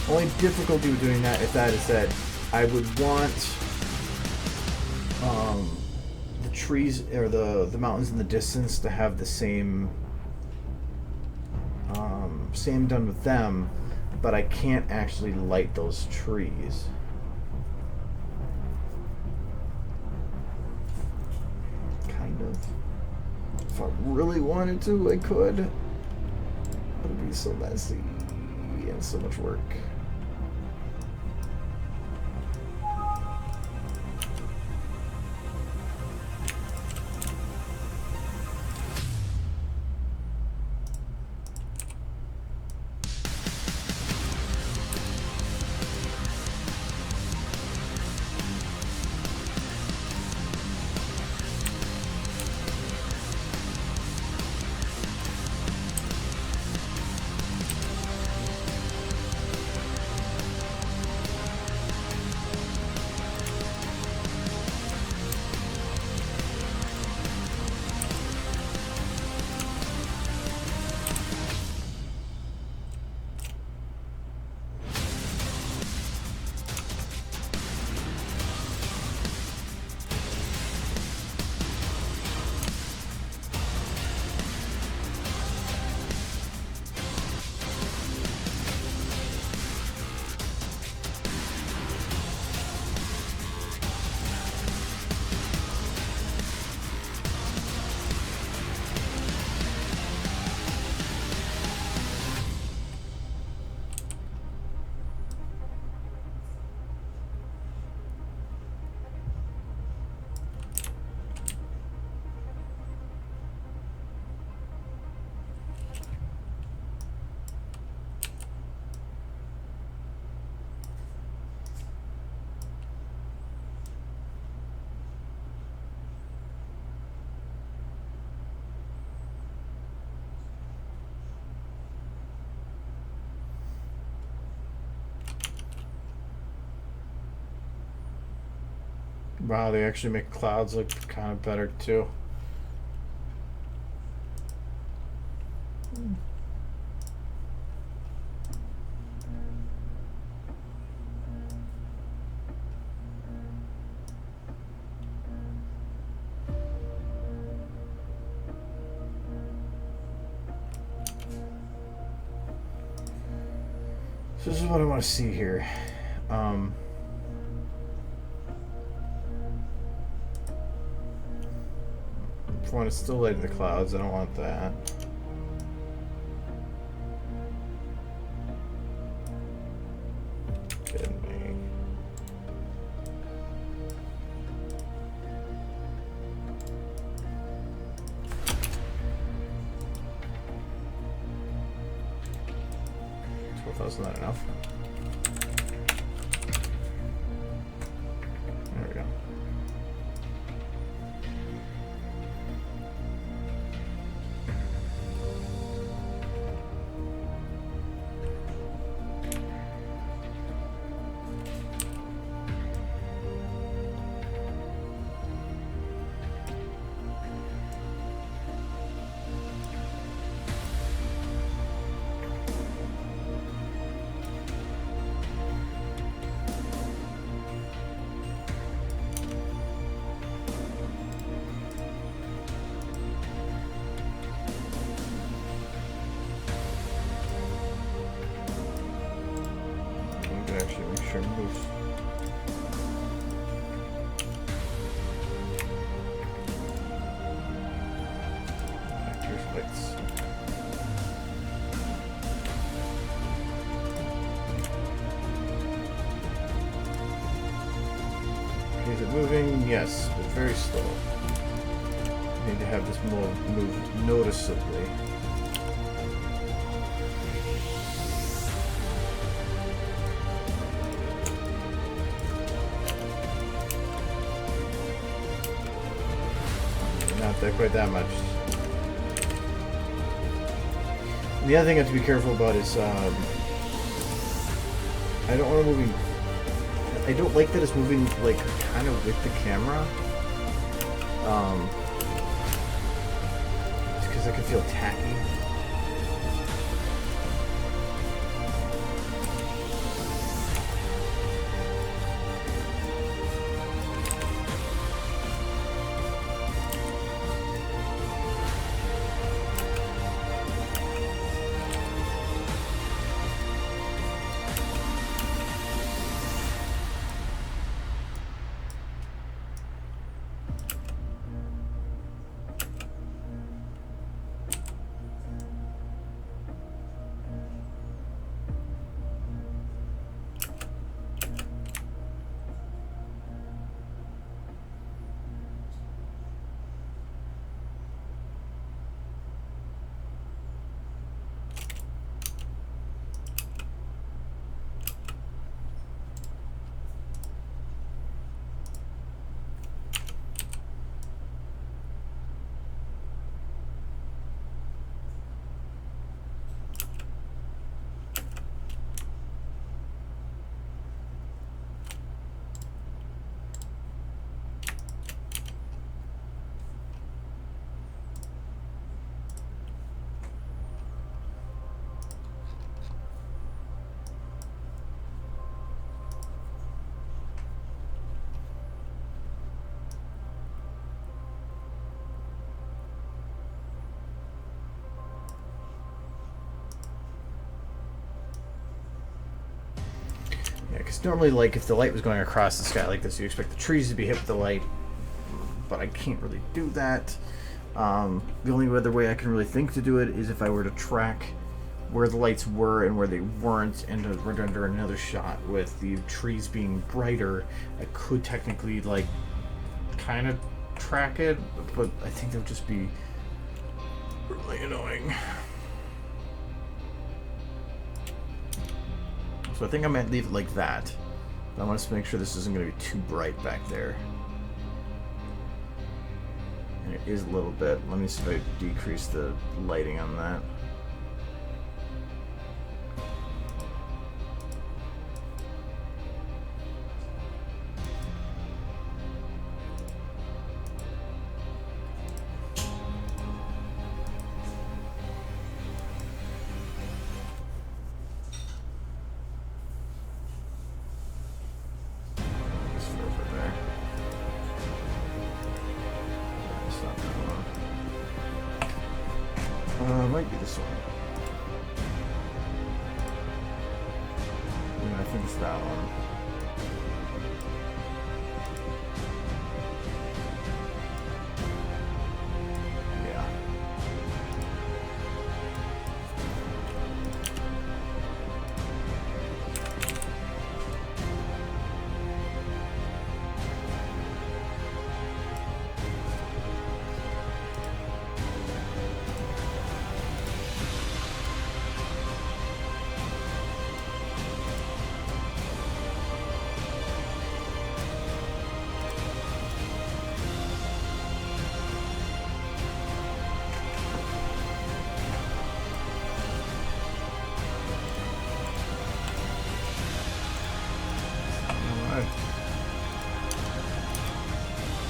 A: The only difficulty with doing that, is that I would want the trees or the mountains in the distance to have the same same done with them, but I can't actually light those trees. Kind of. If I really wanted to, I could. But it'd be so messy. and so much work. Wow, they actually make clouds look kind of better too. So this is what I want to see here. For one, it's still light in the clouds. I don't want that. Kidding me. That's not enough. There we go. Actually, make sure it moves. Here's lights. Is it moving? Yes, but very slow. I need to have this move noticeably. Not quite that much. And the other thing I have to be careful about is I don't want to moving. I don't like that it's moving like kind of with the camera. It's because I can feel tacky. Yeah, because normally, like, if the light was going across the sky like this, you expect the trees to be hit with the light, but I can't really do that. The only other way I can really think to do it is if I were to track where the lights were and where they weren't, and to render another shot with the trees being brighter. I could technically, like, kind of track it, but I think that would just be really annoying. So I think I might leave it like that. But I want to make sure this isn't going to be too bright back there. And it is a little bit. Let me see if I decrease the lighting on that. Might be this one. Yeah, I think it's that one. Yeah.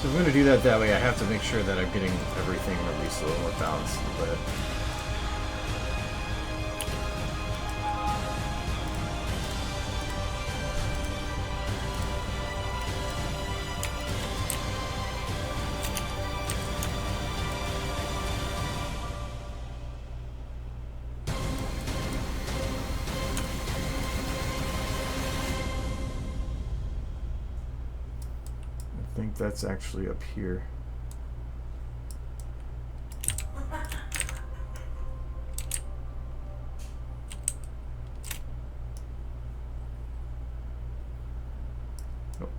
A: So if I'm going to do that way, I have to make sure that I'm getting everything at least a little more balanced a little bit. I think that's actually up here. Oh.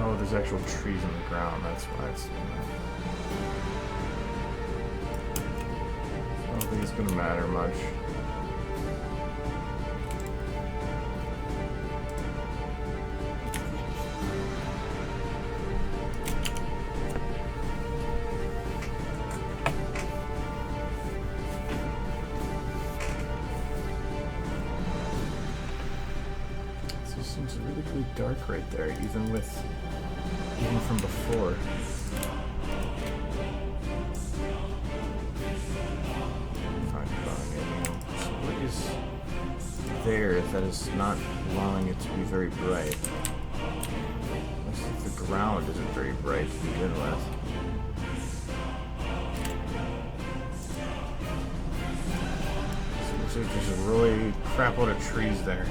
A: Oh, there's actual trees on the ground, that's why it's... I don't think it's going to matter much. This seems really, really dark right there, even from before. So what is there that is not allowing it to be very bright? Looks like the ground isn't very bright to begin with. So it looks like there's a really crap load of trees there.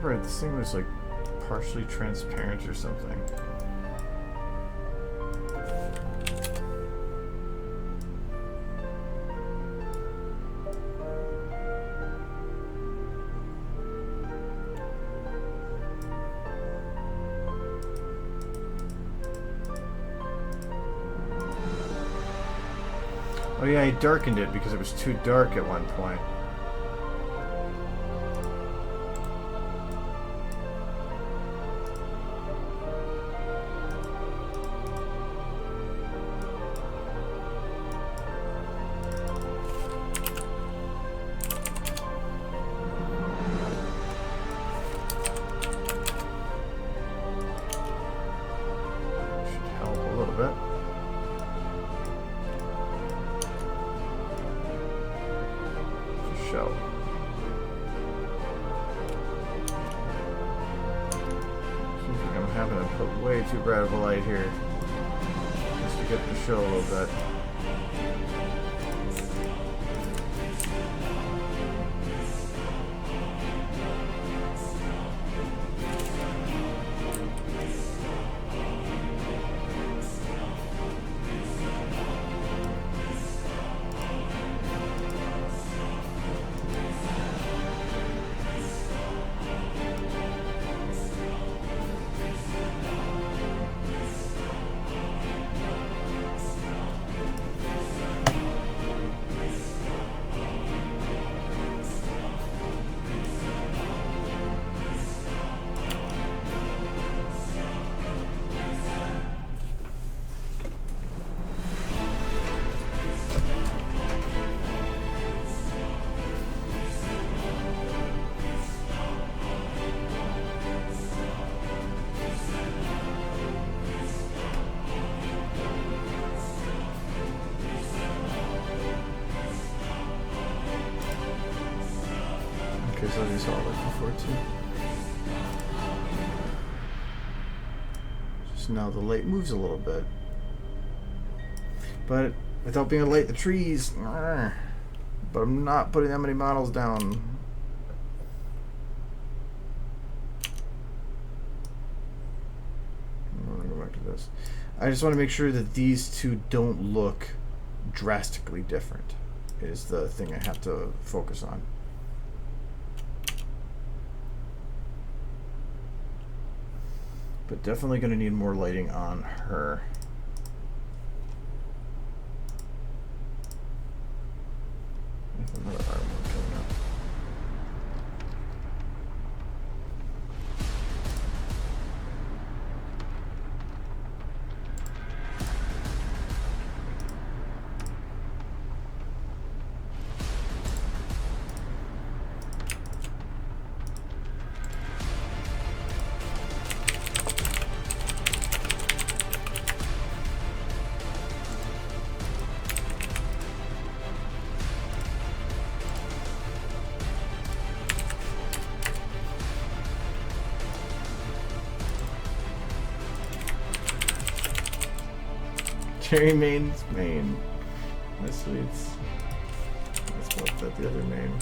A: remember this thing was like partially transparent or something. Oh yeah, I darkened it because it was too dark at one point. Should help a little bit. Show. Seems like I'm having to put way too bright of a light here just to get the show a little bit. Okay, so these all like before too. Just now the light moves a little bit. But without being able to light the trees, but I'm not putting that many models down. I'm gonna go back to this. I just want to make sure that these two don't look drastically different is the thing I have to focus on. But definitely going to need more lighting on her. Another armor coming up. Cherry Main's main. My sweets. Let's go with that the other main.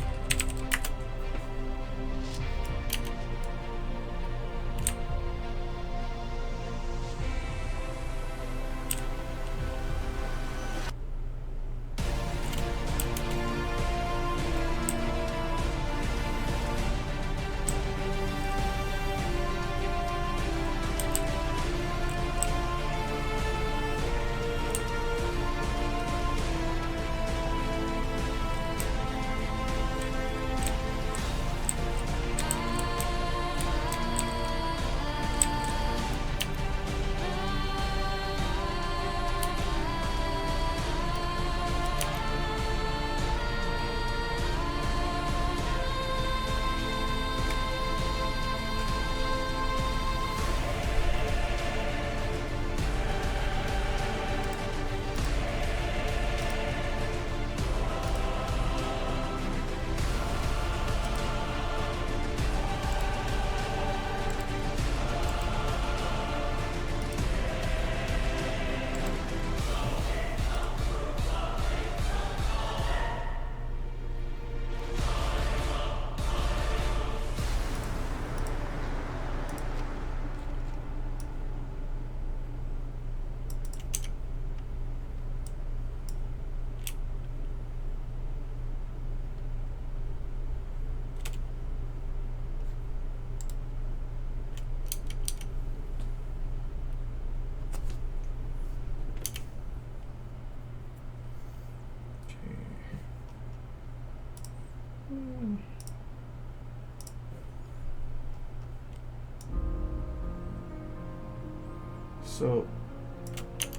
A: So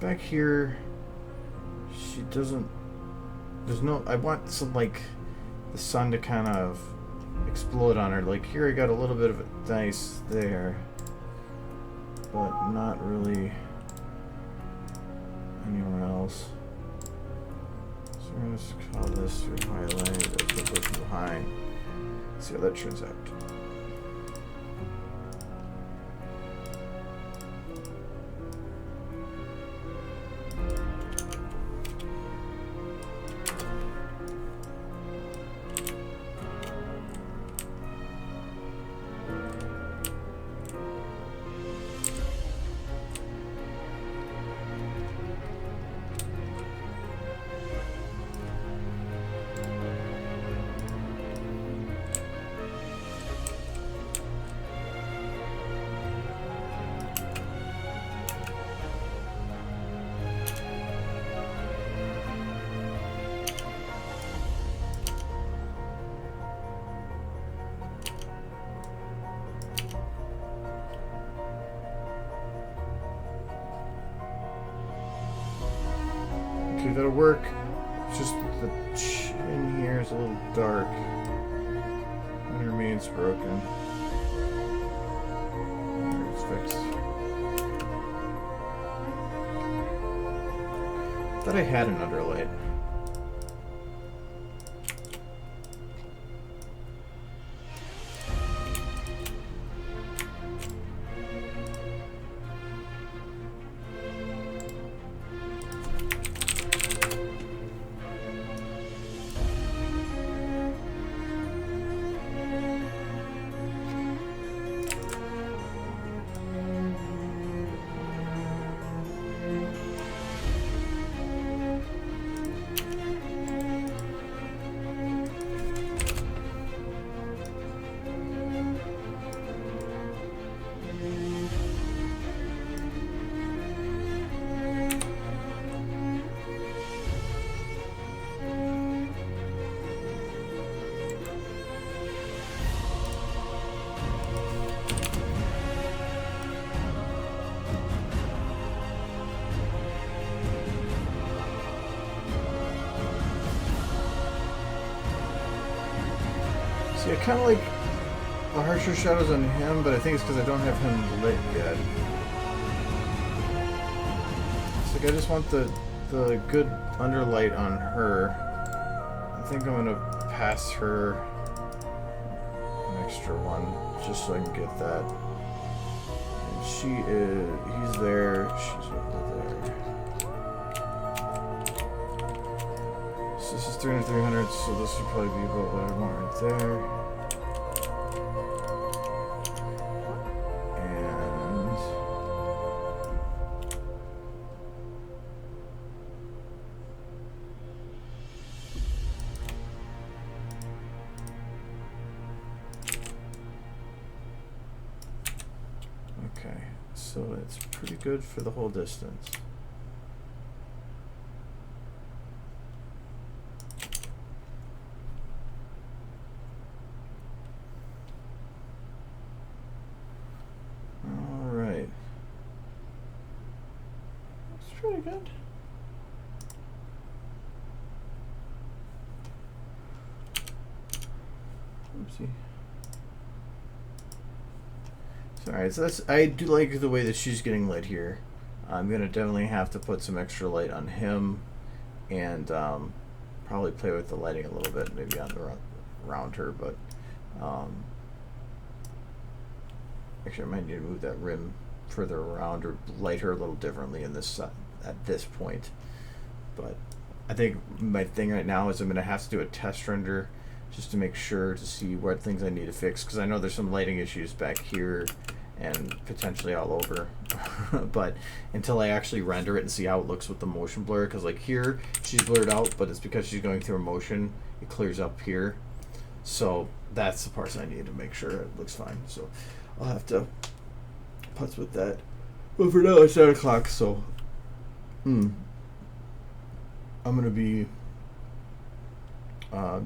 A: back here, she doesn't. There's no. I want some like the sun to kind of explode on her. Like here, I got a little bit of a nice there, but not really anywhere else. So we're gonna just call this your highlight. That's what goes behind. See how that turns out. Okay, that'll work. It's just the chin here is a little dark. It remains broken. Alright, it's fixed. Thought I had an underlight. See, I kind of like the harsher shadows on him, but I think it's because I don't have him lit yet. It's like I just want the good underlight on her. I think I'm gonna pass her an extra one just so I can get that. And he's there, she's over there. So this is 300, 300, so this would probably be about what I want right there. And okay, so it's pretty good for the whole distance. Pretty good. Oopsie. Alright, so that's, I do like the way that she's getting lit here. I'm gonna definitely have to put some extra light on him and probably play with the lighting a little bit, maybe on the around her, but actually I might need to move that rim further around or light her a little differently in this at this point. But I think my thing right now is I'm going to have to do a test render just to make sure to see what things I need to fix, because I know there's some lighting issues back here and potentially all over. But until I actually render it and see how it looks with the motion blur, because like here she's blurred out, but it's because she's going through a motion, it clears up here. So that's the parts I need to make sure it looks fine. So I'll have to putz with that. But for now it's 9 o'clock, so I'm gonna be no,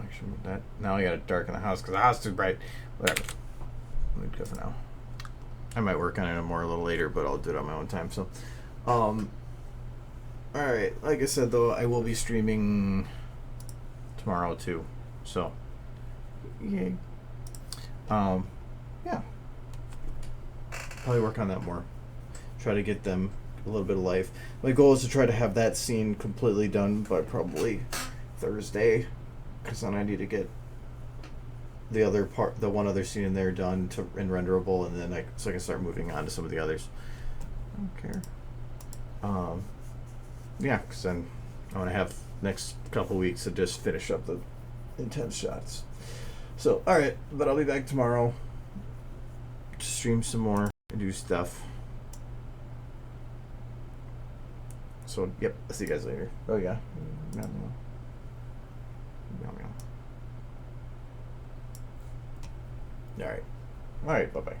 A: actually with that. Now I gotta darken the house because the house is too bright. Whatever. I'm gonna go for now. I might work on it more a little later, but I'll do it on my own time. So, alright, like I said though, I will be streaming tomorrow too. So, yay. Yeah. Probably work on that more. Try to get them a little bit of life. My goal is to try to have that scene completely done by probably Thursday, because then I need to get the other part, the one other scene in there done and renderable, and then so I can start moving on to some of the others. I don't care. Yeah, because then I want to have next couple weeks to just finish up the intense shots. So, alright, but I'll be back tomorrow to stream some more and do stuff. So, yep, I'll see you guys later. Oh, yeah. Meow, meow. Meow, meow. Alright. Alright, bye-bye.